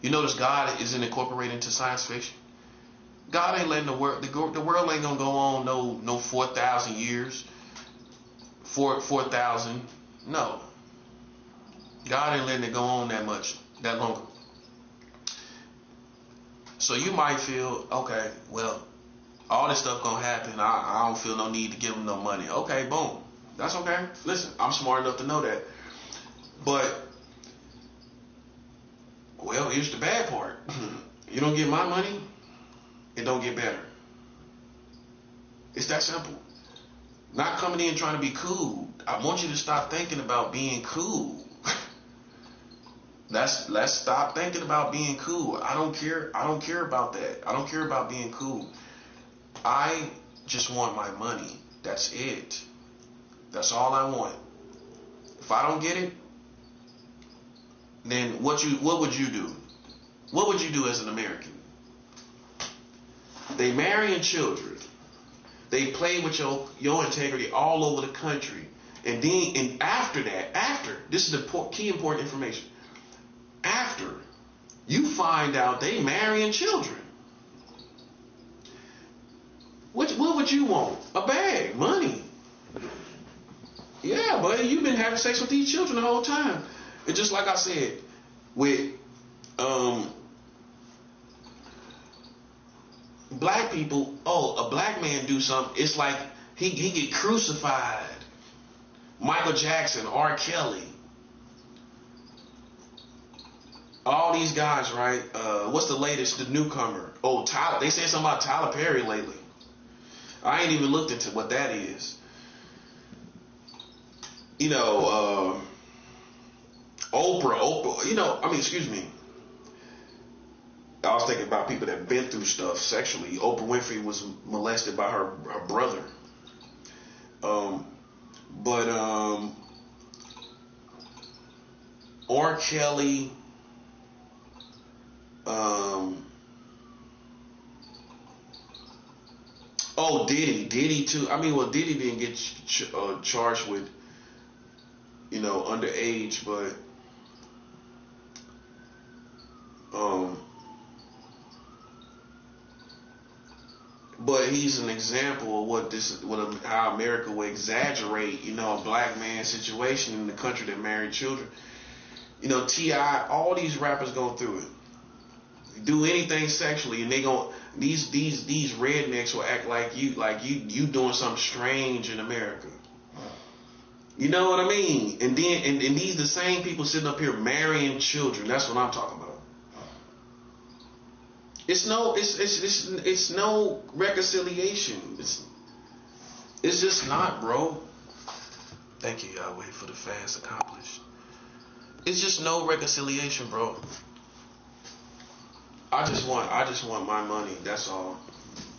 You notice God isn't incorporated into science fiction. God ain't letting the world ain't gonna go on no 4,000 years. 4,000. No. God ain't letting it go on that long. So you might feel, okay, well, all this stuff gonna happen. I don't feel no need to give them no money. Okay, boom. That's okay. Listen, I'm smart enough to know that. But, well, here's the bad part. You don't get my money, it don't get better. It's that simple. Not coming in trying to be cool. I want you to stop thinking about being cool. Let's stop thinking about being cool. I don't care about that. I don't care about being cool. I just want my money. That's it. That's all I want. If I don't get it, then what would you do? What would you do as an American? They marrying children. They play with your integrity all over the country. And after this is the key important information. After you find out they marrying children, what would you want? A bag, money. Yeah, buddy, you've been having sex with these children the whole time. It's just like I said, with black people, a black man do something, it's like he get crucified. Michael Jackson, R. Kelly, all these guys, right? What's the latest, the newcomer? Oh, Tyler. They said something about Tyler Perry lately. I ain't even looked into what that is. You know, Oprah, excuse me. I was thinking about people that been through stuff sexually. Oprah Winfrey was molested by her brother. But R. Kelly, Diddy too. I mean, well, Diddy didn't get charged with, underage, but he's an example of how America will exaggerate, a black man situation in the country that married children. T.I., all these rappers go through it. Do anything sexually, and these rednecks will act like you doing something strange in America. You know what I mean? And then and these the same people sitting up here marrying children. That's what I'm talking about. It's no reconciliation. It's just not, bro. Thank you, Yahweh, for the fast accomplished. It's just no reconciliation, bro. I just want my money. That's all.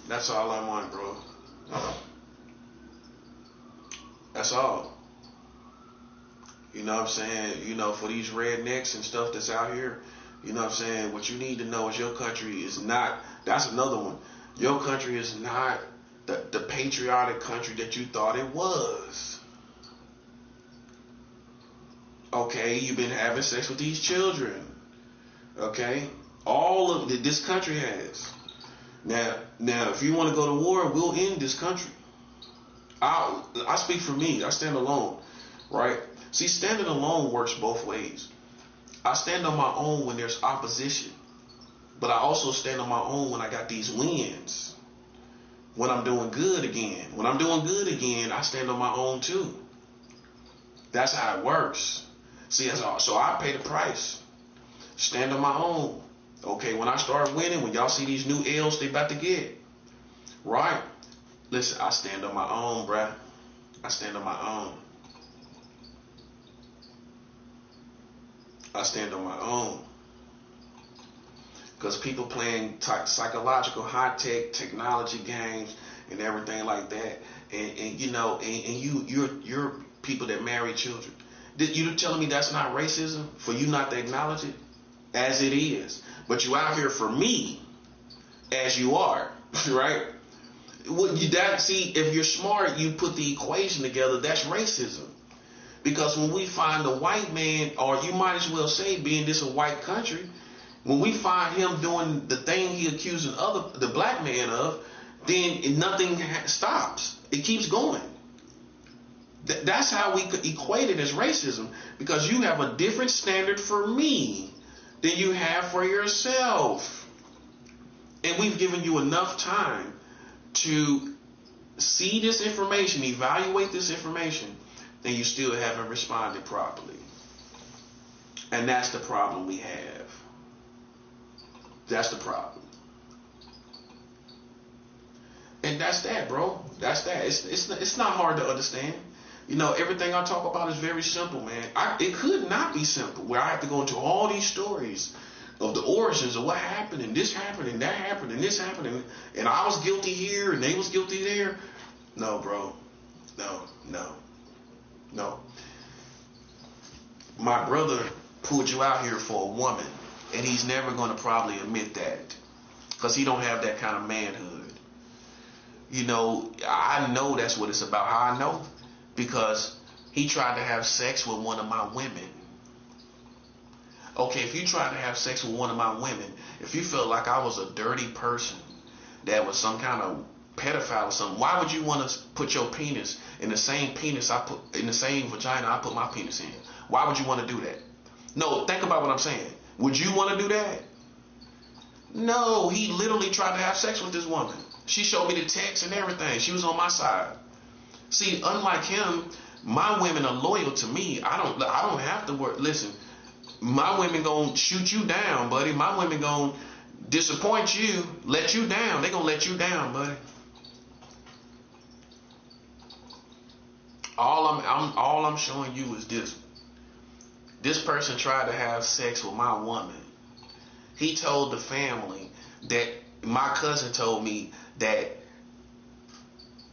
That's all I want, bro. That's all. You know what I'm saying? For these rednecks and stuff that's out here, you know what I'm saying? What you need to know is your country is not, that's another one. Your country is not the patriotic country that you thought it was. Okay, you've been having sex with these children. Okay? All of this country has. Now, if you want to go to war, we'll end this country. I speak for me. I stand alone, right? See, standing alone works both ways. I stand on my own when there's opposition, but I also stand on my own when I got these wins. When I'm doing good again. When I'm doing good again, I stand on my own too. That's how it works. See, so I pay the price. Stand on my own. Okay, when I start winning, when y'all see these new L's they about to get, right? Listen, I stand on my own, bruh. I stand on my own. I stand on my own. Because people playing psychological high-tech technology games, and everything like that. And you know, and you're people that marry children. You telling me that's not racism for you not to acknowledge it as it is? But you out here for me as you are, right? What you that see, if you're smart, you put the equation together. That's racism. Because when we find a white man, or you might as well say, being this a white country, when we find him doing the thing he accusing the black man of, then nothing stops. It keeps going. That's how we could equate it as racism, because you have a different standard for me than you have for yourself. And we've given you enough time to see this information, evaluate this information, and you still haven't responded properly. And that's the problem we have. That's the problem. And that's that, bro. That's that. It's not hard to understand. You know, everything I talk about is very simple, man. It could not be simple, where I have to go into all these stories of the origins of what happened, and this happened, and that happened, and this happened, and I was guilty here, and they was guilty there. No, bro. No. My brother pulled you out here for a woman, and he's never going to probably admit that, because he don't have that kind of manhood. You know, I know that's what it's about. How I know? Because he tried to have sex with one of my women. Okay, if you tried to have sex with one of my women, if you felt like I was a dirty person, that was some kind of pedophile or something, why would you want to put your penis in the same vagina I put my penis in? Why would you want to do that? No, think about what I'm saying. Would you want to do that? No, he literally tried to have sex with this woman. She showed me the text and everything. She was on my side. See, unlike him, my women are loyal to me. I don't have to work. Listen, my women gonna shoot you down, buddy. My women gonna disappoint you, let you down. They gonna let you down, buddy. All I'm showing you is this. This person tried to have sex with my woman. He told the family that my cousin told me that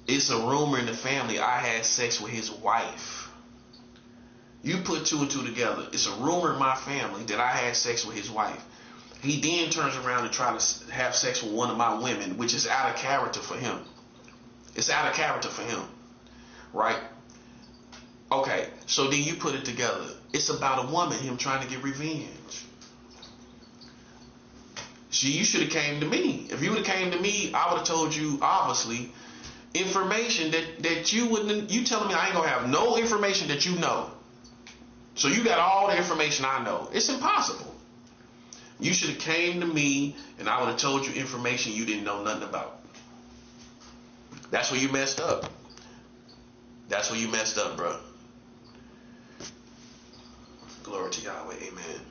it's a rumor in the family I had sex with his wife. You put two and two together. It's a rumor in my family that I had sex with his wife. He then turns around and tries to have sex with one of my women, which is out of character for him. It's out of character for him, right? Okay, so then you put it together. It's about a woman, him trying to get revenge. See, you should have came to me. If you would have came to me, I would have told you, obviously, information that you wouldn't. You telling me I ain't gonna have no information that you know. So you got all the information I know. It's impossible. You should have came to me, and I would have told you information you didn't know nothing about. That's where you messed up. That's where you messed up, bro. Glory to Yahweh, amen.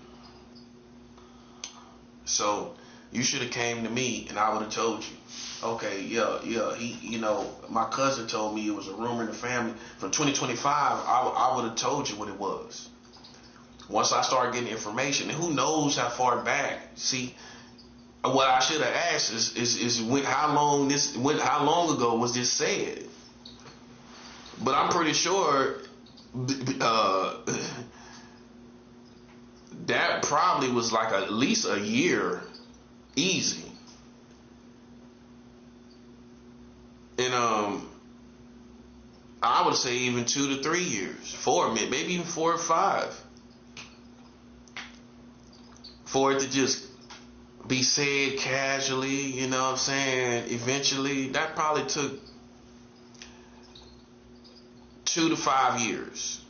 So you should have came to me, and I would have told you. Okay, yeah. He, my cousin told me it was a rumor in the family. From 2025, I would have told you what it was. Once I started getting information, and who knows how far back. See, what I should have asked is how long ago was this said? But I'm pretty sure that probably was like at least a year, easy. And I would say even 2 to 3 years, 4, maybe even 4 or 5, for it to just be said casually. You know what I'm saying? Eventually, that probably took 2 to 5 years.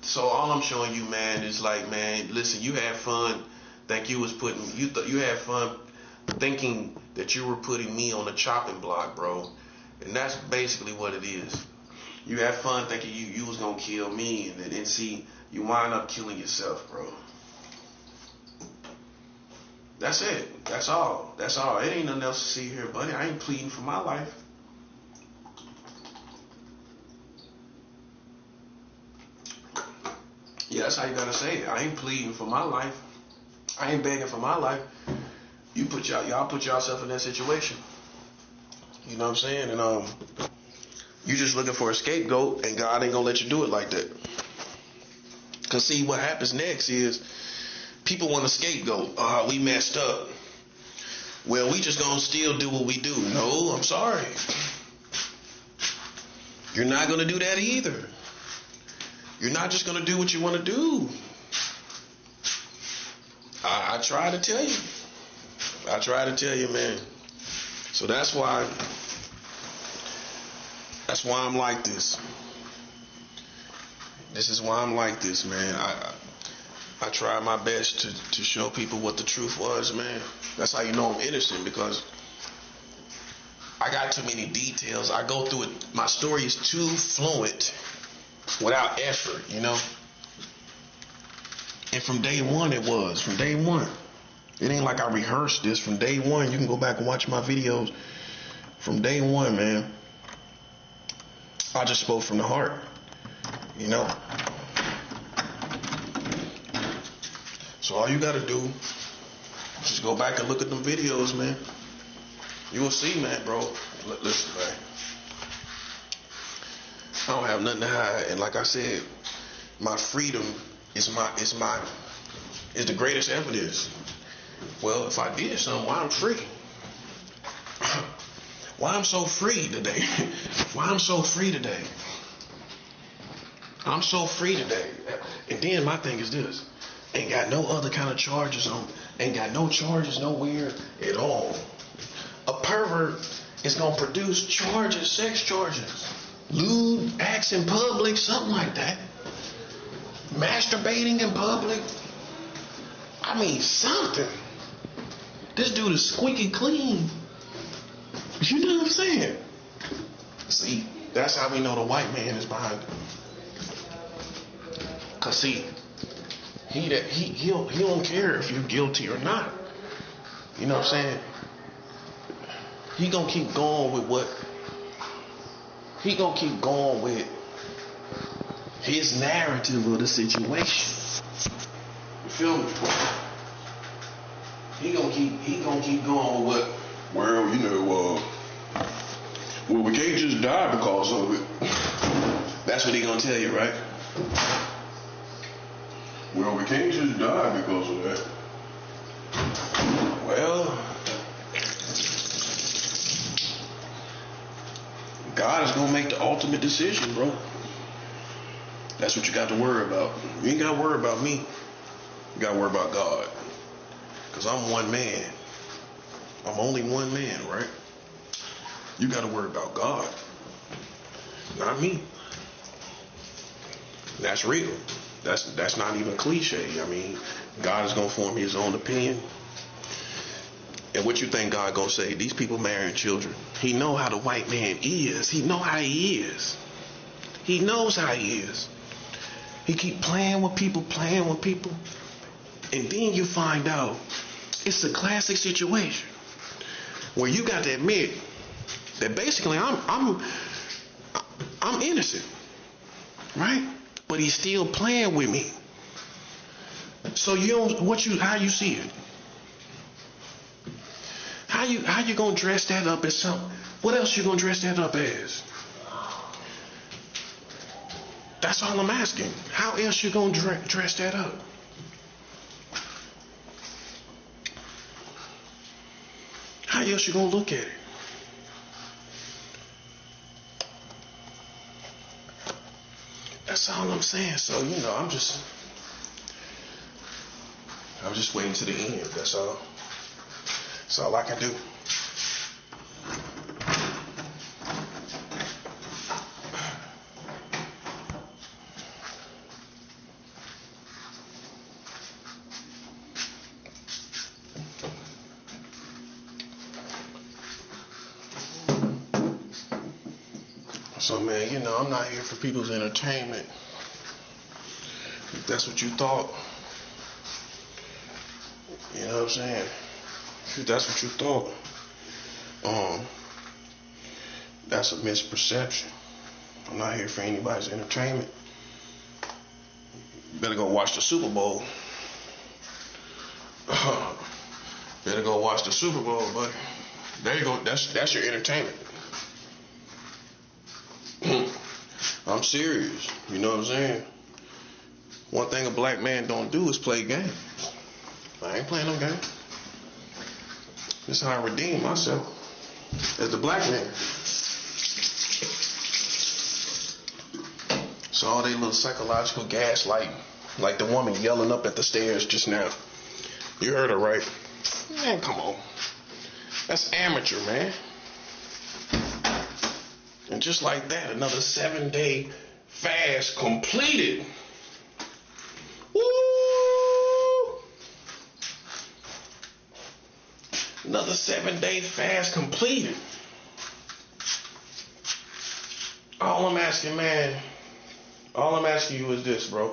So all I'm showing you, man, is like, man, listen, you had fun. Think you was you had fun thinking that you were putting me on the chopping block, bro. And that's basically what it is. You had fun thinking you was gonna kill me, and then see, you wind up killing yourself, bro. That's it. That's all. That's all. It ain't nothing else to see here, buddy. I ain't pleading for my life. Yeah, that's how you gotta say it. I ain't pleading for my life. I ain't begging for my life. Y'all put yourself in that situation. You know what I'm saying? And you just looking for a scapegoat, and God ain't gonna let you do it like that. Cause see, what happens next is people want a scapegoat. We messed up. Well, we just gonna still do what we do. No, I'm sorry. You're not gonna do that either. You're not just gonna do what you want to do. I try to tell you. I try to tell you, man. So that's why I'm like this. This is why I'm like this, man. I try my best to show people what the truth was, man. That's how you know I'm innocent, because I got too many details. I go through it. My story is too fluent without effort, you know. And from day one it was. From day one. It ain't like I rehearsed this. From day one, you can go back and watch my videos. From day one, man, I just spoke from the heart, you know. So all you gotta do is just go back and look at them videos, man. You will see, man, bro. Listen, man. I don't have nothing to hide, and like I said, my freedom is the greatest evidence. Well, if I did something, why I'm free? Why I'm so free today? Why I'm so free today? I'm so free today. And then my thing is this: ain't got no other kind of charges on. Ain't got no charges nowhere at all. A pervert is gonna produce charges, sex charges, lewd acts in public, something like that. Masturbating in public. I mean, something. This dude is squeaky clean. You know what I'm saying? See, that's how we know the white man is behind it. Cause see, he don't care if you're guilty or not. You know what I'm saying? He gonna keep going with what? He gonna keep going with his narrative of the situation. You feel me? He gonna keep going with what? Well, you know, well, we can't just die because of it. That's what he gonna tell you, right? Well, we can't just die because of that. Well, God is gonna make the ultimate decision, bro. That's what you got to worry about. You ain't gotta worry about me. You gotta worry about God. Because I'm one man. I'm only one man, right? You got to worry about God, not me. That's real. That's not even cliche. I mean, God is going to form his own opinion. And what you think God going to say? These people marrying children. He know how the white man is. He know how he is. He knows how he is. He keep playing with people. And then you find out it's a classic situation where you got to admit that basically I'm innocent, right? But he's still playing with me. So how you see it? How you gonna dress that up as something? What else you gonna dress that up as? That's all I'm asking. How else you gonna dress that up? How else you gonna look at it? That's all I'm saying. So, you know, I'm just waiting to the end. That's all. That's all I can do. So, man, you know, I'm not here for people's entertainment. If that's what you thought, you know what I'm saying? If that's what you thought, that's a misperception. I'm not here for anybody's entertainment. Better go watch the Super Bowl. Better go watch the Super Bowl, buddy. There you go. That's your entertainment. I'm serious. You know what I'm saying? One thing a black man don't do is play games. I ain't playing no game. This is how I redeem myself as the black man. So all they little psychological gaslighting, like the woman yelling up at the stairs just now. You heard her, right? Man, come on. That's amateur, man. And just like that, another 7-day fast completed. Woo! Another 7-day fast completed. All I'm asking, man, all I'm asking you is this, bro.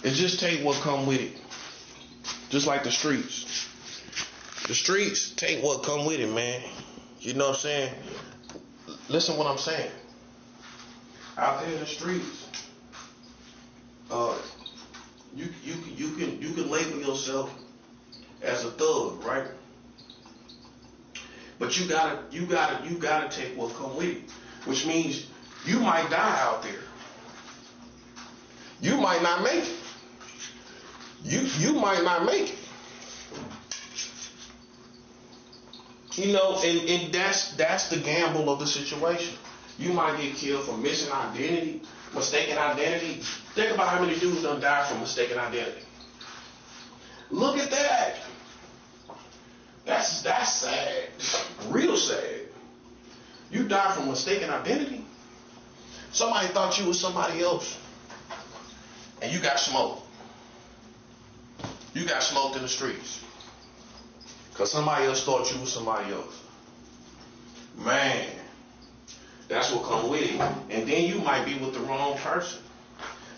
Is just take what come with it. Just like the streets. The streets take what come with it, man. You know what I'm saying? Listen what I'm saying. Out there in the streets, you can label yourself as a thug, right? But you gotta take what come with it, which means you might die out there. You might not make it. You might not make it. You know, and that's the gamble of the situation. You might get killed for mistaken identity. Think about how many dudes done died from mistaken identity. Look at that. That's sad. Real sad. You died from mistaken identity. Somebody thought you was somebody else. And you got smoked. You got smoked in the streets. Because somebody else thought you was somebody else. Man, that's what come with it. And then you might be with the wrong person.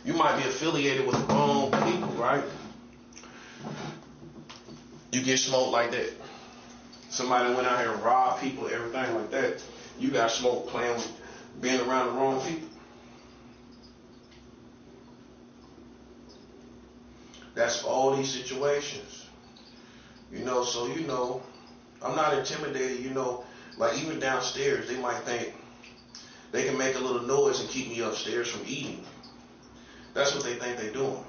You might be affiliated with the wrong people, right? You get smoked like that. Somebody went out here and robbed people, everything like that. You got smoked playing with being around the wrong people. That's all these situations. You know, so you know, I'm not intimidated, you know, like even downstairs, they might think they can make a little noise and keep me upstairs from eating. That's what they think they're doing.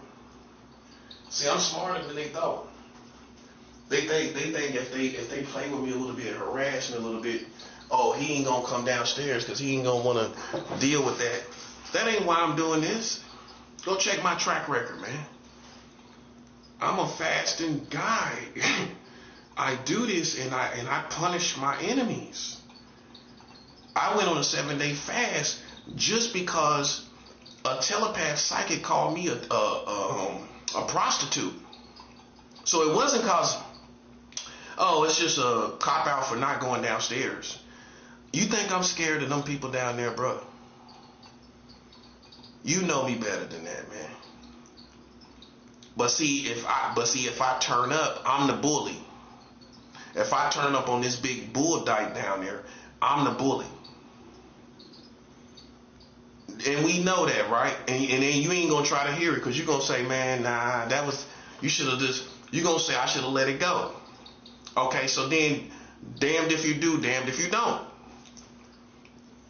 See, I'm smarter than they thought. They think if they play with me a little bit, harass me a little bit, oh, he ain't gonna come downstairs because he ain't gonna wanna deal with that. That ain't why I'm doing this. Go check my track record, man. I'm a fasting guy. I do this and I punish my enemies. I went on a 7-day fast just because a telepath psychic called me a prostitute. So it wasn't because, oh, it's just a cop out for not going downstairs. You think I'm scared of them people down there, brother? You know me better than that, man. But see, if I turn up, I'm the bully. If I turn up on this big bull dyke down there, I'm the bully. And we know that, right? And then you ain't gonna try to hear it because you're gonna say, man, nah, you're gonna say I should have let it go. Okay, so then damned if you do, damned if you don't.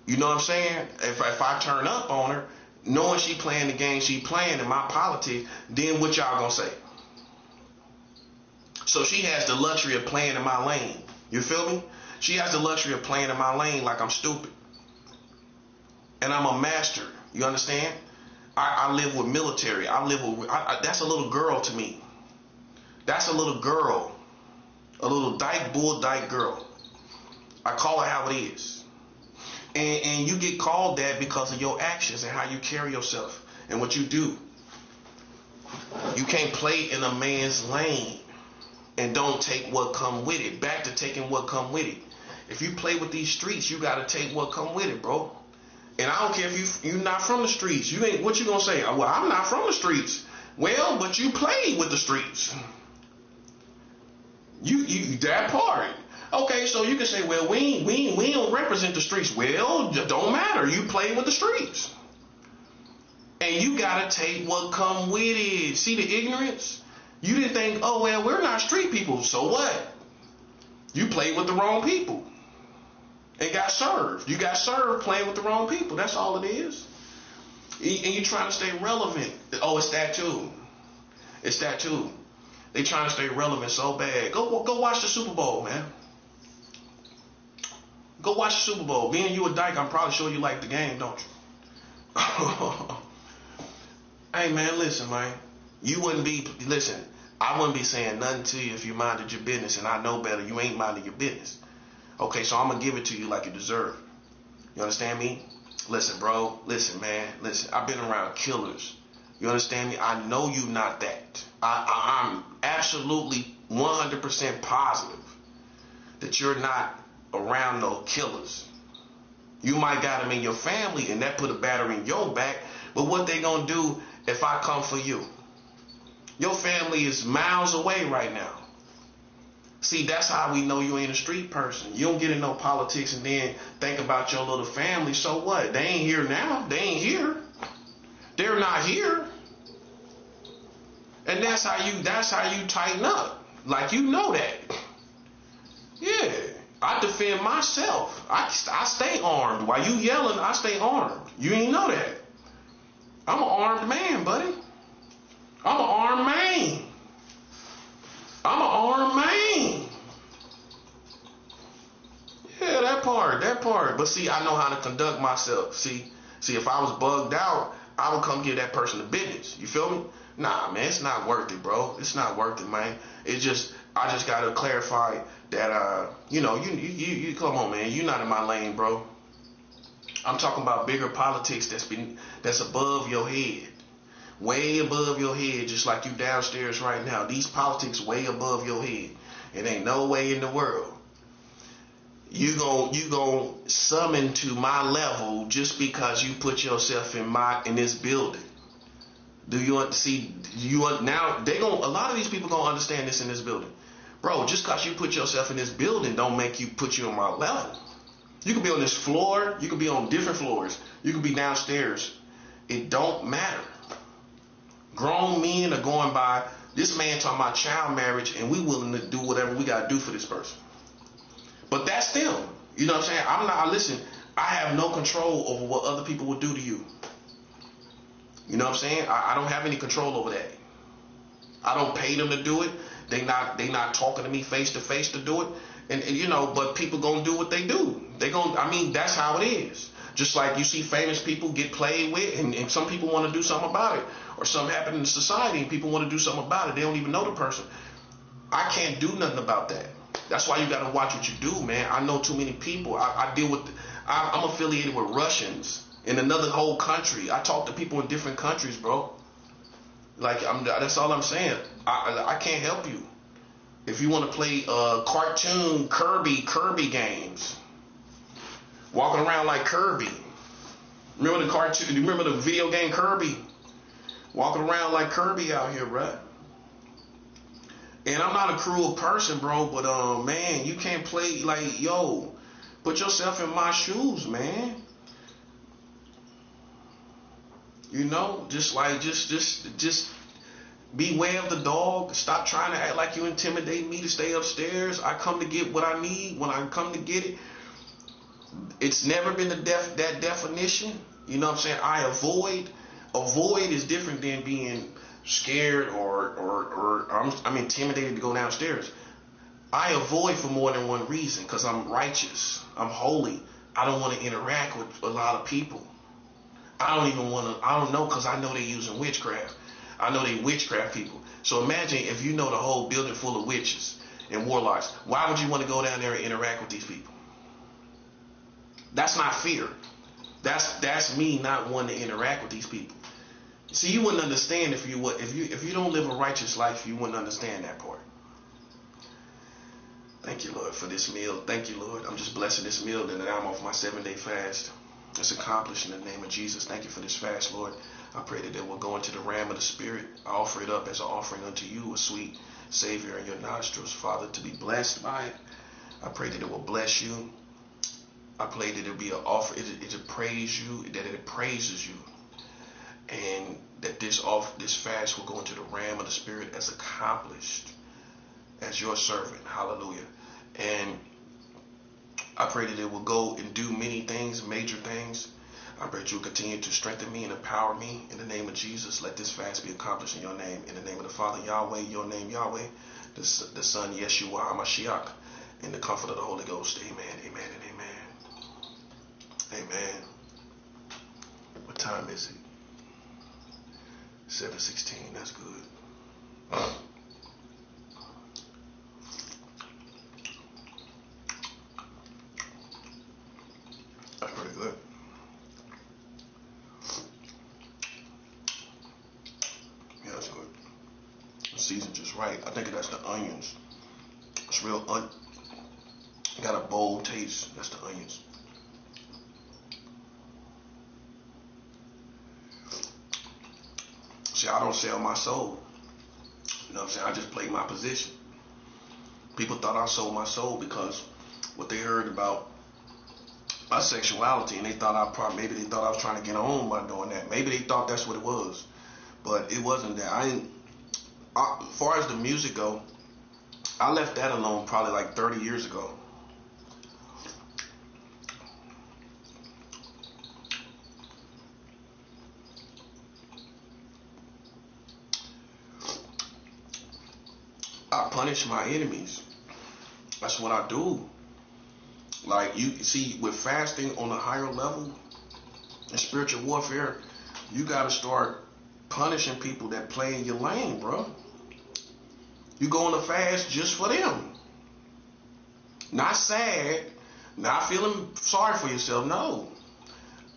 You know what I'm saying? If I turn up on her, knowing she playing the game she playing in my politics, then what y'all gonna say? So she has the luxury of playing in my lane. You feel me? She has the luxury of playing in my lane like I'm stupid. And I'm a master. You understand? I live with military. That's a little girl to me. That's a little girl. A little bull dyke girl. I call her how it is. And you get called that because of your actions and how you carry yourself and what you do. You can't play in a man's lane and don't take what come with it. Back to taking what come with it. If you play with these streets, you got to take what come with it, bro. And I don't care if you're not from the streets. You ain't. What you gonna say? Well, I'm not from the streets. Well, but you played with the streets. You that part. Okay, so you can say, well, we don't represent the streets. Well, it don't matter. You play with the streets. And you gotta take what come with it. See the ignorance? You didn't think, oh well, we're not street people. So what? You played with the wrong people. And got served. You got served playing with the wrong people. That's all it is. And you trying to stay relevant. Oh, it's that too. It's that too. They trying to stay relevant so bad. Go watch the Super Bowl, man. Go watch the Super Bowl. Being you a dyke, I'm probably sure you like the game, don't you? Hey, man, listen, man. I wouldn't be saying nothing to you if you minded your business, and I know better. You ain't minding your business. Okay, so I'm going to give it to you like you deserve. You understand me? Listen, bro. Listen, man. Listen, I've been around killers. You understand me? I know you not that. I'm absolutely 100% positive that you're not around no killers. You might got them in your family and that put a battery in your back, but what they gonna do if I come for you? Your family is miles away right now. See, that's how we know you ain't a street person. You don't get in no politics and then think about your little family. So what? They ain't here now. They ain't here. They're not here. And that's how you tighten up. Like, you know that. Yeah. I defend myself. I stay armed. While you yelling, I stay armed. You ain't know that. I'm an armed man, buddy. I'm an armed man. I'm an armed man. Yeah, that part. But see, I know how to conduct myself. See, if I was bugged out, I would come give that person the business. You feel me? Nah, man, it's not worth it, bro. It's not worth it, man. I just gotta clarify that, you come on, man. You're not in my lane, bro. I'm talking about bigger politics that's above your head. Way above your head, just like you downstairs right now. These politics way above your head. It ain't no way in the world you gon' summon to my level just because you put yourself in this building. Do you want to see? Now a lot of these people gonna understand this in this building, bro. Just because you put yourself in this building don't make you put you on my level. You could be on this floor. You could be on different floors. You could be downstairs. It don't matter. Grown men are going by. This man talking about child marriage, and we willing to do whatever we gotta do for this person. But that's them. You know what I'm saying? Listen, I have no control over what other people will do to you. You know what I'm saying? I don't have any control over that. I don't pay them to do it. They not talking to me face to face to do it. And but people gonna do what they do. That's how it is. Just like you see famous people get played with, and some people want to do something about it. Or something happened in society and people want to do something about it. They don't even know the person. I can't do nothing about that. That's why you got to watch what you do, man. I know too many people. I'm affiliated with Russians in another whole country. I talk to people in different countries, bro. That's all I'm saying. I can't help you. If you want to play cartoon Kirby games, walking around like Kirby. Remember the cartoon? Remember the video game Kirby? Walking around like Kirby out here, bruh. And I'm not a cruel person, bro, but man, you can't play put yourself in my shoes, man. Just beware of the dog. Stop trying to act like you intimidate me to stay upstairs. I come to get what I need when I come to get it. It's never been that definition. You know what I'm saying? I avoid. Avoid is different than being scared or I'm intimidated to go downstairs. I avoid for more than one reason, because I'm righteous. I'm holy. I don't want to interact with a lot of people. I don't know, because I know they're using witchcraft. I know they witchcraft people. So imagine if you know the whole building full of witches and warlocks. Why would you want to go down there and interact with these people? That's not fear. That's me not wanting to interact with these people. See, you wouldn't understand if you don't live a righteous life, you wouldn't understand that part. Thank you, Lord, for this meal. Thank you, Lord. I'm just blessing this meal and that I'm off my 7-day fast. It's accomplished in the name of Jesus. Thank you for this fast, Lord. I pray that it will go into the realm of the Spirit. I offer it up as an offering unto you, a sweet Savior in your nostrils, Father, to be blessed by it. I pray that it will bless you. I pray that it will be an offer, it praise you, that it praises you. And that this fast will go into the realm of the Spirit as accomplished as your servant. Hallelujah. And I pray that it will go and do many things, major things. I pray that you continue to strengthen me and empower me in the name of Jesus. Let this fast be accomplished in your name. In the name of the Father, Yahweh, your name, Yahweh, the Son, Yeshua, HaMashiach, in the comfort of the Holy Ghost. Amen, amen, and amen. Amen. What time is it? 7:16. That's good. That's pretty good. Yeah, that's good. The season just right. I think that's the onions. It's real got a bold taste. That's the onions. See, I don't sell my soul. You know what I'm saying? I just play my position. People thought I sold my soul because what they heard about my sexuality, and they thought maybe they thought I was trying to get on by doing that. Maybe they thought that's what it was, but it wasn't that. As far as the music go, I left that alone probably like 30 years ago. I punish my enemies. That's what I do. Like, you see, with fasting on a higher level in spiritual warfare, you got to start punishing people that play in your lane, bro. You go on a fast just for them. Not sad, not feeling sorry for yourself. No.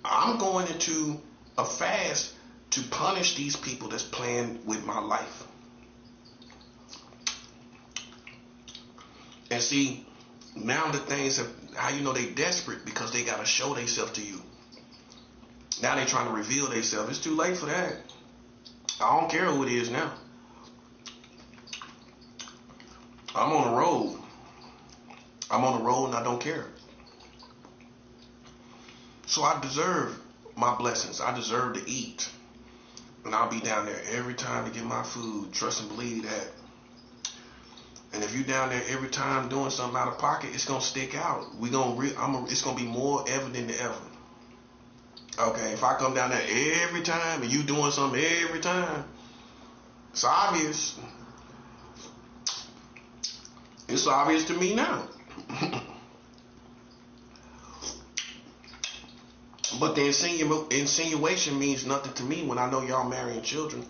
I'm going into a fast to punish these people that's playing with my life. And see, now the things have, how you know they desperate, because they got to show themselves to you. Now they trying to reveal themselves. It's too late for that. I don't care who it is now. I'm on the road. I'm on the road and I don't care. So I deserve my blessings. I deserve to eat. And I'll be down there every time to get my food. Trust and believe that. And if you're down there every time doing something out of pocket, it's gonna stick out. It's gonna be more evident than ever. Okay, if I come down there every time and you doing something every time, it's obvious. It's obvious to me now. But the insinuation means nothing to me when I know y'all marrying children.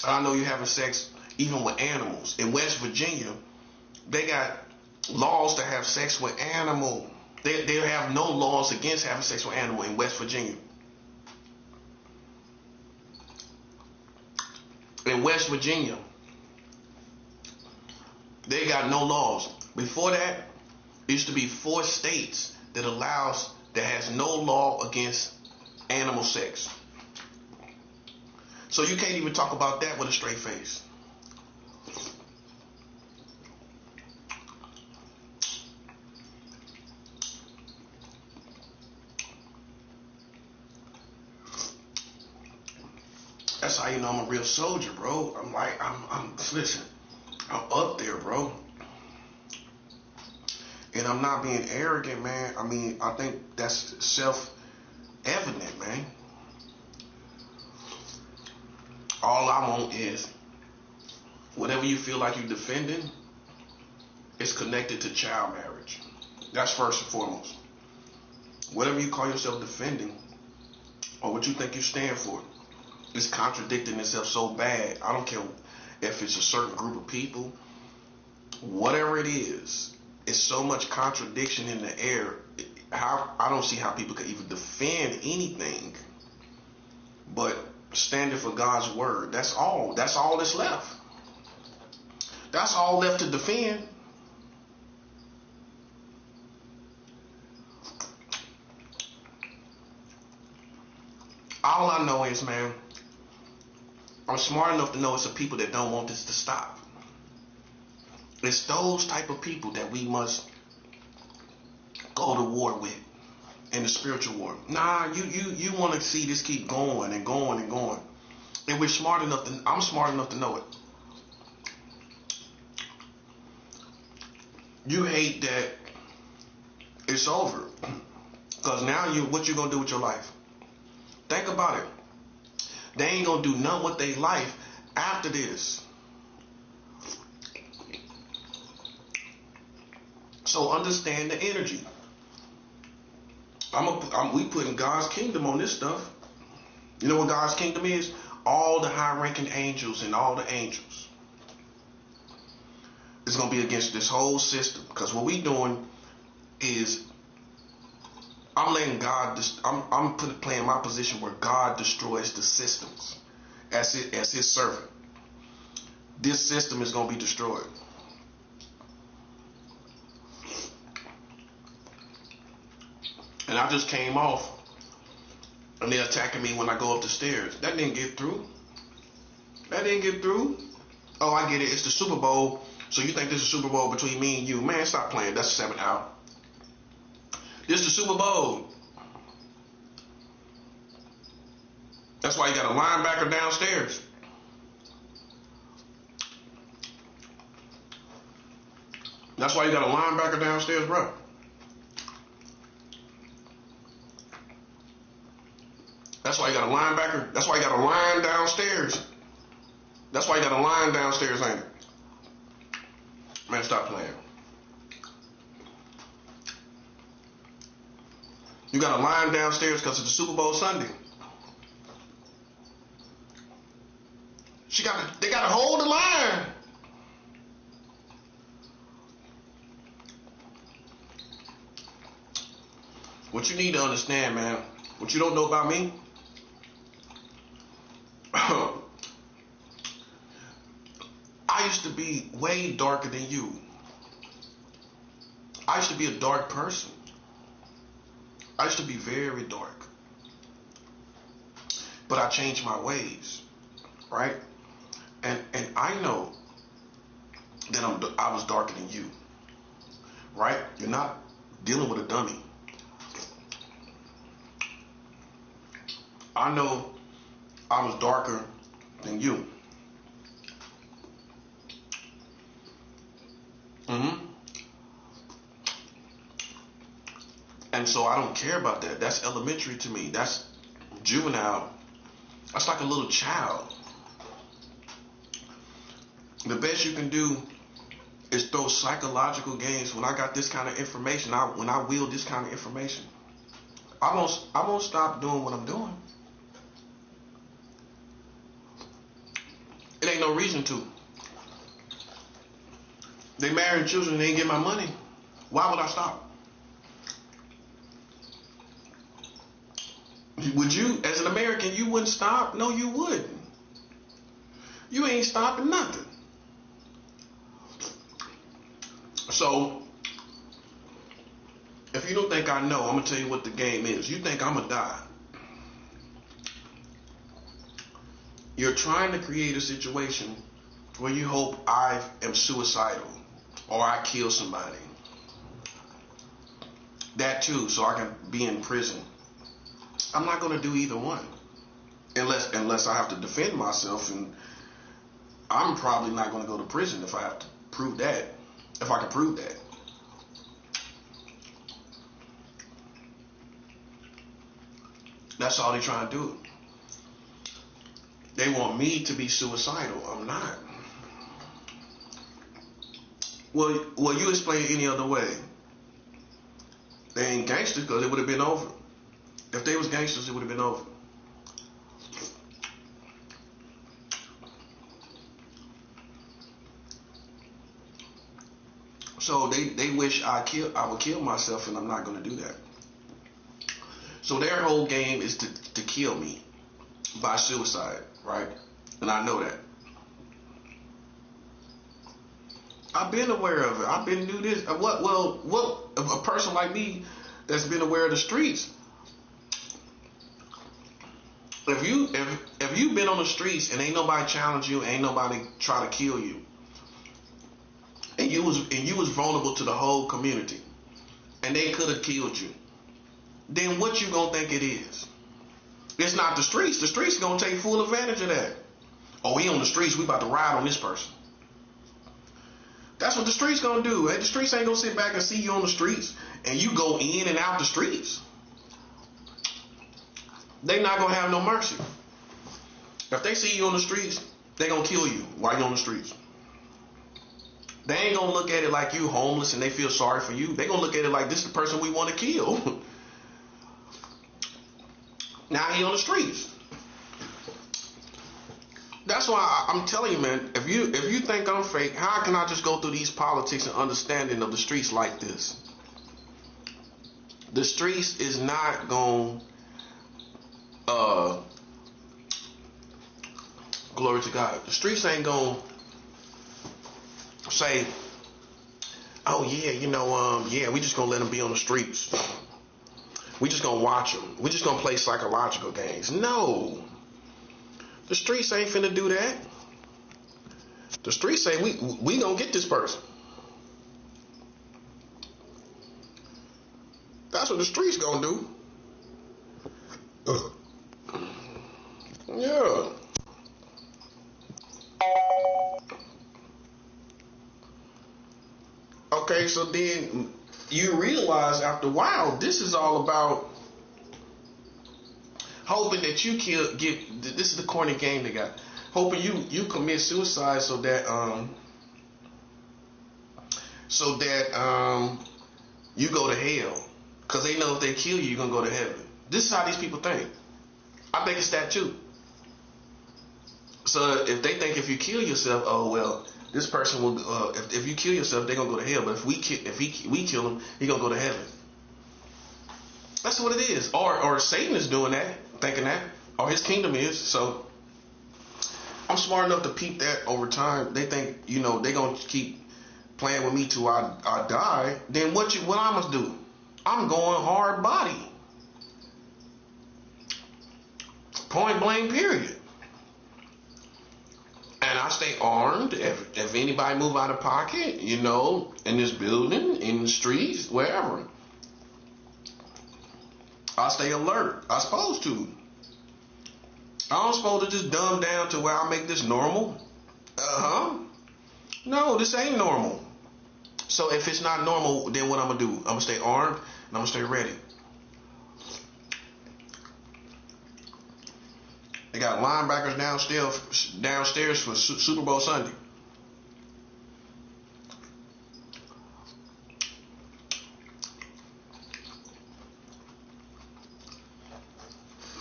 I know you having sex even with animals. In West Virginia, they got laws to have sex with animals. They have no laws against having sex with animals in West Virginia. In West Virginia, they got no laws. Before that, it used to be 4 states that has no law against animal sex. So you can't even talk about that with a straight face. That's how you know I'm a real soldier, bro. Listen, I'm up there, bro. And I'm not being arrogant, man. I mean, I think that's self-evident, man. All I want is whatever you feel like you're defending is connected to child marriage. That's first and foremost. Whatever you call yourself defending, or what you think you stand for, is contradicting itself so bad. I don't care if it's a certain group of people, whatever it is. It's so much contradiction in the air. I don't see how people could even defend anything but standing for God's word. That's all. That's all that's left. That's all left to defend. All I know is, man, I'm smart enough to know it's the people that don't want this to stop. It's those type of people that we must go to war with in the spiritual war. Nah, you want to see this keep going and going and going. And I'm smart enough to know it. You hate that it's over. Because now what you going to do with your life? Think about it. They ain't gonna do nothing with their life after this. So understand the energy. We putting God's kingdom on this stuff. You know what God's kingdom is? All the high-ranking angels and all the angels. It's gonna be against this whole system, because what we doing is I'm letting God. I'm playing my position where God destroys the systems as His servant. This system is gonna be destroyed. And I just came off, and they're attacking me when I go up the stairs. That didn't get through. That didn't get through. Oh, I get it. It's the Super Bowl. So you think this is a Super Bowl between me and you? Man, stop playing. That's 7 out. This is the Super Bowl. That's why you got a linebacker downstairs. That's why you got a linebacker downstairs, bro. That's why you got a linebacker. That's why you got a line downstairs. That's why you got a line downstairs, ain't it? Man, stop playing. You got a line downstairs because it's the Super Bowl Sunday. They got to hold the line. What you need to understand, man, what you don't know about me, I used to be way darker than you. I used to be a dark person. I used to be very dark. But I changed my ways, right? And I know that I was darker than you, right? You're not dealing with a dummy. I know I was darker than you. And so I don't care about that. That's elementary to me. That's juvenile. That's like a little child. The best you can do is throw psychological games. When I got this kind of information, when I wield this kind of information, I won't stop doing what I'm doing. It ain't no reason to. They marrying children and they ain't get my money. Why would I stop? Would you, as an American, you wouldn't stop? No, you wouldn't. You ain't stopping nothing. So, if you don't think I know, I'm going to tell you what the game is. You think I'm going to die. You're trying to create a situation where you hope I am suicidal or I kill somebody. That too, so I can be in prison. I'm not going to do either one. Unless I have to defend myself, and I'm probably not going to go to prison if I have to prove that. If I can prove that. That's all they're trying to do. They want me to be suicidal. I'm not. Well, you explain it any other way. They ain't gangsters because it would have been over. If they was gangsters, it would have been over. So they wish I would kill myself, and I'm not going to do that. So their whole game is to kill me by suicide, right? And I know that. I've been aware of it. I've been do this. What a person like me that's been aware of the streets. If you've been on the streets and ain't nobody challenge you, ain't nobody try to kill you, and you was vulnerable to the whole community, and they could have killed you, then what you gonna think it is? It's not the streets. The streets gonna take full advantage of that. Oh, we on the streets. We about to ride on this person. That's what the streets gonna do. The streets ain't gonna sit back and see you on the streets and you go in and out the streets. They not gonna have no mercy. If they see you on the streets, they gonna kill you while you're on the streets. They ain't gonna look at it like you homeless and they feel sorry for you. They gonna look at it like this is the person we want to kill. Now he on the streets. That's why I'm telling you, man. If you think I'm fake, how can I just go through these politics and understanding of the streets like this? The streets is not gonna glory to God. The streets ain't gonna say, oh yeah, yeah, we just gonna let them be on the streets. We just gonna watch them. We just gonna play psychological games. No, the streets ain't finna do that. The streets say we gonna get this person. That's what the streets gonna do. Yeah. Okay, so then you realize after a while, this is all about hoping that you this is the corny game they got. Hoping you commit suicide so that you go to hell. Because they know if they kill you, you're going to go to heaven. This is how these people think. I think it's that too. So if they think if you kill yourself, oh well, this person will. If you kill yourself, they're gonna go to hell. But if we kill him, he's gonna go to heaven. That's what it is. Or Satan is doing that, thinking that, or his kingdom is. So I'm smart enough to peep that over time. They think they gonna keep playing with me till I die. Then what I must do? I'm going hard body. Point blank, period. And I stay armed. If anybody move out of pocket, in this building, in the streets, wherever, I stay alert. I'm supposed to. I'm supposed to just dumb down to where I make this normal. No, this ain't normal. So if it's not normal, then what I'm gonna do? I'm gonna stay armed and I'm gonna stay ready. They got linebackers downstairs for Super Bowl Sunday.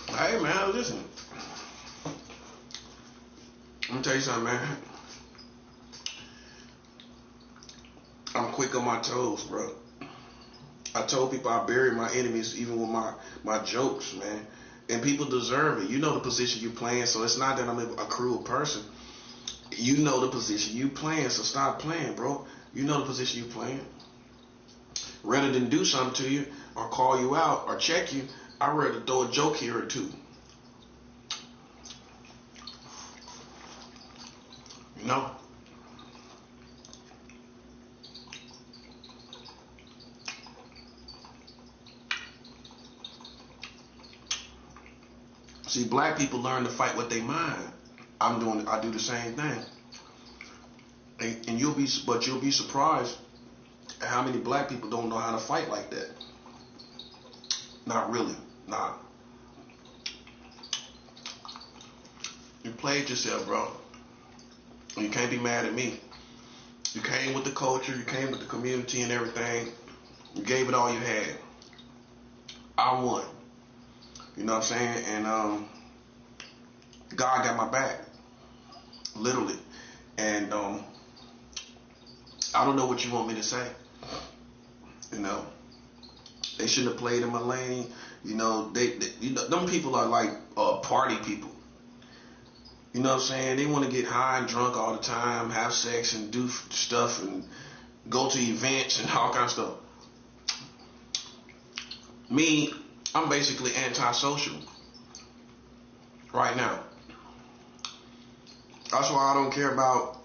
Hey man, listen. Let me tell you something, man. I'm quick on my toes, bro. I told people I bury my enemies even with my jokes, man. And people deserve it. You know the position you playing, so it's not that I'm a cruel person. You know the position you playing, so stop playing, bro. You know the position you playing. Rather than do something to you or call you out or check you, I'd rather throw a joke here or two. See, black people learn to fight with their mind. I do the same thing. And you'll be surprised at how many black people don't know how to fight like that. Not really. Nah. You played yourself, bro. You can't be mad at me. You came with the culture, you came with the community and everything. You gave it all you had. I won. You know what I'm saying? And God got my back. Literally. And I don't know what you want me to say. They shouldn't have played in my lane. Them people are like party people. You know what I'm saying? They want to get high and drunk all the time, have sex and do stuff and go to events and all kinds of stuff. Me, I'm basically antisocial right now. That's why I don't care about,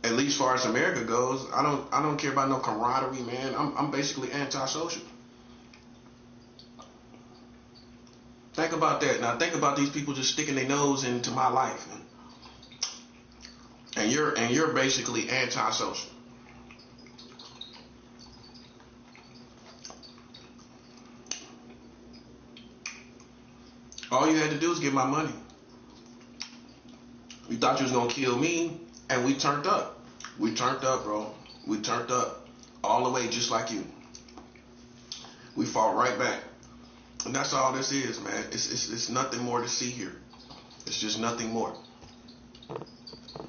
at least as far as America goes, I don't care about no camaraderie, man. I'm basically antisocial. Think about that. Now think about these people just sticking their nose into my life. And you're basically antisocial. All you had to do was get my money. You thought you was gonna kill me, and we turned up. We turned up, bro. We turned up all the way, just like you. We fought right back, and that's all this is, man. It's nothing more to see here. It's just nothing more.